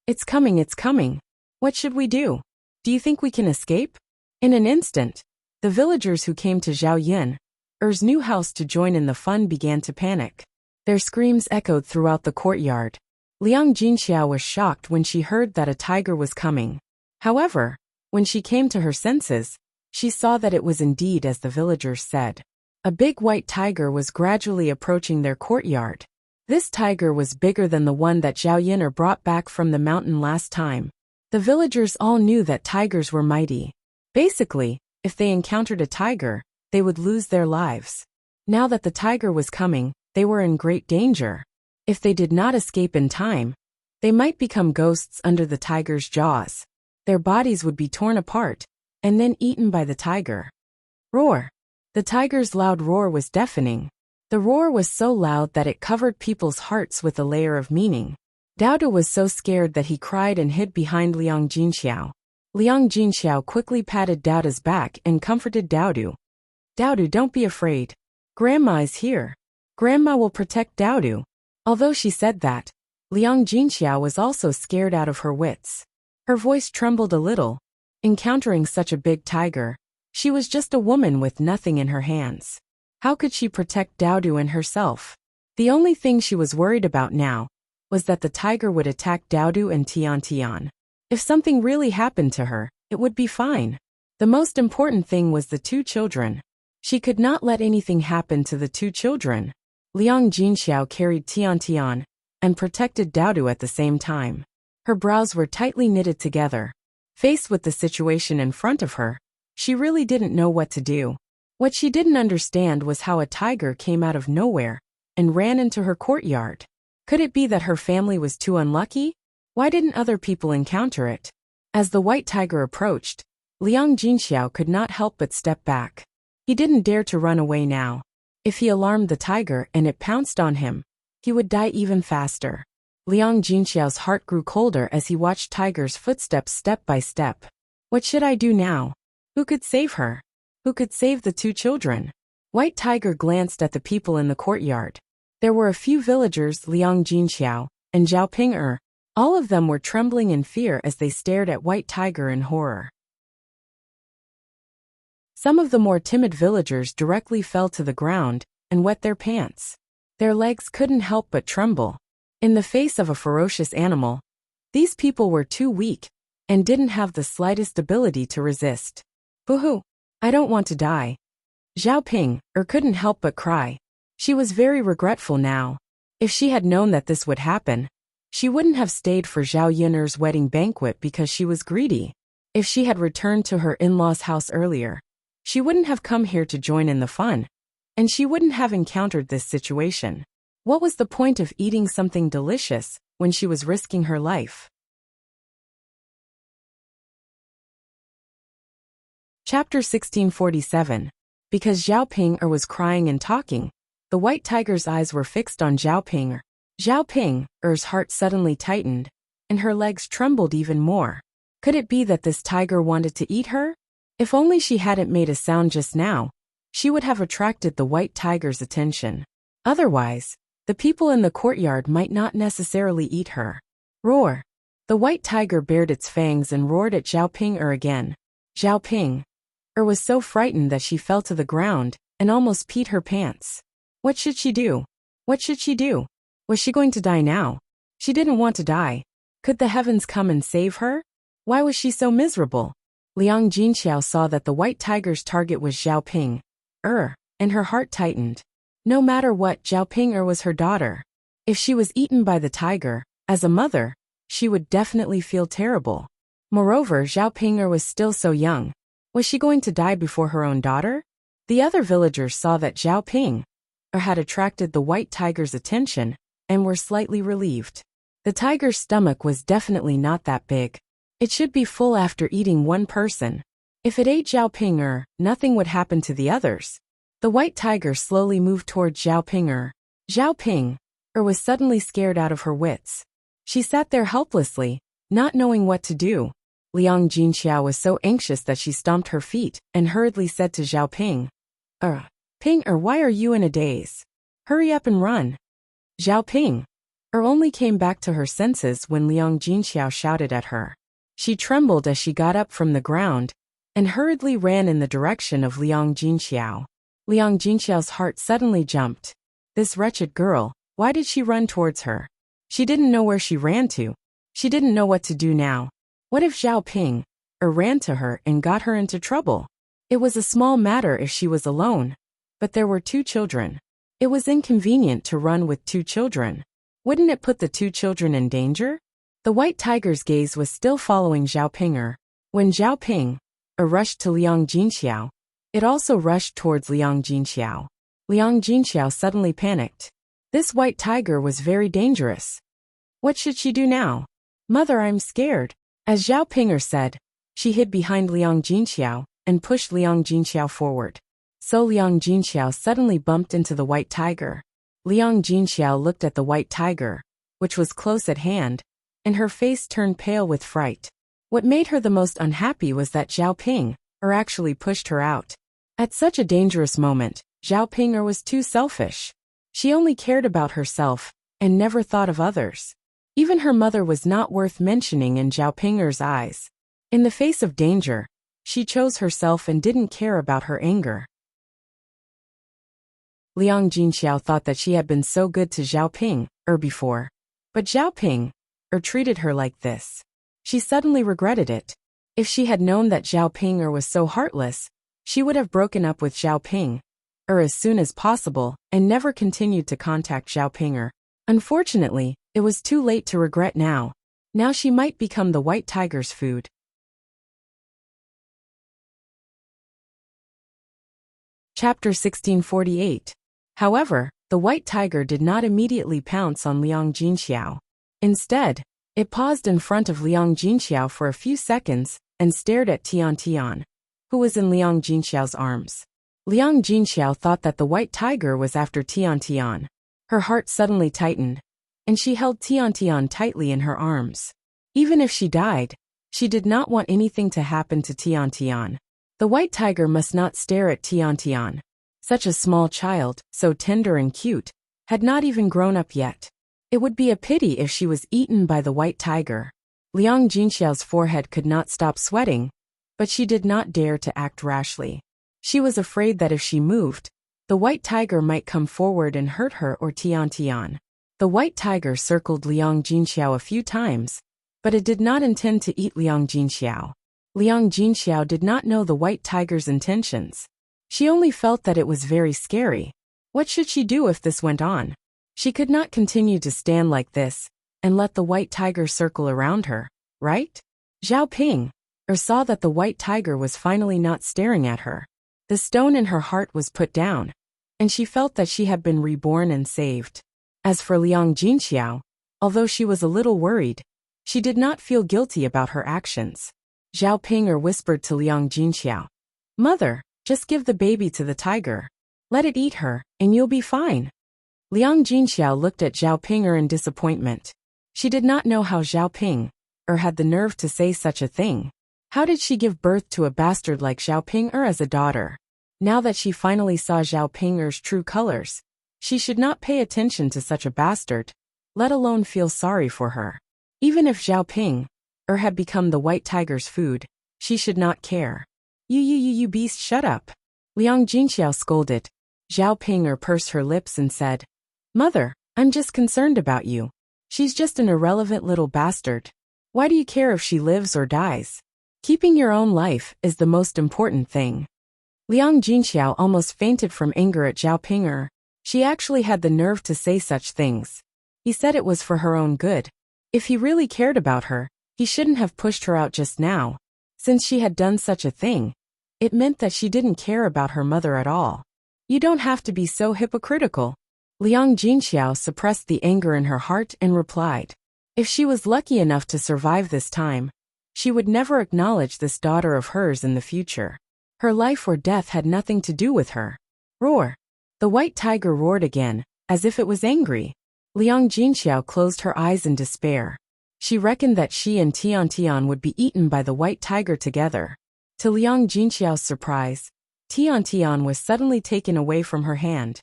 It's coming, it's coming. What should we do? Do you think we can escape? In an instant, the villagers who came to Zhao Yun'er's new house to join in the fun began to panic. Their screams echoed throughout the courtyard. Liang Jinxiao was shocked when she heard that a tiger was coming. However, when she came to her senses, she saw that it was indeed as the villagers said. A big white tiger was gradually approaching their courtyard. This tiger was bigger than the one that Zhao Yun'er brought back from the mountain last time. The villagers all knew that tigers were mighty. Basically, if they encountered a tiger, they would lose their lives. Now that the tiger was coming, they were in great danger. If they did not escape in time, they might become ghosts under the tiger's jaws. Their bodies would be torn apart, and then eaten by the tiger. Roar! The tiger's loud roar was deafening. The roar was so loud that it covered people's hearts with a layer of meaning. Dao was so scared that he cried and hid behind Liang Jinxiao. Liang Jinxiao quickly patted Dao's back and comforted Dao. Dao, don't be afraid. Grandma is here. Grandma will protect Daodu. Although she said that, Liang Jinxiao was also scared out of her wits. Her voice trembled a little. Encountering such a big tiger, she was just a woman with nothing in her hands. How could she protect Daodu and herself? The only thing she was worried about now was that the tiger would attack Daodu and Tian Tian. If something really happened to her, it would be fine. The most important thing was the two children. She could not let anything happen to the two children. Liang Jinxiao carried Tian Tian and protected Daodu at the same time. Her brows were tightly knitted together. Faced with the situation in front of her, she really didn't know what to do. What she didn't understand was how a tiger came out of nowhere and ran into her courtyard. Could it be that her family was too unlucky? Why didn't other people encounter it? As the white tiger approached, Liang Jinxiao could not help but step back. He didn't dare to run away now. If he alarmed the tiger and it pounced on him, he would die even faster. Liang Jinxiao's heart grew colder as he watched Tiger's footsteps step by step. What should I do now? Who could save her? Who could save the two children? White Tiger glanced at the people in the courtyard. There were a few villagers, Liang Jinxiao and Zhao Ping. All of them were trembling in fear as they stared at White Tiger in horror. Some of the more timid villagers directly fell to the ground and wet their pants. Their legs couldn't help but tremble. In the face of a ferocious animal, these people were too weak and didn't have the slightest ability to resist. Boo-hoo! I don't want to die. Zhao Ping couldn't help but cry. She was very regretful now. If she had known that this would happen, she wouldn't have stayed for Zhao Yun'er's wedding banquet because she was greedy. If she had returned to her in-laws' house earlier, she wouldn't have come here to join in the fun, and she wouldn't have encountered this situation. What was the point of eating something delicious when she was risking her life? Chapter 1647. Because Zhao Ping was crying and talking, the white tiger's eyes were fixed on Zhao Ping. Zhao Ping's heart suddenly tightened, and her legs trembled even more. Could it be that this tiger wanted to eat her? If only she hadn't made a sound just now, she would have attracted the white tiger's attention. Otherwise, the people in the courtyard might not necessarily eat her. Roar! The white tiger bared its fangs and roared at Zhao Ping again. Zhao Ping was so frightened that she fell to the ground and almost peed her pants. What should she do? What should she do? Was she going to die now? She didn't want to die. Could the heavens come and save her? Why was she so miserable? Liang Jinxiao saw that the white tiger's target was Zhao Ping, and her heart tightened. No matter what, Zhao Ping was her daughter. If she was eaten by the tiger, as a mother, she would definitely feel terrible. Moreover, Zhao Ping was still so young. Was she going to die before her own daughter? The other villagers saw that Zhao Ping had attracted the white tiger's attention and were slightly relieved. The tiger's stomach was definitely not that big. It should be full after eating one person. If it ate Zhao Ping, nothing would happen to the others. The white tiger slowly moved toward Zhao Ping. Zhao Ping was suddenly scared out of her wits. She sat there helplessly, not knowing what to do. Liang Jinxiao was so anxious that she stomped her feet and hurriedly said to Zhao Ping, Ping, why are you in a daze? Hurry up and run. Zhao Ping only came back to her senses when Liang Jinxiao shouted at her. She trembled as she got up from the ground and hurriedly ran in the direction of Liang Jinxiao. Liang Jinxiao's heart suddenly jumped. This wretched girl, why did she run towards her? She didn't know where she ran to. She didn't know what to do now. What if Zhao Ping ran to her and got her into trouble? It was a small matter if she was alone, but there were two children. It was inconvenient to run with two children. Wouldn't it put the two children in danger? The white tiger's gaze was still following Zhao Ping. When Zhao Ping rushed to Liang Jinxiao, it also rushed towards Liang Jinxiao. Liang Jinxiao suddenly panicked. This white tiger was very dangerous. What should she do now? Mother, I'm scared. As Zhao Ping said, she hid behind Liang Jinxiao and pushed Liang Jinxiao forward. So Liang Jinxiao suddenly bumped into the white tiger. Liang Jinxiao looked at the white tiger, which was close at hand, and her face turned pale with fright. What made her the most unhappy was that Zhao Ping actually pushed her out. At such a dangerous moment, Zhao Ping was too selfish. She only cared about herself and never thought of others. Even her mother was not worth mentioning in Zhao Ping'er's eyes. In the face of danger, she chose herself and didn't care about her anger. Liang Jinxiao thought that she had been so good to Zhao Ping'er before. But Zhao Ping'er treated her like this. She suddenly regretted it. If she had known that Zhao Ping'er was so heartless, she would have broken up with Zhao Ping'er as soon as possible and never continued to contact Zhao Ping'er. Unfortunately, it was too late to regret now. Now she might become the white tiger's food. Chapter 1648. However, the white tiger did not immediately pounce on Liang Jinxiao. Instead, it paused in front of Liang Jinxiao for a few seconds and stared at Tian, who was in Liang Jinxiao's arms. Liang Jinxiao thought that the white tiger was after Tian. Her heart suddenly tightened, and she held Tian tightly in her arms. Even if she died, she did not want anything to happen to Tian. The white tiger must not stare at Tian. Such a small child, so tender and cute, had not even grown up yet. It would be a pity if she was eaten by the white tiger. Liang Jinxiao's forehead could not stop sweating, but she did not dare to act rashly. She was afraid that if she moved, the white tiger might come forward and hurt her or Tian. The white tiger circled Liang Jinxiao a few times, but it did not intend to eat Liang Jinxiao. Liang Jinxiao did not know the white tiger's intentions. She only felt that it was very scary. What should she do if this went on? She could not continue to stand like this and let the white tiger circle around her, right? Zhao Ping'er saw that the white tiger was finally not staring at her. The stone in her heart was put down, and she felt that she had been reborn and saved. As for Liang Jinxiao, although she was a little worried, she did not feel guilty about her actions. Zhao Ping'er whispered to Liang Jinxiao, "Mother, just give the baby to the tiger. Let it eat her, and you'll be fine." Liang Jinxiao looked at Zhao Ping'er in disappointment. She did not know how Zhao Ping'er had the nerve to say such a thing. How did she give birth to a bastard like Zhao Ping'er as a daughter? Now that she finally saw Zhao Ping'er's true colors, she should not pay attention to such a bastard, let alone feel sorry for her. Even if Zhao Ping'er had become the white tiger's food, she should not care. You beast, shut up!" Liang Jinxiao scolded. Zhao Ping'er pursed her lips and said, "Mother, I'm just concerned about you. She's just an irrelevant little bastard. Why do you care if she lives or dies? Keeping your own life is the most important thing." Liang Jinxiao almost fainted from anger at Zhao Ping'er. She actually had the nerve to say such things. He said it was for her own good. If he really cared about her, he shouldn't have pushed her out just now. Since she had done such a thing, it meant that she didn't care about her mother at all. You don't have to be so hypocritical. Liang Jinxiao suppressed the anger in her heart and replied. If she was lucky enough to survive this time, she would never acknowledge this daughter of hers in the future. Her life or death had nothing to do with her. Roar! The white tiger roared again, as if it was angry. Liang Jinxiao closed her eyes in despair. She reckoned that she and Tian would be eaten by the white tiger together. To Liang Jinxiao's surprise, Tian was suddenly taken away from her hand.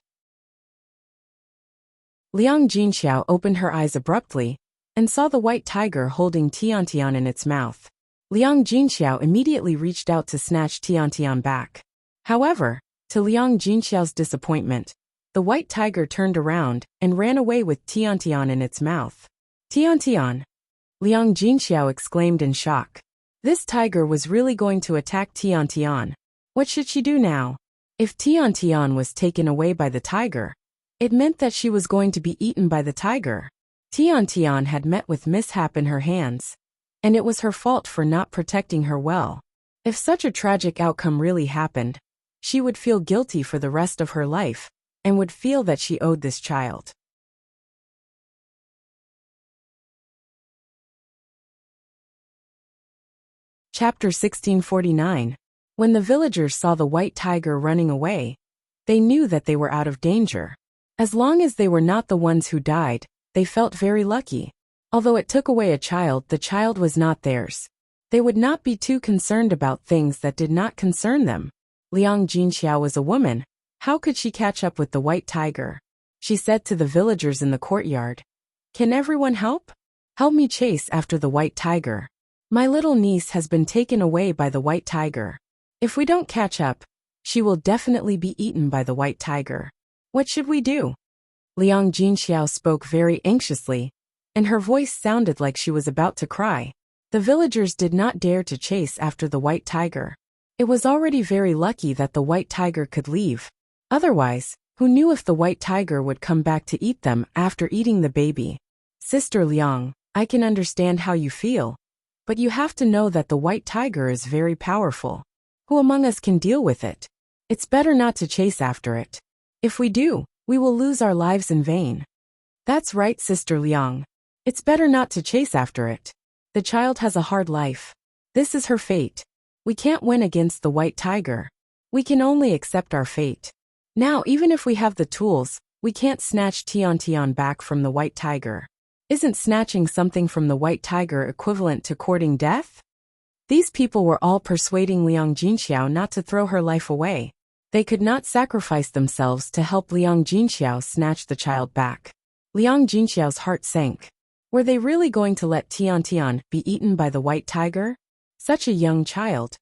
Liang Jinxiao opened her eyes abruptly and saw the white tiger holding Tian in its mouth. Liang Jinxiao immediately reached out to snatch Tian back. However, to Liang Jinxiao's disappointment, the white tiger turned around and ran away with Tian in its mouth. Tian! Liang Jinxiao exclaimed in shock. This tiger was really going to attack Tian. What should she do now? If Tian was taken away by the tiger, it meant that she was going to be eaten by the tiger. Tian had met with mishap in her hands, and it was her fault for not protecting her well. If such a tragic outcome really happened, she would feel guilty for the rest of her life, and would feel that she owed this child. Chapter 1649. When the villagers saw the white tiger running away, they knew that they were out of danger. As long as they were not the ones who died, they felt very lucky. Although it took away a child, the child was not theirs. They would not be too concerned about things that did not concern them. Liang Jinxiao was a woman. How could she catch up with the white tiger? She said to the villagers in the courtyard. Can everyone help? Help me chase after the white tiger. My little niece has been taken away by the white tiger. If we don't catch up, she will definitely be eaten by the white tiger. What should we do? Liang Jinxiao spoke very anxiously, and her voice sounded like she was about to cry. The villagers did not dare to chase after the white tiger. It was already very lucky that the white tiger could leave. Otherwise, who knew if the white tiger would come back to eat them after eating the baby? Sister Liang, I can understand how you feel, but you have to know that the white tiger is very powerful. Who among us can deal with it? It's better not to chase after it. If we do, we will lose our lives in vain. That's right, Sister Liang. It's better not to chase after it. The child has a hard life. This is her fate. We can't win against the white tiger. We can only accept our fate. Now, even if we have the tools, we can't snatch Tian back from the white tiger. Isn't snatching something from the white tiger equivalent to courting death? These people were all persuading Liang Jinxiao not to throw her life away. They could not sacrifice themselves to help Liang Jinxiao snatch the child back. Liang Jinxiao's heart sank. Were they really going to let Tian be eaten by the white tiger? Such a young child.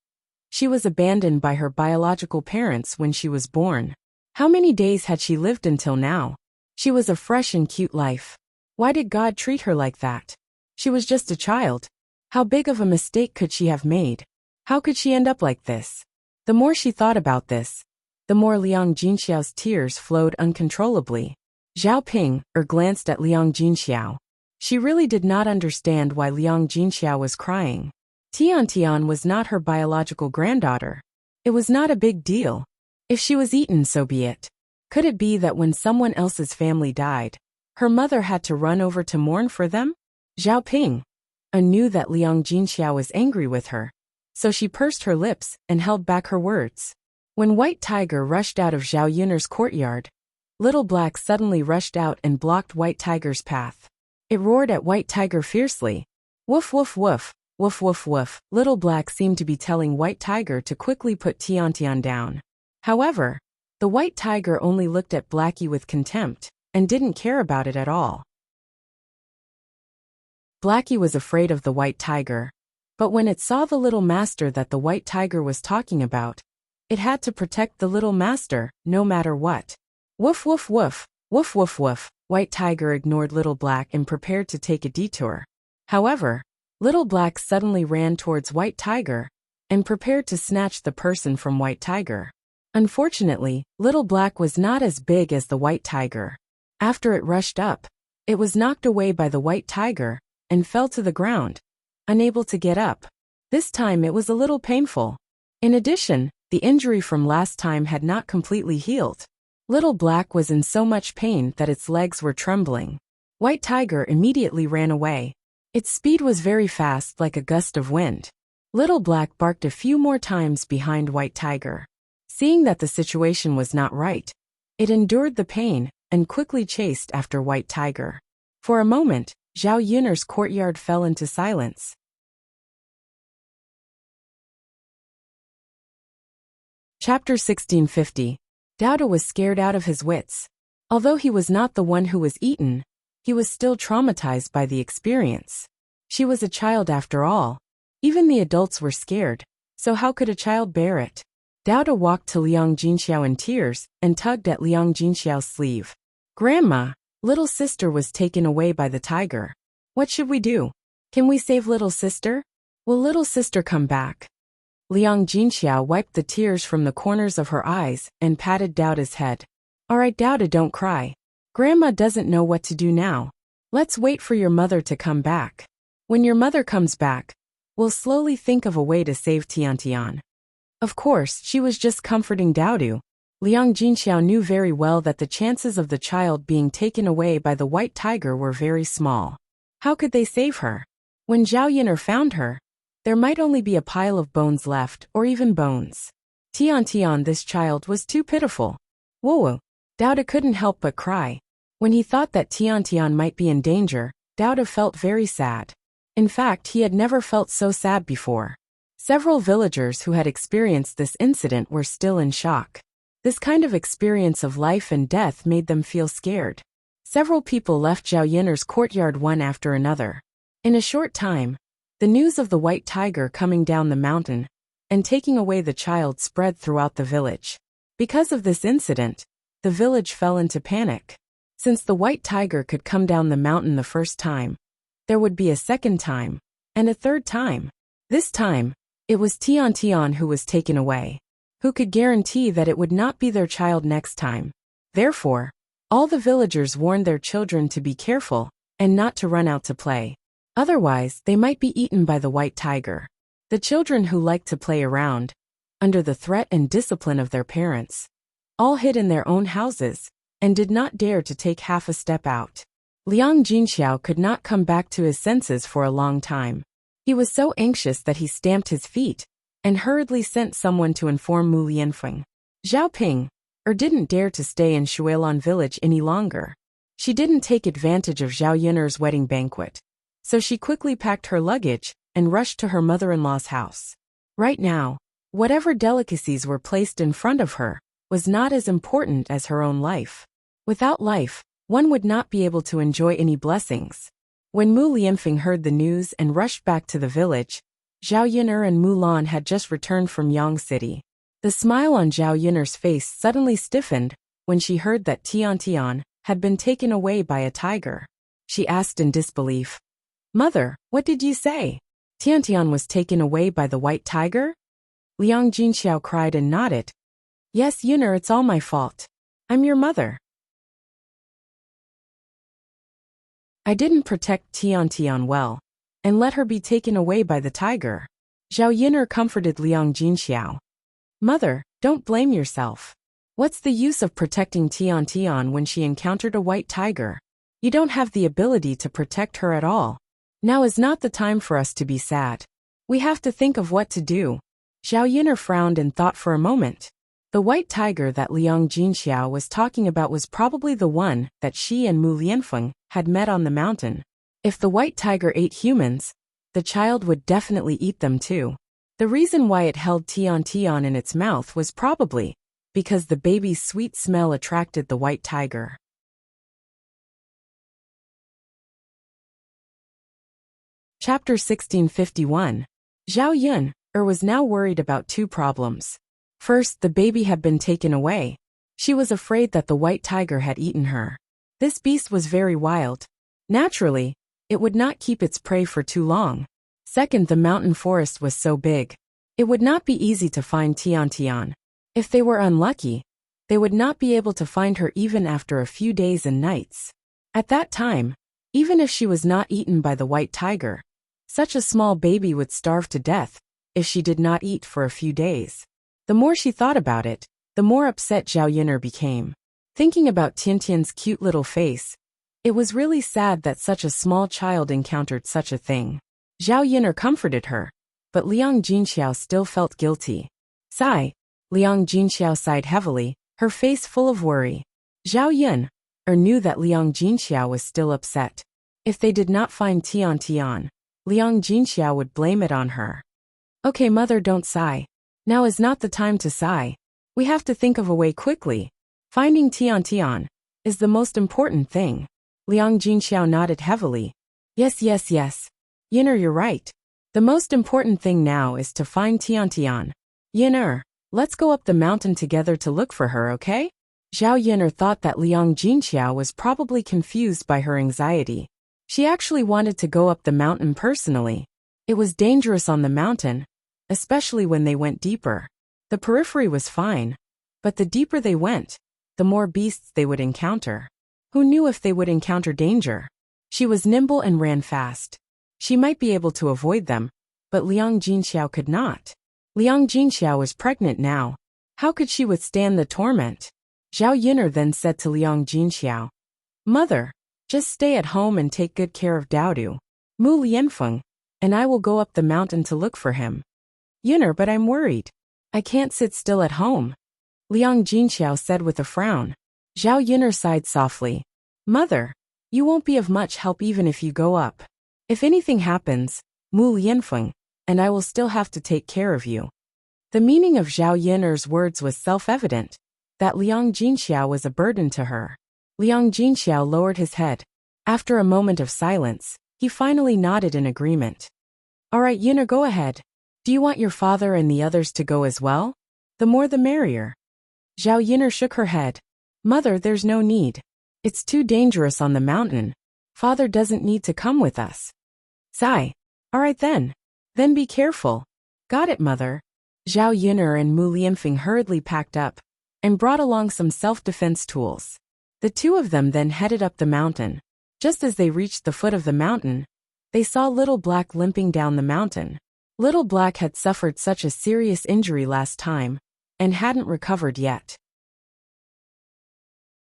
She was abandoned by her biological parents when she was born. How many days had she lived until now? She was a fresh and cute life. Why did God treat her like that? She was just a child. How big of a mistake could she have made? How could she end up like this? The more she thought about this, the more Liang Jinxiao's tears flowed uncontrollably. Zhao Ping glanced at Liang Jinxiao. She really did not understand why Liang Jinxiao was crying. Tian was not her biological granddaughter. It was not a big deal. If she was eaten, so be it. Could it be that when someone else's family died, her mother had to run over to mourn for them? Zhao Ping knew that Liang Jinxiao was angry with her, so she pursed her lips and held back her words. When White Tiger rushed out of Zhao Yun'er's courtyard, Little Black suddenly rushed out and blocked White Tiger's path. It roared at White Tiger fiercely. Woof woof woof, woof woof woof. Little Black seemed to be telling White Tiger to quickly put Tian down. However, the White Tiger only looked at Blackie with contempt and didn't care about it at all. Blackie was afraid of the White Tiger, but when it saw the little master that the White Tiger was talking about, it had to protect the little master, no matter what. Woof woof woof, woof woof woof. White Tiger ignored Little Black and prepared to take a detour. However, Little Black suddenly ran towards White Tiger and prepared to snatch the person from White Tiger. Unfortunately, Little Black was not as big as the White Tiger. After it rushed up, it was knocked away by the White Tiger and fell to the ground, unable to get up. This time it was a little painful. In addition, the injury from last time had not completely healed. Little Black was in so much pain that its legs were trembling. White Tiger immediately ran away. Its speed was very fast, like a gust of wind. Little Black barked a few more times behind White Tiger. Seeing that the situation was not right, it endured the pain and quickly chased after White Tiger. For a moment, Zhao Yun'er's courtyard fell into silence. Chapter 1650. Dowda was scared out of his wits. Although he was not the one who was eaten, he was still traumatized by the experience. She was a child after all. Even the adults were scared, so how could a child bear it? Dowda walked to Liang Jinxiao in tears and tugged at Liang Jinxiao's sleeve. Grandma, little sister was taken away by the tiger. What should we do? Can we save little sister? Will little sister come back? Liang Jinxiao wiped the tears from the corners of her eyes and patted Dowda's head. Alright Dowda, don't cry. Grandma doesn't know what to do now. Let's wait for your mother to come back. When your mother comes back, we'll slowly think of a way to save Tian. Of course, she was just comforting Dowda. Liang Jinxiao knew very well that the chances of the child being taken away by the White Tiger were very small. How could they save her? When Zhao Yun'er found her, there might only be a pile of bones left, or even bones. Tian, this child was too pitiful. Whoa! Dowda couldn't help but cry. When he thought that Tian might be in danger, Dowda felt very sad. In fact, he had never felt so sad before. Several villagers who had experienced this incident were still in shock. This kind of experience of life and death made them feel scared. Several people left Zhao Yun'er's courtyard one after another. In a short time, the news of the white tiger coming down the mountain and taking away the child spread throughout the village. Because of this incident, the village fell into panic. Since the white tiger could come down the mountain the first time, there would be a second time, and a third time. This time, it was Tian Tian who was taken away. Who could guarantee that it would not be their child next time? Therefore, all the villagers warned their children to be careful and not to run out to play. Otherwise, they might be eaten by the white tiger. The children who liked to play around, under the threat and discipline of their parents, all hid in their own houses and did not dare to take half a step out. Liang Jinxiao could not come back to his senses for a long time. He was so anxious that he stamped his feet and hurriedly sent someone to inform Mu Lianfeng. Zhao Ping didn't dare to stay in Shuilan village any longer. She didn't take advantage of Zhao Yun'er's wedding banquet, so she quickly packed her luggage and rushed to her mother-in-law's house. Right now, whatever delicacies were placed in front of her was not as important as her own life. Without life, one would not be able to enjoy any blessings. When Mu Lianfeng heard the news and rushed back to the village, Zhao Yun'er and Mulan had just returned from Yang City. The smile on Zhao Yun'er's face suddenly stiffened when she heard that Tian Tian had been taken away by a tiger. She asked in disbelief, "Mother, what did you say? Tian Tian was taken away by the white tiger?" Liang Jinxiao cried and nodded. "Yes, Yun'er, it's all my fault. I'm your mother. I didn't protect Tian Tian well, and let her be taken away by the tiger." Zhao Yun'er comforted Liang Jinxiao. "Mother, don't blame yourself. What's the use of protecting Tian Tian when she encountered a white tiger? You don't have the ability to protect her at all. Now is not the time for us to be sad. We have to think of what to do." Zhao Yun'er frowned and thought for a moment. The white tiger that Liang Jinxiao was talking about was probably the one that she and Mu Lianfeng had met on the mountain. If the white tiger ate humans, the child would definitely eat them too. The reason why it held Tian Tian in its mouth was probably because the baby's sweet smell attracted the white tiger. Chapter 1651. Zhao Yun'er was now worried about two problems. First, the baby had been taken away. She was afraid that the white tiger had eaten her. This beast was very wild. Naturally, it would not keep its prey for too long. Second, the mountain forest was so big. It would not be easy to find Tian Tian. If they were unlucky, they would not be able to find her even after a few days and nights. At that time, even if she was not eaten by the white tiger, such a small baby would starve to death if she did not eat for a few days. The more she thought about it, the more upset Zhao Yun'er became. Thinking about Tian Tian's cute little face, it was really sad that such a small child encountered such a thing. Zhao Yun'er comforted her, but Liang Jinxiao still felt guilty. Sigh. Liang Jinxiao sighed heavily, her face full of worry. Zhao Yun'er knew that Liang Jinxiao was still upset. If they did not find Tian Tian, Liang Jinxiao would blame it on her. "Okay, mother, don't sigh. Now is not the time to sigh. We have to think of a way quickly. Finding Tian Tian is the most important thing." Liang Jinxiao nodded heavily. Yes. Yun'er, you're right. The most important thing now is to find Tian Tian. Yun'er, let's go up the mountain together to look for her, okay? Zhao Yun'er thought that Liang Jinxiao was probably confused by her anxiety. She actually wanted to go up the mountain personally. It was dangerous on the mountain, especially when they went deeper. The periphery was fine, but the deeper they went, the more beasts they would encounter. Who knew if they would encounter danger? She was nimble and ran fast. She might be able to avoid them, but Liang Jinxiao could not. Liang Jinxiao was pregnant now. How could she withstand the torment? Zhao Yun'er then said to Liang Jinxiao, "Mother, just stay at home and take good care of Daodu, Mu Lianfeng, and I will go up the mountain to look for him." "Yun'er, but I'm worried. I can't sit still at home," Liang Jinxiao said with a frown. Zhao Yun'er sighed softly. "Mother, you won't be of much help even if you go up. If anything happens, Mu Lianfeng and I will still have to take care of you." The meaning of Zhao Yun'er's words was self-evident. that Liang Jinxiao was a burden to her. Liang Jinxiao lowered his head. After a moment of silence, he finally nodded in agreement. All right, Yuna, go ahead. Do you want your father and the others to go as well? The more the merrier. Zhao Yin'er shook her head. Mother, there's no need. It's too dangerous on the mountain. Father doesn't need to come with us. Sigh. All right then. Then be careful. Got it, Mother. Zhao Yin'er and Mu Lianfeng hurriedly packed up and brought along some self-defense tools. The two of them then headed up the mountain. Just as they reached the foot of the mountain, they saw Little Black limping down the mountain. Little Black had suffered such a serious injury last time and hadn't recovered yet.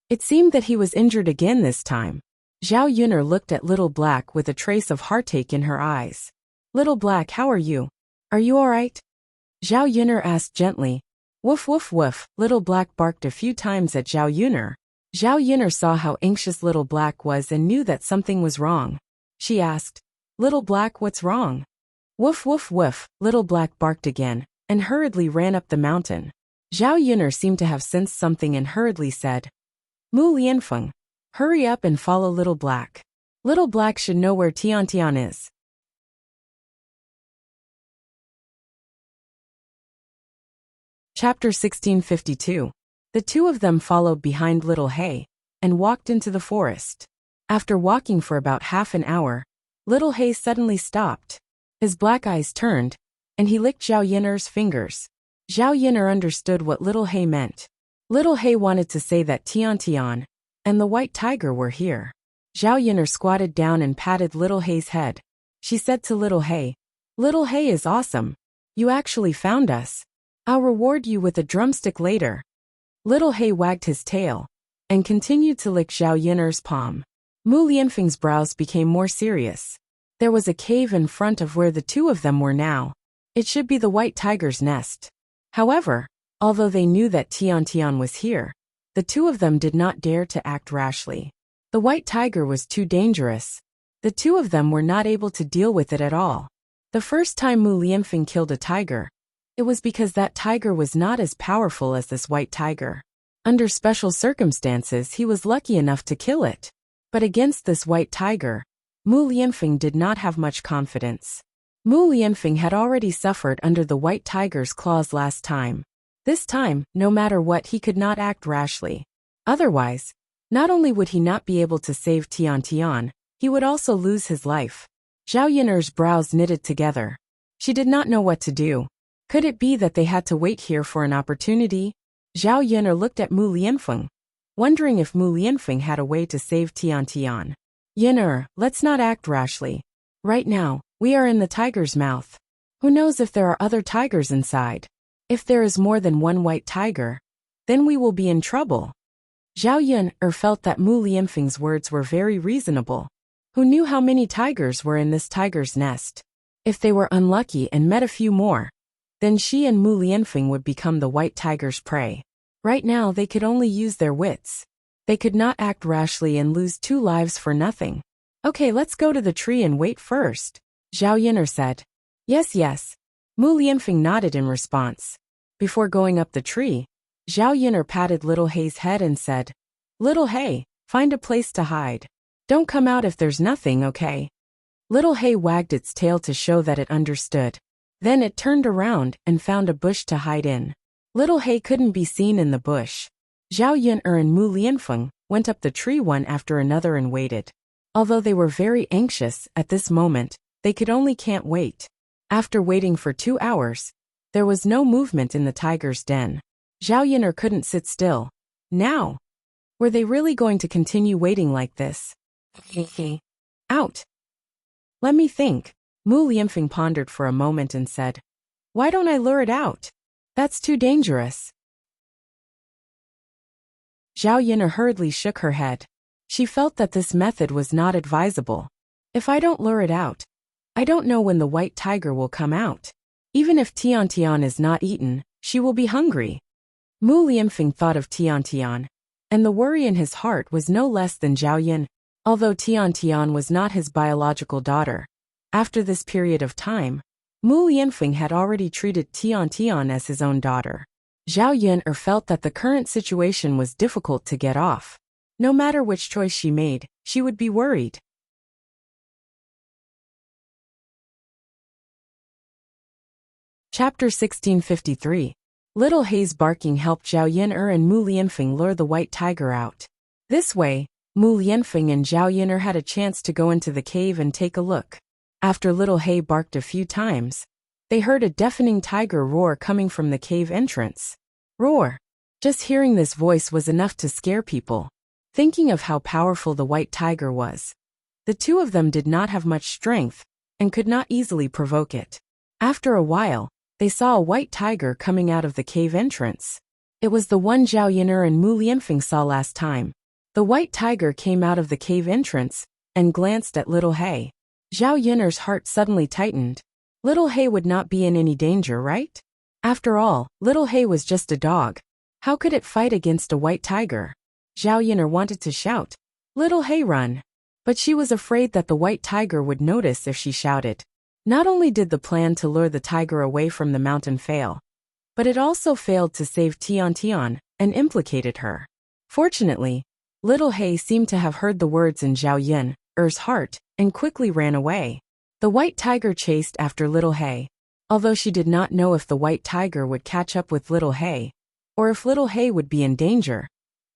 It seemed that he was injured again this time. Zhao Yun'er looked at Little Black with a trace of heartache in her eyes. Little Black, how are you? Are you all right? Zhao Yun'er asked gently. Woof woof woof. Little Black barked a few times at Zhao Yun'er. Zhao Yun'er saw how anxious Little Black was and knew that something was wrong. She asked, Little Black, what's wrong? Woof woof woof. Little Black barked again and hurriedly ran up the mountain. Zhao Yun'er seemed to have sensed something and hurriedly said, Mu Lianfeng, hurry up and follow Little Black. Little Black should know where Tian is. Chapter 1652. The two of them followed behind Little Hay and walked into the forest. After walking for about half an hour, Little Hay suddenly stopped. His black eyes turned, and he licked Zhao Yin'er's fingers. Zhao Yin'er understood what Little Hay meant. Little Hay wanted to say that Tian and the white tiger were here. Zhao Yin'er squatted down and patted Little Hay's head. She said to Little Hay is awesome. You actually found us. I'll reward you with a drumstick later. Little Hay wagged his tail and continued to lick Zhao Yin'er's palm. Mu Lianfeng's brows became more serious. There was a cave in front of where the two of them were now. It should be the white tiger's nest. However, although they knew that Tian was here, the two of them did not dare to act rashly. The white tiger was too dangerous. The two of them were not able to deal with it at all. The first time Mu Lianfeng killed a tiger, it was because that tiger was not as powerful as this white tiger. Under special circumstances, he was lucky enough to kill it. But against this white tiger, Mu Lianfeng did not have much confidence. Mu Lianfeng had already suffered under the white tiger's claws last time. This time, no matter what, he could not act rashly. Otherwise, not only would he not be able to save Tian, he would also lose his life. Zhao Yin'er's brows knitted together. She did not know what to do. Could it be that they had to wait here for an opportunity? Zhao Yin'er looked at Mu Lianfeng, wondering if Mu Lianfeng had a way to save Tian. Yin'er, let's not act rashly. Right now, we are in the tiger's mouth. Who knows if there are other tigers inside? If there is more than one white tiger, then we will be in trouble. Zhao Yin'er felt that Mu Lianfeng's words were very reasonable. Who knew how many tigers were in this tiger's nest? If they were unlucky and met a few more, then she and Mu Lianfeng would become the white tiger's prey. Right now they could only use their wits. They could not act rashly and lose 2 lives for nothing. Okay, let's go to the tree and wait first, Zhao Yin'er said. Yes. Mu Lianfeng nodded in response. Before going up the tree, Zhao Yin'er patted Little Hay's head and said, Little Hay, find a place to hide. Don't come out if there's nothing, okay? Little Hay wagged its tail to show that it understood. Then it turned around and found a bush to hide in. Little Hay couldn't be seen in the bush. Zhao Yin'er and Mu Lianfeng went up the tree one after another and waited. Although they were very anxious at this moment, they could only can't wait. After waiting for 2 hours, there was no movement in the tiger's den. Zhao Yin'er couldn't sit still. Now, were they really going to continue waiting like this? Out. Let me think. Mu Lianfeng pondered for a moment and said, Why don't I lure it out? That's too dangerous. Zhao Yin'er hurriedly shook her head. She felt that this method was not advisable. If I don't lure it out, I don't know when the white tiger will come out. Even if Tian is not eaten, she will be hungry. Mu Lianfeng thought of Tian, and the worry in his heart was no less than Zhao Yin. Although Tian was not his biological daughter, after this period of time, Mu Lianfeng had already treated Tian as his own daughter. Zhao Yun'er felt that the current situation was difficult to get off. No matter which choice she made, she would be worried. Chapter 1653. Little Hei's barking helped Zhao Yun'er and Mu Lianfeng lure the white tiger out. This way, Mu Lianfeng and Zhao Yun'er had a chance to go into the cave and take a look. After Little Hei barked a few times, they heard a deafening tiger roar coming from the cave entrance. Roar! Just hearing this voice was enough to scare people. Thinking of how powerful the white tiger was, the two of them did not have much strength and could not easily provoke it. After a while, they saw a white tiger coming out of the cave entrance. It was the one Zhao Yun'er and Mu Lianfeng saw last time. The white tiger came out of the cave entrance and glanced at Little Hei. Zhao Yun'er's heart suddenly tightened. Little Hei would not be in any danger, right? After all, Little Hei was just a dog. How could it fight against a white tiger? Zhao Yun'er wanted to shout, "Little Hei, run!" But she was afraid that the white tiger would notice if she shouted. Not only did the plan to lure the tiger away from the mountain fail, but it also failed to save Tian and implicated her. Fortunately, Little Hei seemed to have heard the words in Zhao Yun'er's heart and quickly ran away. The white tiger chased after Little Hei. Although she did not know if the white tiger would catch up with Little Hei, or if Little Hei would be in danger,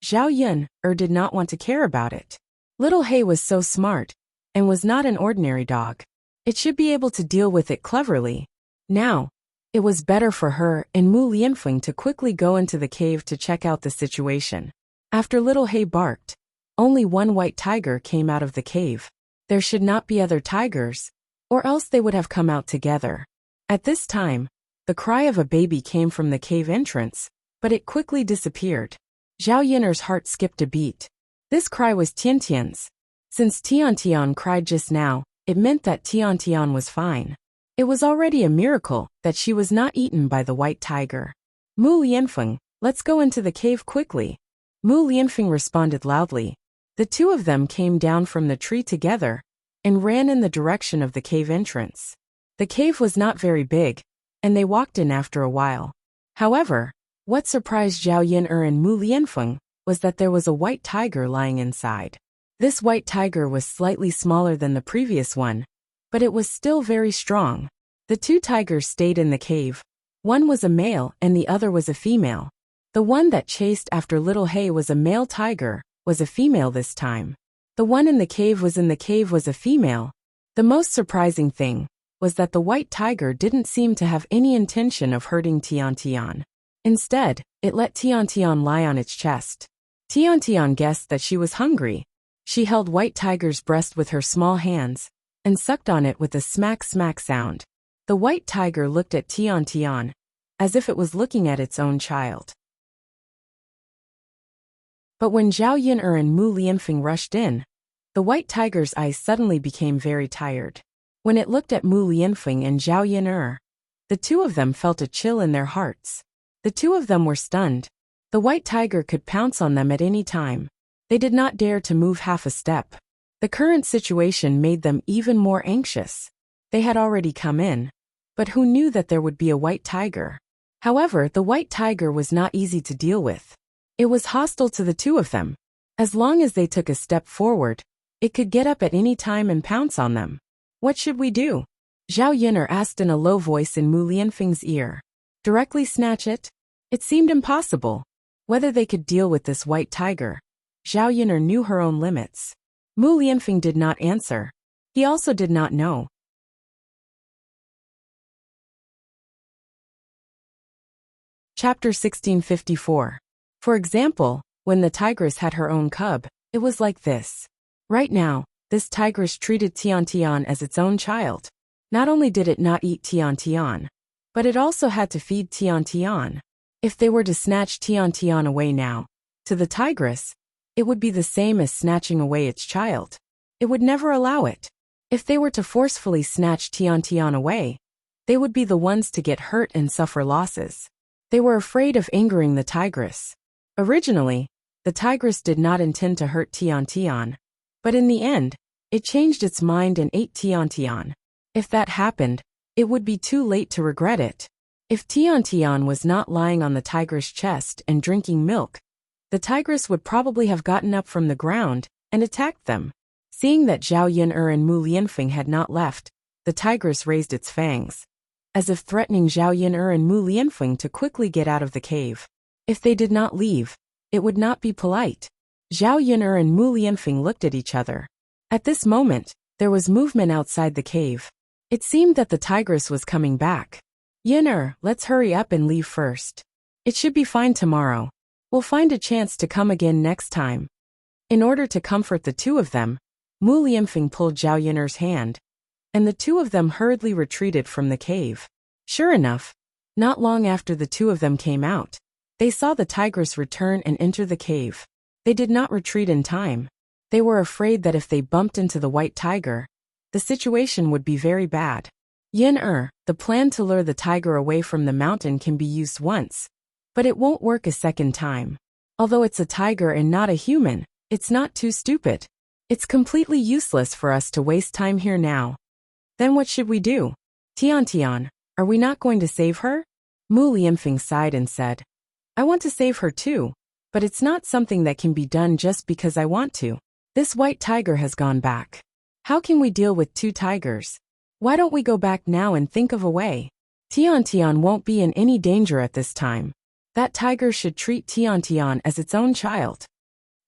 Zhao Yun'er did not want to care about it. Little Hei was so smart, and was not an ordinary dog. It should be able to deal with it cleverly. Now, it was better for her and Mu Lianfeng to quickly go into the cave to check out the situation. After Little Hei barked, only one white tiger came out of the cave. There should not be other tigers, or else they would have come out together. At this time, the cry of a baby came from the cave entrance, but it quickly disappeared. Zhao Yun'er's heart skipped a beat. This cry was Tian's. Since Tian cried just now, it meant that Tian was fine. It was already a miracle that she was not eaten by the white tiger. Mu Lianfeng, let's go into the cave quickly. Mu Lianfeng responded loudly. The two of them came down from the tree together and ran in the direction of the cave entrance. The cave was not very big, and they walked in after a while. However, what surprised Zhao Yun'er and Mu Lianfeng was that there was a white tiger lying inside. This white tiger was slightly smaller than the previous one, but it was still very strong. The two tigers stayed in the cave. One was a male and the other was a female. The one that chased after Little Hei was a male tiger, was a female this time. The one in the cave was a female. The most surprising thing was that the white tiger didn't seem to have any intention of hurting Tian. Instead, it let Tian lie on its chest. Tian guessed that she was hungry. She held white tiger's breast with her small hands and sucked on it with a smack sound. The white tiger looked at Tian as if it was looking at its own child. But when Zhao Yun'er and Mu Lianfeng rushed in, the white tiger's eyes suddenly became very tired. When it looked at Mu Lianfeng and Zhao Yun'er, the two of them felt a chill in their hearts. The two of them were stunned. The white tiger could pounce on them at any time. They did not dare to move half a step. The current situation made them even more anxious. They had already come in, but who knew that there would be a white tiger? However, the white tiger was not easy to deal with. It was hostile to the two of them. As long as they took a step forward, it could get up at any time and pounce on them. What should we do? Zhao Yun'er asked in a low voice in Mu Lianfeng's ear. Directly snatch it? It seemed impossible. Whether they could deal with this white tiger. Zhao Yun'er knew her own limits. Mu Lianfeng did not answer. He also did not know. Chapter 1654. For example, when the tigress had her own cub, it was like this. Right now, this tigress treated Tian as its own child. Not only did it not eat Tian, but it also had to feed Tian. If they were to snatch Tian away now, to the tigress, it would be the same as snatching away its child. It would never allow it. If they were to forcefully snatch Tian away, they would be the ones to get hurt and suffer losses. They were afraid of angering the tigress. Originally, the tigress did not intend to hurt Tian, but in the end, it changed its mind and ate Tian. If that happened, it would be too late to regret it. If Tian Tian was not lying on the tigress' chest and drinking milk, the tigress would probably have gotten up from the ground and attacked them. Seeing that Zhao Yun'er and Mu Lianfeng had not left, the tigress raised its fangs, as if threatening Zhao Yun'er and Mu Lianfeng to quickly get out of the cave. If they did not leave, it would not be polite. Zhao Yun'er and Mu Lianfeng looked at each other. At this moment, there was movement outside the cave. It seemed that the tigress was coming back. Yun'er, let's hurry up and leave first. It should be fine tomorrow. We'll find a chance to come again next time. In order to comfort the two of them, Mu Lianfeng pulled Zhao Yun'er's hand, and the two of them hurriedly retreated from the cave. Sure enough, not long after the two of them came out, they saw the tigress return and enter the cave. They did not retreat in time. They were afraid that if they bumped into the white tiger, the situation would be very bad. Yun'er, the plan to lure the tiger away from the mountain can be used once, but it won't work a second time. Although it's a tiger and not a human, it's not too stupid. It's completely useless for us to waste time here now. Then what should we do? Tian Tian, are we not going to save her? Mu Lianfeng sighed and said, I want to save her too, but it's not something that can be done just because I want to. This white tiger has gone back. How can we deal with two tigers? Why don't we go back now and think of a way? Tian Tian won't be in any danger at this time. That tiger should treat Tian Tian as its own child.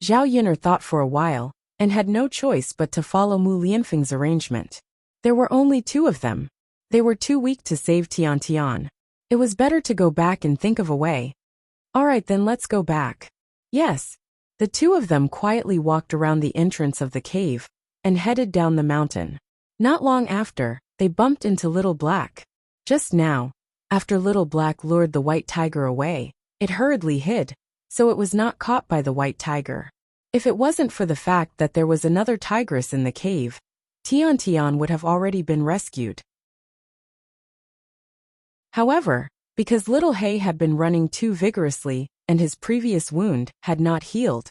Zhao Yun'er thought for a while, and had no choice but to follow Mu Lianfeng's arrangement. There were only two of them. They were too weak to save Tian Tian. It was better to go back and think of a way. Alright then, let's go back. Yes. The two of them quietly walked around the entrance of the cave, and headed down the mountain. Not long after, they bumped into Little Black. Just now, after Little Black lured the white tiger away, it hurriedly hid, so it was not caught by the white tiger. If it wasn't for the fact that there was another tigress in the cave, Tian Tian would have already been rescued. However, because Little Hay had been running too vigorously and his previous wound had not healed,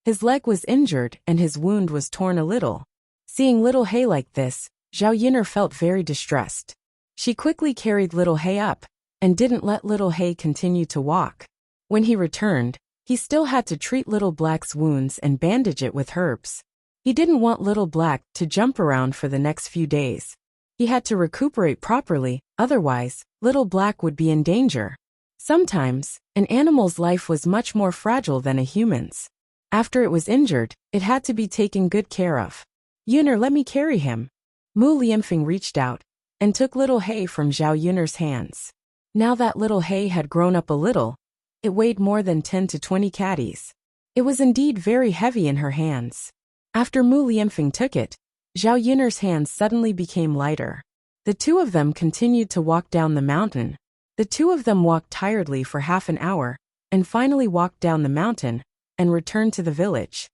his leg was injured and his wound was torn a little. Seeing Little Hay like this, Zhao Yun'er felt very distressed. She quickly carried Little Hay up, and didn't let Little Hay continue to walk. When he returned, he still had to treat Little Black's wounds and bandage it with herbs. He didn't want Little Black to jump around for the next few days. He had to recuperate properly, otherwise, Little Black would be in danger. Sometimes, an animal's life was much more fragile than a human's. After it was injured, it had to be taken good care of. Yun'er, let me carry him. Mu Lianfeng reached out, and took Little Hay from Zhao Yun'er's hands. Now that Little Hay had grown up a little, it weighed more than 10 to 20 caddies. It was indeed very heavy in her hands. After Mu Lianfeng took it, Zhao Yun'er's hands suddenly became lighter. The two of them continued to walk down the mountain. The two of them walked tiredly for half an hour, and finally walked down the mountain, and returned to the village.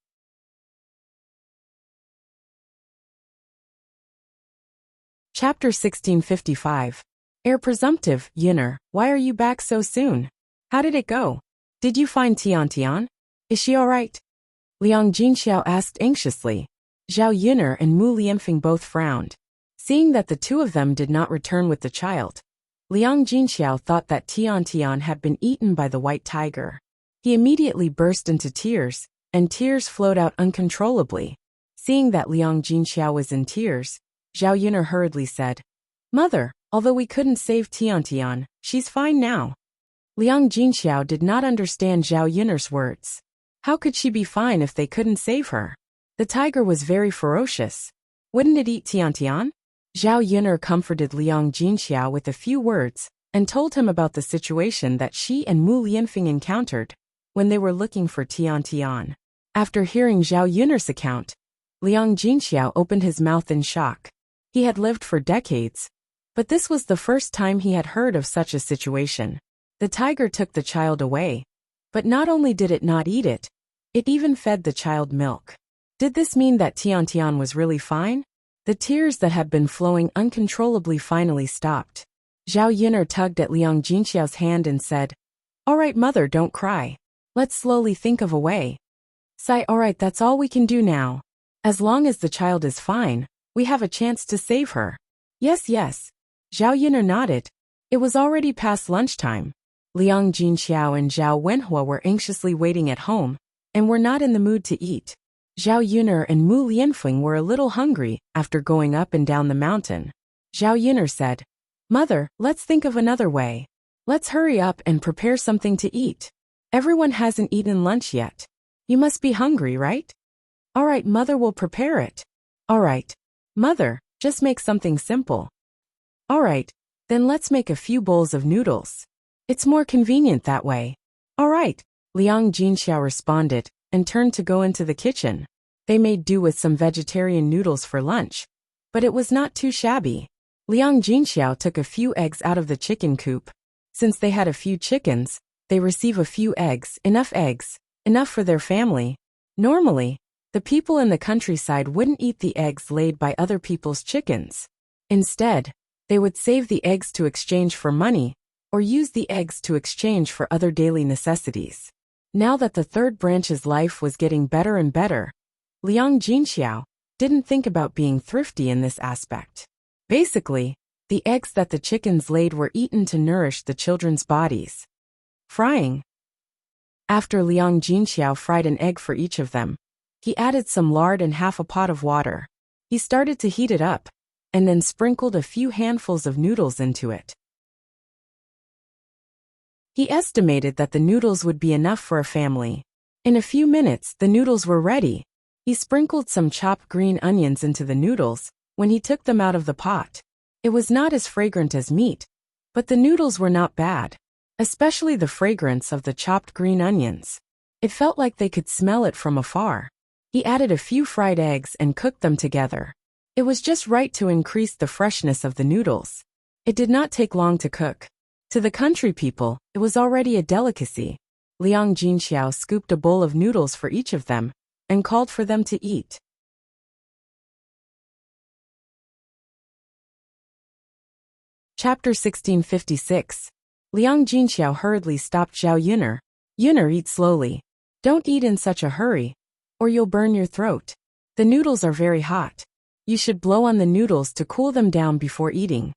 Chapter 1655. Heir Presumptive, Yun'er, why are you back so soon? How did it go? Did you find Tian Tian? Is she alright? Liang Jinxiao asked anxiously. Zhao Yun'er and Mu Lianfeng both frowned. Seeing that the two of them did not return with the child, Liang Jinxiao thought that Tian Tian had been eaten by the white tiger. He immediately burst into tears, and tears flowed out uncontrollably. Seeing that Liang Jinxiao was in tears, Zhao Yun'er hurriedly said, Mother, although we couldn't save Tian Tian, she's fine now. Liang Jinxiao did not understand Zhao Yun'er's words. How could she be fine if they couldn't save her? The tiger was very ferocious. Wouldn't it eat Tian Tian? Zhao Yun'er comforted Liang Jinxiao with a few words, and told him about the situation that she and Mu Lianfeng encountered when they were looking for Tian Tian. After hearing Zhao Yun'er's account, Liang Jinxiao opened his mouth in shock. He had lived for decades, but this was the first time he had heard of such a situation. The tiger took the child away, but not only did it not eat it, it even fed the child milk. Did this mean that Tian Tian was really fine? The tears that had been flowing uncontrollably finally stopped. Zhao Yun'er tugged at Liang Jinxiao's hand and said, Alright mother, don't cry. Let's slowly think of a way. Sigh, alright, that's all we can do now. As long as the child is fine, we have a chance to save her. Yes, yes. Zhao Yun'er nodded. It was already past lunchtime. Liang Jinxiao and Zhao Wenhua were anxiously waiting at home, and were not in the mood to eat. Zhao Yuner and Mu Lianfeng were a little hungry after going up and down the mountain. Zhao Yuner said, "Mother, let's think of another way. Let's hurry up and prepare something to eat. Everyone hasn't eaten lunch yet. You must be hungry, right? All right, Mother will prepare it." "All right, Mother, just make something simple." "All right, then let's make a few bowls of noodles. It's more convenient that way." "All right," Liang Jinxiao responded, and turned to go into the kitchen. They made do with some vegetarian noodles for lunch, but it was not too shabby. Liang Jinxiao took a few eggs out of the chicken coop. Since they had a few chickens, they receive a few eggs, enough for their family. Normally, the people in the countryside wouldn't eat the eggs laid by other people's chickens. Instead, they would save the eggs to exchange for money, or use the eggs to exchange for other daily necessities. Now that the third branch's life was getting better and better, Liang Jinxiao didn't think about being thrifty in this aspect. Basically, the eggs that the chickens laid were eaten to nourish the children's bodies. Frying. After Liang Jinxiao fried an egg for each of them, he added some lard and half a pot of water. He started to heat it up, and then sprinkled a few handfuls of noodles into it. He estimated that the noodles would be enough for a family. In a few minutes, the noodles were ready. He sprinkled some chopped green onions into the noodles when he took them out of the pot. It was not as fragrant as meat, but the noodles were not bad, especially the fragrance of the chopped green onions. It felt like they could smell it from afar. He added a few fried eggs and cooked them together. It was just right to increase the freshness of the noodles. It did not take long to cook. To the country people, it was already a delicacy. Liang Jinxiao scooped a bowl of noodles for each of them, and called for them to eat. Chapter 1656. Liang Jinxiao hurriedly stopped Zhao Yuner. "Yuner, eat slowly. Don't eat in such a hurry, or you'll burn your throat. The noodles are very hot. You should blow on the noodles to cool them down before eating."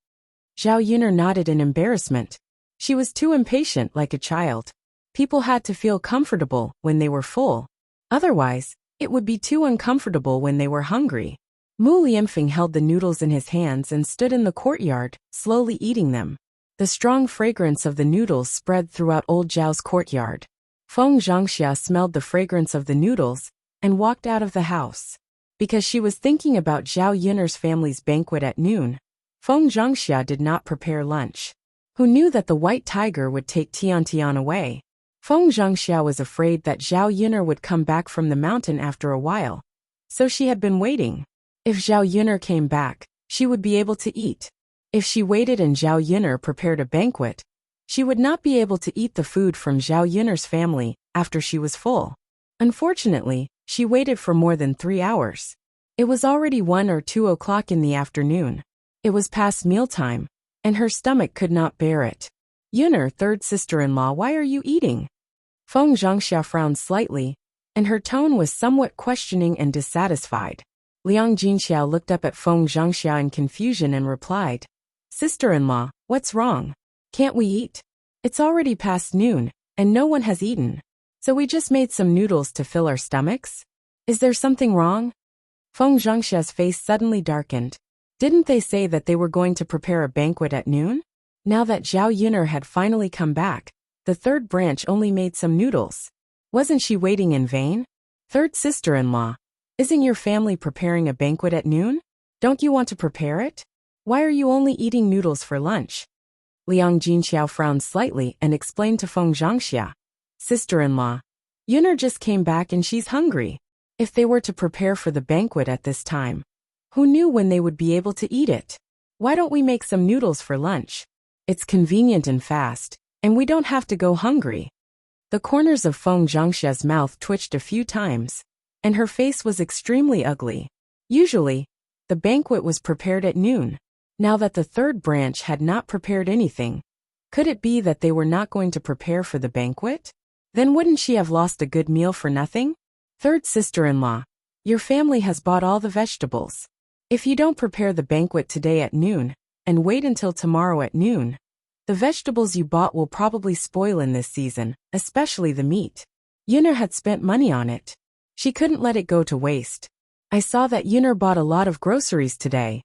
Zhao Yuner nodded in embarrassment. She was too impatient, like a child. People had to feel comfortable when they were full. Otherwise, it would be too uncomfortable when they were hungry. Mu Lianfeng held the noodles in his hands and stood in the courtyard, slowly eating them. The strong fragrance of the noodles spread throughout old Zhao's courtyard. Feng Zhangxia smelled the fragrance of the noodles and walked out of the house. Because she was thinking about Zhao Yuner's family's banquet at noon, Feng Zhangxia did not prepare lunch. Who knew that the white tiger would take Tian away? Feng Zhangxia was afraid that Zhao Yuner would come back from the mountain after a while, so she had been waiting. If Zhao Yuner came back, she would be able to eat. If she waited and Zhao Yuner prepared a banquet, she would not be able to eat the food from Zhao Yuner's family after she was full. Unfortunately, she waited for more than 3 hours. It was already 1 or 2 o'clock in the afternoon. It was past mealtime, and her stomach could not bear it. "Yuner, third sister-in-law, why are you eating?" Feng Zhangxia frowned slightly, and her tone was somewhat questioning and dissatisfied. Liang Jinxiao looked up at Feng Zhangxia in confusion and replied, "Sister-in-law, what's wrong? Can't we eat? It's already past noon, and no one has eaten. So we just made some noodles to fill our stomachs? Is there something wrong?" Feng Zhangxia's face suddenly darkened. Didn't they say that they were going to prepare a banquet at noon? Now that Zhao Yuner had finally come back, the third branch only made some noodles. Wasn't she waiting in vain? "Third sister-in-law, isn't your family preparing a banquet at noon? Don't you want to prepare it? Why are you only eating noodles for lunch?" Liang Jinxiao frowned slightly and explained to Feng Zhangxia, "Sister-in-law, Yuner just came back and she's hungry. If they were to prepare for the banquet at this time, who knew when they would be able to eat it? Why don't we make some noodles for lunch? It's convenient and fast, and we don't have to go hungry." The corners of Feng Zhangxia's mouth twitched a few times, and her face was extremely ugly. Usually, the banquet was prepared at noon. Now that the third branch had not prepared anything, could it be that they were not going to prepare for the banquet? Then wouldn't she have lost a good meal for nothing? "Third sister-in-law, your family has bought all the vegetables. If you don't prepare the banquet today at noon, and wait until tomorrow at noon, The vegetables you bought will probably spoil in this season, especially the meat. Yunner had spent money on it. She couldn't let it go to waste. I saw that Yunner bought a lot of groceries today.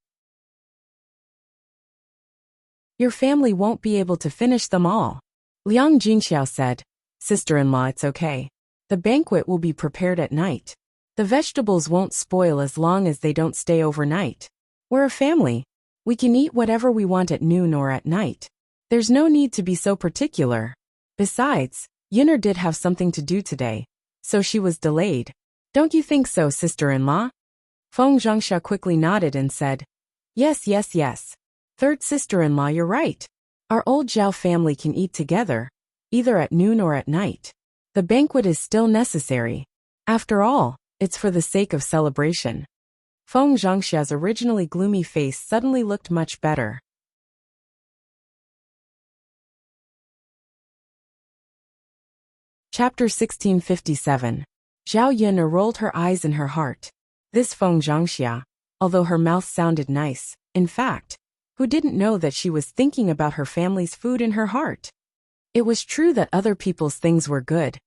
Your family won't be able to finish them all. Liang Jinxiao said. Sister-in-law, it's okay. The banquet will be prepared at night. The vegetables won't spoil as long as they don't stay overnight. We're a family. We can eat whatever we want at noon or at night. There's no need to be so particular. Besides, Yunner did have something to do today, so she was delayed. Don't you think so, sister-in-law? Feng Zhangxia quickly nodded and said, Yes, yes, yes. Third sister-in-law, you're right. Our old Zhao family can eat together, either at noon or at night. The banquet is still necessary. After all, it's for the sake of celebration. Feng Zhangxia's originally gloomy face suddenly looked much better. Chapter 1657. Zhao Yunner rolled her eyes in her heart. This Feng Zhangxia, although her mouth sounded nice, in fact, who didn't know that she was thinking about her family's food in her heart? It was true that other people's things were good,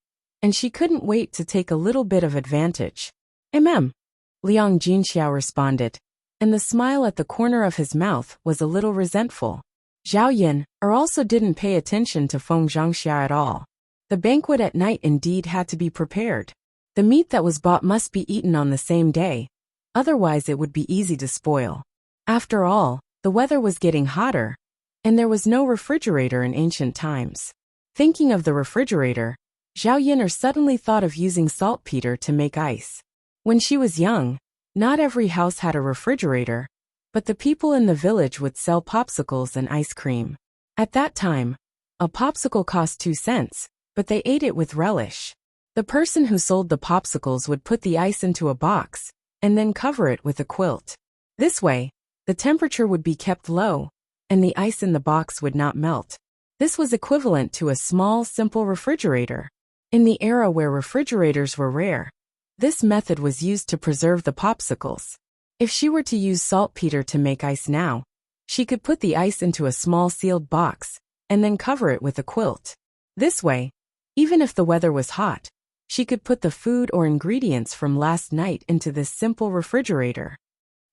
and she couldn't wait to take a little bit of advantage. Liang Jinxiao responded, and the smile at the corner of his mouth was a little resentful. Zhao Yun also didn't pay attention to Feng Zhangxia at all. The banquet at night indeed had to be prepared. The meat that was bought must be eaten on the same day, otherwise it would be easy to spoil. After all, the weather was getting hotter, and there was no refrigerator in ancient times. Thinking of the refrigerator, Zhao Yunner suddenly thought of using saltpeter to make ice. When she was young, not every house had a refrigerator, but the people in the village would sell popsicles and ice cream. At that time, a popsicle cost 2 cents, but they ate it with relish. The person who sold the popsicles would put the ice into a box, and then cover it with a quilt. This way, the temperature would be kept low, and the ice in the box would not melt. This was equivalent to a small, simple refrigerator. In the era where refrigerators were rare, this method was used to preserve the popsicles. If she were to use saltpeter to make ice now, she could put the ice into a small sealed box, and then cover it with a quilt. This way, even if the weather was hot, she could put the food or ingredients from last night into this simple refrigerator.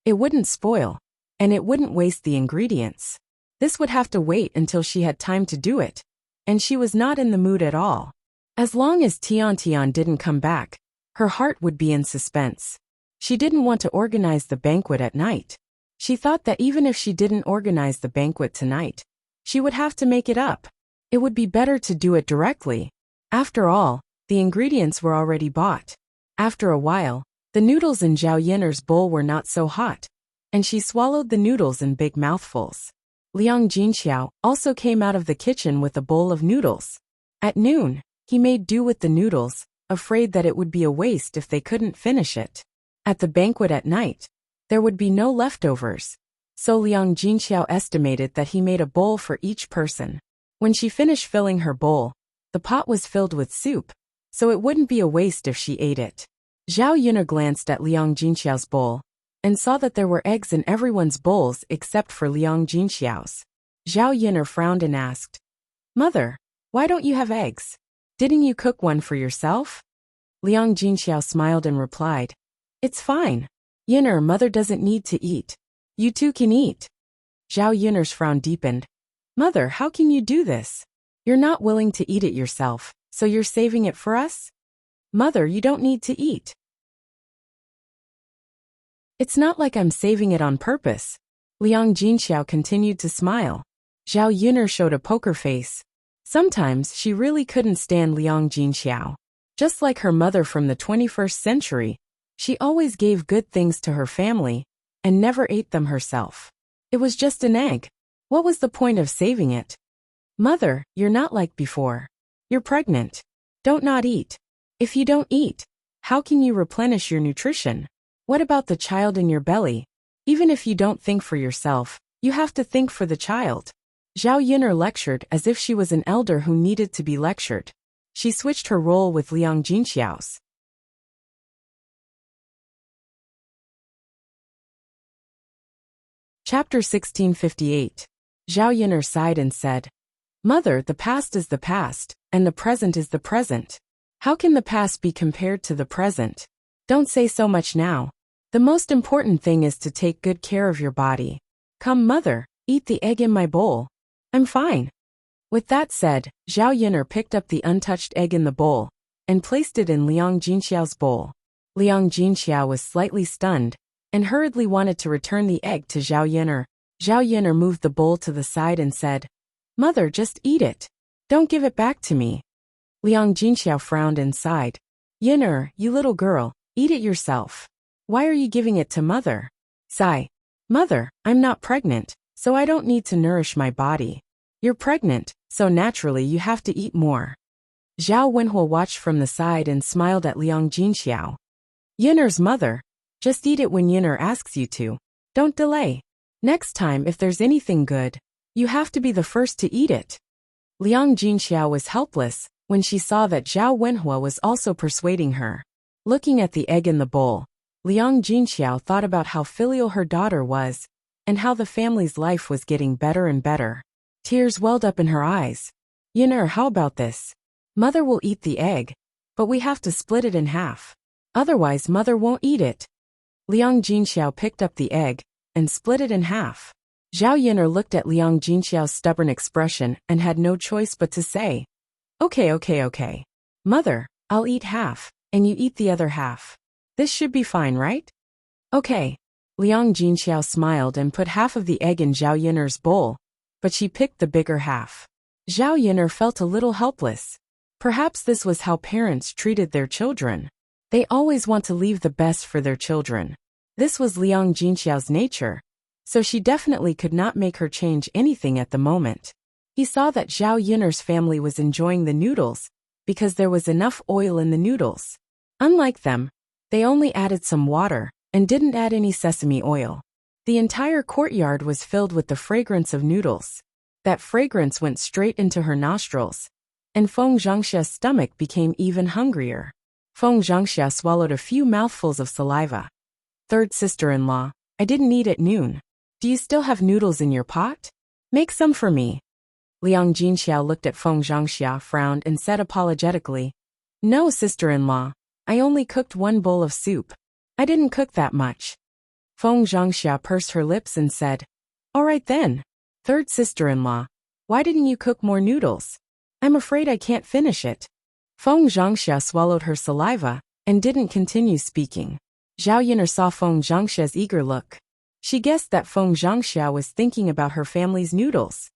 It wouldn't spoil, and it wouldn't waste the ingredients. This would have to wait until she had time to do it, and she was not in the mood at all. As long as Tian didn't come back, her heart would be in suspense. She didn't want to organize the banquet at night. She thought that even if she didn't organize the banquet tonight, she would have to make it up. It would be better to do it directly. After all, the ingredients were already bought. After a while, the noodles in Zhao Yunner's bowl were not so hot, and she swallowed the noodles in big mouthfuls. Liang Jinxiao also came out of the kitchen with a bowl of noodles. At noon, he made do with the noodles, afraid that it would be a waste if they couldn't finish it. At the banquet at night, there would be no leftovers, so Liang Jinxiao estimated that he made a bowl for each person. When she finished filling her bowl, the pot was filled with soup, so it wouldn't be a waste if she ate it. Zhao Yunner glanced at Liang Jinxiao's bowl, and saw that there were eggs in everyone's bowls except for Liang Jinxiao's. Zhao Yunner frowned and asked, Mother, why don't you have eggs? Didn't you cook one for yourself? Liang Jinxiao smiled and replied, It's fine. Yunner, Mother doesn't need to eat. You two can eat. Zhao Yunner's frown deepened. Mother, how can you do this? You're not willing to eat it yourself, so you're saving it for us? Mother, you don't need to eat. It's not like I'm saving it on purpose. Liang Jinxiao continued to smile. Zhao Yunner showed a poker face. Sometimes she really couldn't stand Liang Jinxiao. Just like her mother from the 21st century, she always gave good things to her family, and never ate them herself. It was just an egg. What was the point of saving it? Mother, you're not like before. You're pregnant. Don't not eat. If you don't eat, how can you replenish your nutrition? What about the child in your belly? Even if you don't think for yourself, you have to think for the child. Zhao Yunner lectured as if she was an elder who needed to be lectured. She switched her role with Liang Jinxiao's. Chapter 1658. Zhao Yunner sighed and said, Mother, the past is the past, and the present is the present. How can the past be compared to the present? Don't say so much now. The most important thing is to take good care of your body. Come, mother, eat the egg in my bowl. I'm fine. With that said, Zhao Yin'er picked up the untouched egg in the bowl and placed it in Liang Jinxiao's bowl. Liang Jinxiao was slightly stunned and hurriedly wanted to return the egg to Zhao Yin'er. Zhao Yin'er moved the bowl to the side and said, Mother, just eat it. Don't give it back to me. Liang Jinxiao frowned and sighed. Yin'er, you little girl, eat it yourself. Why are you giving it to mother? Sigh. Mother, I'm not pregnant, so I don't need to nourish my body. You're pregnant, so naturally you have to eat more. Zhao Wenhua watched from the side and smiled at Liang Jinxiao. Yin'er's mother, just eat it when Yin'er asks you to. Don't delay. Next time if there's anything good, you have to be the first to eat it. Liang Jinxiao was helpless when she saw that Zhao Wenhua was also persuading her. Looking at the egg in the bowl, Liang Jinxiao thought about how filial her daughter was and how the family's life was getting better and better. Tears welled up in her eyes. Yin'er, how about this? Mother will eat the egg, but we have to split it in half. Otherwise mother won't eat it. Liang Jinxiao picked up the egg and split it in half. Zhao Yin'er looked at Liang Jinxiao's stubborn expression and had no choice but to say, Okay. Mother, I'll eat half, and you eat the other half. This should be fine, right? Okay. Liang Jinxiao smiled and put half of the egg in Zhao Yin'er's bowl, but she picked the bigger half. Zhao Yin'er felt a little helpless. Perhaps this was how parents treated their children. They always want to leave the best for their children. This was Liang Jinxiao's nature, so she definitely could not make her change anything at the moment. He saw that Zhao Yin'er's family was enjoying the noodles because there was enough oil in the noodles. Unlike them, they only added some water and didn't add any sesame oil. The entire courtyard was filled with the fragrance of noodles. That fragrance went straight into her nostrils, and Feng Zhangxia's stomach became even hungrier. Feng Zhangxia swallowed a few mouthfuls of saliva. Third sister-in-law, I didn't eat at noon. Do you still have noodles in your pot? Make some for me. Liang Jinxiao looked at Feng Zhangxia, frowned, and said apologetically, No, sister-in-law, I only cooked one bowl of soup. I didn't cook that much. Feng Zhangxia pursed her lips and said, All right then. Third sister-in-law, why didn't you cook more noodles? I'm afraid I can't finish it. Feng Zhangxia swallowed her saliva and didn't continue speaking. Zhao Yin'er saw Feng Zhangxia's eager look. She guessed that Feng Zhangxia was thinking about her family's noodles.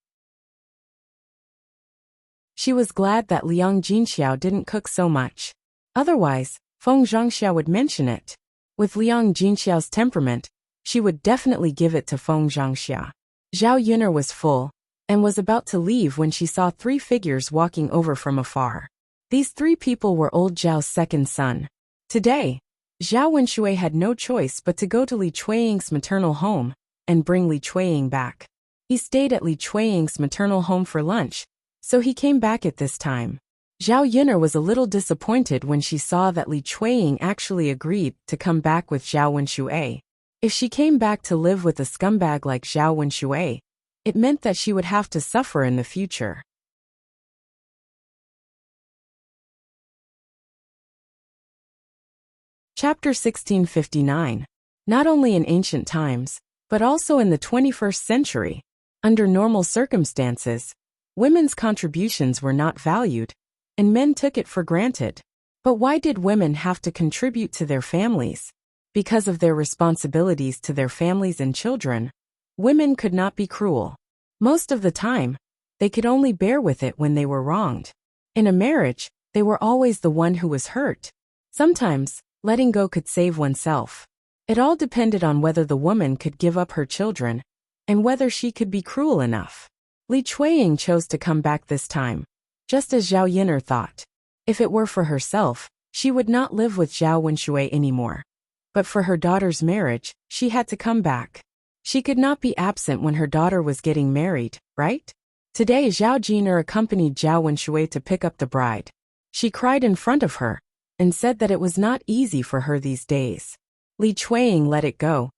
She was glad that Liang Jinxiao didn't cook so much. Otherwise, Feng Zhangxia would mention it. With Liang Jinxiao's temperament, she would definitely give it to Feng Zhangxia. Zhao Yin'er was full and was about to leave when she saw three figures walking over from afar. These three people were old Zhao's second son. Today, Zhao Wenxue had no choice but to go to Li Chueying's maternal home and bring Li Chueying back. He stayed at Li Chueying's maternal home for lunch, so he came back at this time. Zhao Yin'er was a little disappointed when she saw that Li Chueying actually agreed to come back with Zhao Wenxue. If she came back to live with a scumbag like Zhao Wenxue, it meant that she would have to suffer in the future. Chapter 1659. Not only in ancient times, but also in the 21st century, under normal circumstances, women's contributions were not valued, and men took it for granted. But why did women have to contribute to their families? Because of their responsibilities to their families and children, women could not be cruel. Most of the time, they could only bear with it when they were wronged. In a marriage, they were always the one who was hurt. Sometimes, letting go could save oneself. It all depended on whether the woman could give up her children, and whether she could be cruel enough. Li Chueying chose to come back this time, just as Zhao Yin'er thought. If it were for herself, she would not live with Zhao Wenxue anymore. But for her daughter's marriage, she had to come back. She could not be absent when her daughter was getting married, right? Today Zhao Yin'er accompanied Zhao Wenxue to pick up the bride. She cried in front of her, and said that it was not easy for her these days. Li Chueying let it go,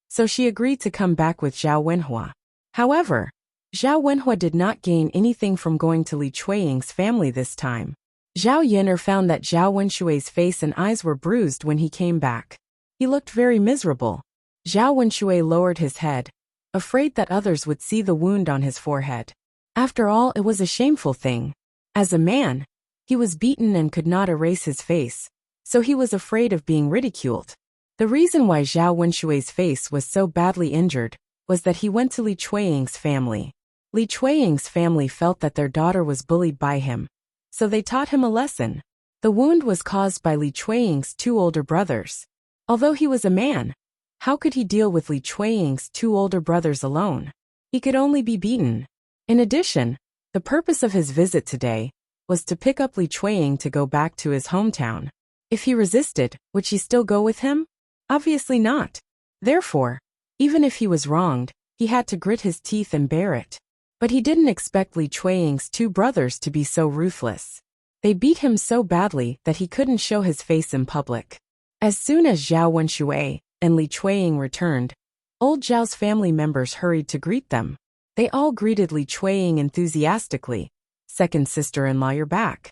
so she agreed to come back with Zhao Wenhua. However, Zhao Wenhua did not gain anything from going to Li Chueying's family this time. Zhao Yin'er found that Zhao Wenshui's face and eyes were bruised when he came back. He looked very miserable. Zhao Wenshui lowered his head, afraid that others would see the wound on his forehead. After all, it was a shameful thing. As a man, he was beaten and could not erase his face, so he was afraid of being ridiculed. The reason why Zhao Wenshui's face was so badly injured was that he went to Li Chueying's family. Li Chueying's family felt that their daughter was bullied by him, so they taught him a lesson. The wound was caused by Li Chueying's two older brothers. Although he was a man, how could he deal with Li Chueying's two older brothers alone? He could only be beaten. In addition, the purpose of his visit today was to pick up Li Chueying to go back to his hometown. If he resisted, would she still go with him? Obviously not. Therefore, even if he was wronged, he had to grit his teeth and bear it. But he didn't expect Li Chueying's two brothers to be so ruthless. They beat him so badly that he couldn't show his face in public. As soon as Zhao Wenshui and Li Chueying returned, old Zhao's family members hurried to greet them. They all greeted Li Chueying enthusiastically. Second sister-in-law, you're back.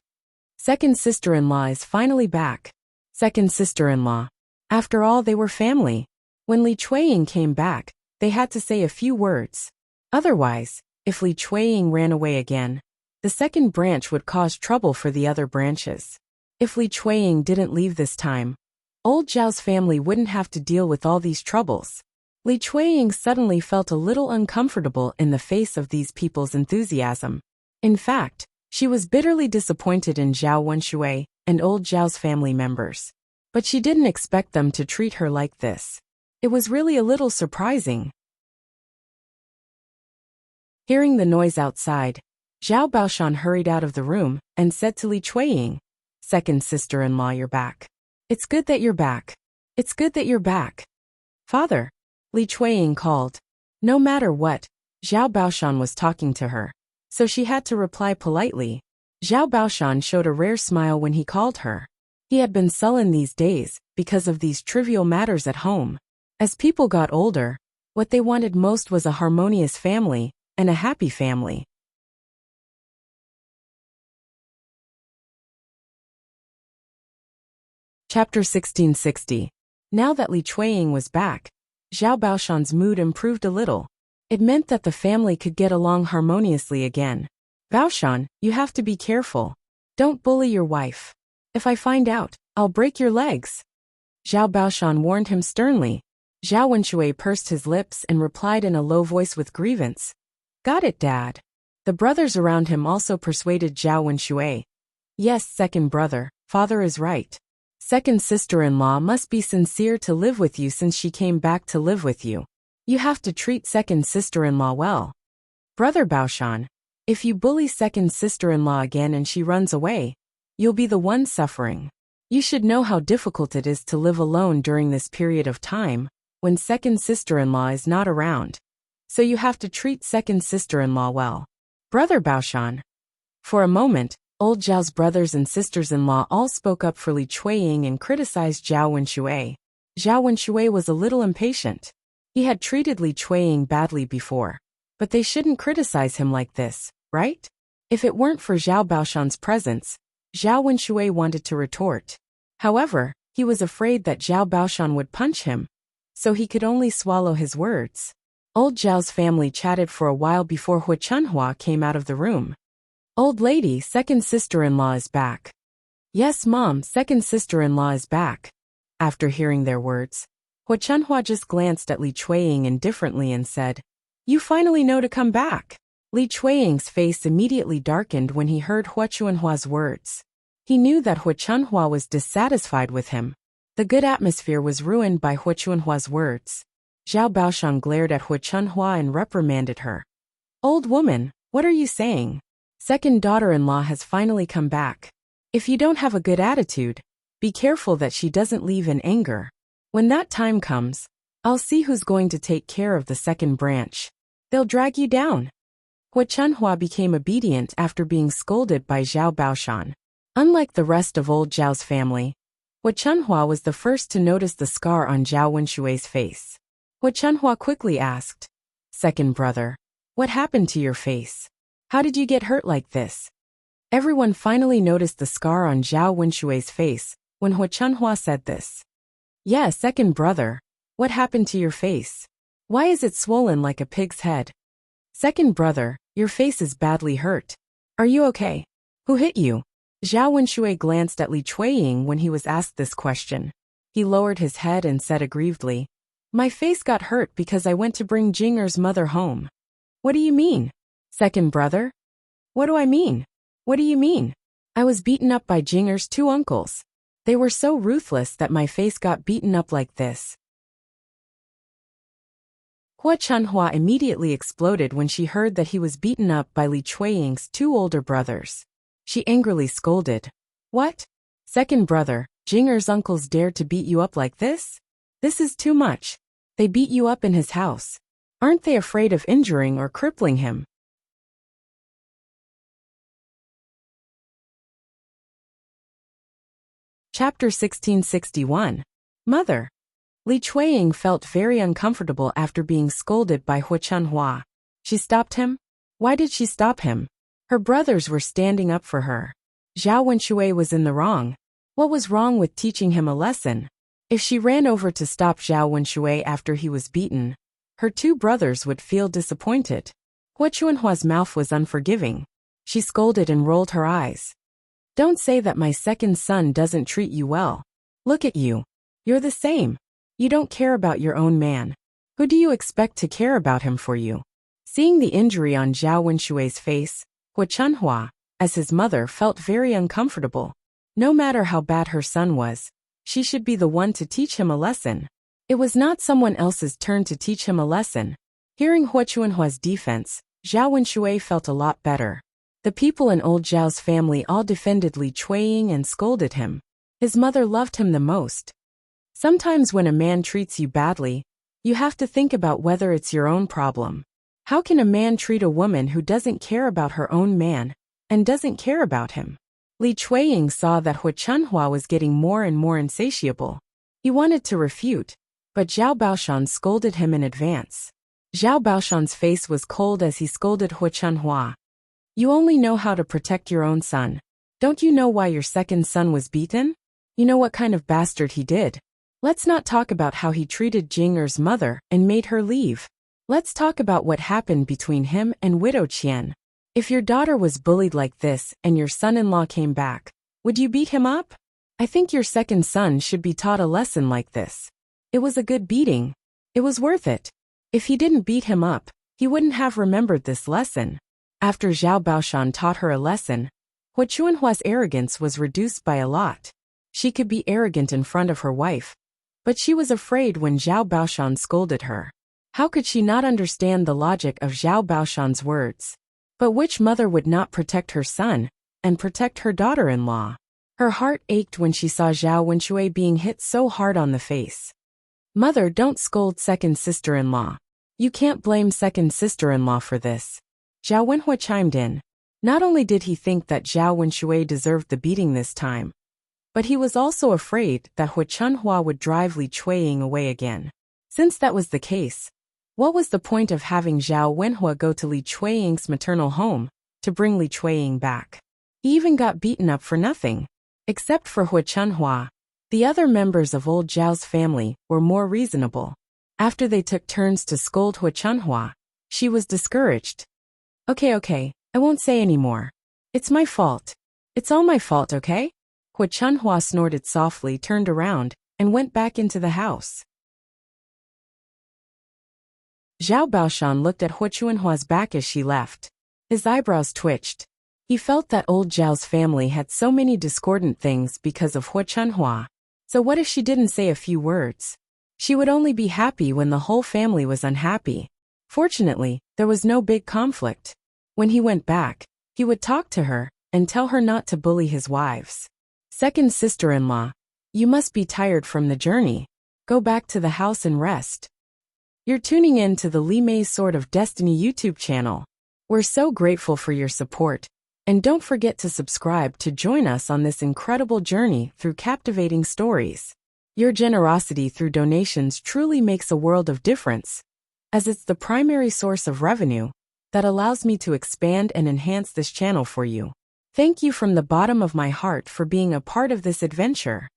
Second sister-in-law is finally back. Second sister-in-law. After all, they were family. When Li Chueying came back, they had to say a few words. Otherwise, if Li Chueying ran away again, the second branch would cause trouble for the other branches. If Li Chueying didn't leave this time, old Zhao's family wouldn't have to deal with all these troubles. Li Chueying suddenly felt a little uncomfortable in the face of these people's enthusiasm. In fact, she was bitterly disappointed in Zhao Wenshui and old Zhao's family members. But she didn't expect them to treat her like this. It was really a little surprising. Hearing the noise outside, Zhao Baoshan hurried out of the room and said to Li Chueying, "Second sister-in-law, you're back. It's good that you're back. It's good that you're back." "Father," Li Chueying called. No matter what, Zhao Baoshan was talking to her, so she had to reply politely. Zhao Baoshan showed a rare smile when he called her. He had been sullen these days because of these trivial matters at home. As people got older, what they wanted most was a harmonious family and a happy family. Chapter 1660. Now that Li Chueying was back, Zhao Baoshan's mood improved a little. It meant that the family could get along harmoniously again. "Baoshan, you have to be careful. Don't bully your wife. If I find out, I'll break your legs." Zhao Baoshan warned him sternly. Zhao Wenshui pursed his lips and replied in a low voice with grievance. "Got it, Dad." The brothers around him also persuaded Zhao Wenshui. "Yes, second brother, father is right. Second sister-in-law must be sincere to live with you since she came back to live with you. You have to treat second sister-in-law well. Brother Baoshan, if you bully second sister-in-law again and she runs away, you'll be the one suffering. You should know how difficult it is to live alone during this period of time, when second sister-in-law is not around. So you have to treat second sister-in-law well. Brother Baoshan." For a moment, old Zhao's brothers and sisters-in-law all spoke up for Li Chueying and criticized Zhao Wenshui. Zhao Wenshui was a little impatient. He had treated Li Chueying badly before, but they shouldn't criticize him like this, right? If it weren't for Zhao Baoshan's presence, Zhao Wenshui wanted to retort. However, he was afraid that Zhao Baoshan would punch him, so he could only swallow his words. Old Zhao's family chatted for a while before Hu Chunhua came out of the room. "Old lady, second sister-in-law is back." "Yes, Mom, second sister-in-law is back." After hearing their words, Hu Chunhua just glanced at Li Chueying indifferently and said, "You finally know to come back." Li Chueying's face immediately darkened when he heard Hu Chunhua's words. He knew that Hu Chunhua was dissatisfied with him. The good atmosphere was ruined by Hu Chunhua's words. Zhao Baoshan glared at Hu Chunhua and reprimanded her. "Old woman, what are you saying? Second daughter-in-law has finally come back. If you don't have a good attitude, be careful that she doesn't leave in anger. When that time comes, I'll see who's going to take care of the second branch. They'll drag you down." Hu Chunhua became obedient after being scolded by Zhao Baoshan. Unlike the rest of old Zhao's family, Hu Chunhua was the first to notice the scar on Zhao Wenshui's face. Hu Chunhua quickly asked, "Second brother, What happened to your face? How did you get hurt like this? Everyone finally noticed the scar on Zhao Wenshui's face when Hu Chunhua said this. Yeah, second brother. What happened to your face? Why is it swollen like a pig's head? Second brother, your face is badly hurt. Are you okay? Who hit you? Zhao Wenshui glanced at Li Chuiying when he was asked this question. He lowered his head and said aggrievedly, My face got hurt because I went to bring Jinger's mother home. What do you mean? Second brother? What do I mean? What do you mean? I was beaten up by Jinger's two uncles. They were so ruthless that my face got beaten up like this. Hu Chunhua immediately exploded when she heard that he was beaten up by Li Chuiying's two older brothers. She angrily scolded. What? Second brother, Jinger's uncles dared to beat you up like this? This is too much. They beat you up in his house. Aren't they afraid of injuring or crippling him? Chapter 1661. Mother. Li Chuiying felt very uncomfortable after being scolded by Hu Chunhua. She stopped him? Why did she stop him? Her brothers were standing up for her. Zhao Wenshui was in the wrong. What was wrong with teaching him a lesson? If she ran over to stop Zhao Wenshui after he was beaten, her two brothers would feel disappointed. Hu Chunhua's mouth was unforgiving. She scolded and rolled her eyes. Don't say that my second son doesn't treat you well. Look at you. You're the same. You don't care about your own man. Who do you expect to care about him for you? Seeing the injury on Zhao Wenshui's face, Hu Chunhua, as his mother, felt very uncomfortable. No matter how bad her son was, she should be the one to teach him a lesson. It was not someone else's turn to teach him a lesson. Hearing Hu Chunhua's defense, Zhao Wenshui felt a lot better. The people in old Zhao's family all defended Li Chuiying and scolded him. His mother loved him the most. Sometimes when a man treats you badly, you have to think about whether it's your own problem. How can a man treat a woman who doesn't care about her own man and doesn't care about him? Li Chuiying saw that Hu Chunhua was getting more and more insatiable. He wanted to refute, but Zhao Baoshan scolded him in advance. Zhao Baoshan's face was cold as he scolded Hu Chunhua. You only know how to protect your own son. Don't you know why your second son was beaten? You know what kind of bastard he did. Let's not talk about how he treated Jinger's mother and made her leave. Let's talk about what happened between him and Widow Qian. If your daughter was bullied like this and your son-in-law came back, would you beat him up? I think your second son should be taught a lesson like this. It was a good beating. It was worth it. If he didn't beat him up, he wouldn't have remembered this lesson. After Zhao Baoshan taught her a lesson, Hu Chunhua's arrogance was reduced by a lot. She could be arrogant in front of her wife, but she was afraid when Zhao Baoshan scolded her. How could she not understand the logic of Zhao Baoshan's words? But which mother would not protect her son and protect her daughter-in-law? Her heart ached when she saw Zhao Wenshui being hit so hard on the face. Mother, don't scold second sister-in-law. You can't blame second sister-in-law for this. Zhao Wenhua chimed in. Not only did he think that Zhao Wenshui deserved the beating this time, but he was also afraid that Hu Chunhua would drive Li Chuiying away again. Since that was the case, what was the point of having Zhao Wenhua go to Li Chuiying's maternal home to bring Li Chuiying back? He even got beaten up for nothing. Except for Hu Chunhua, the other members of old Zhao's family were more reasonable. After they took turns to scold Hu Chunhua, she was discouraged. Okay, I won't say any more. It's my fault. It's all my fault, okay? Hu Chunhua snorted softly, turned around, and went back into the house. Zhao Baoshan looked at Hu Chunhua's back as she left. His eyebrows twitched. He felt that old Zhao's family had so many discordant things because of Hu Chunhua. So what if she didn't say a few words? She would only be happy when the whole family was unhappy. Fortunately, there was no big conflict. When he went back, he would talk to her and tell her not to bully his wives. Second sister-in-law, you must be tired from the journey. Go back to the house and rest. You're tuning in to the Li Mei's Sword of Destiny YouTube channel. We're so grateful for your support, and don't forget to subscribe to join us on this incredible journey through captivating stories. Your generosity through donations truly makes a world of difference, as it's the primary source of revenue that allows me to expand and enhance this channel for you. Thank you from the bottom of my heart for being a part of this adventure.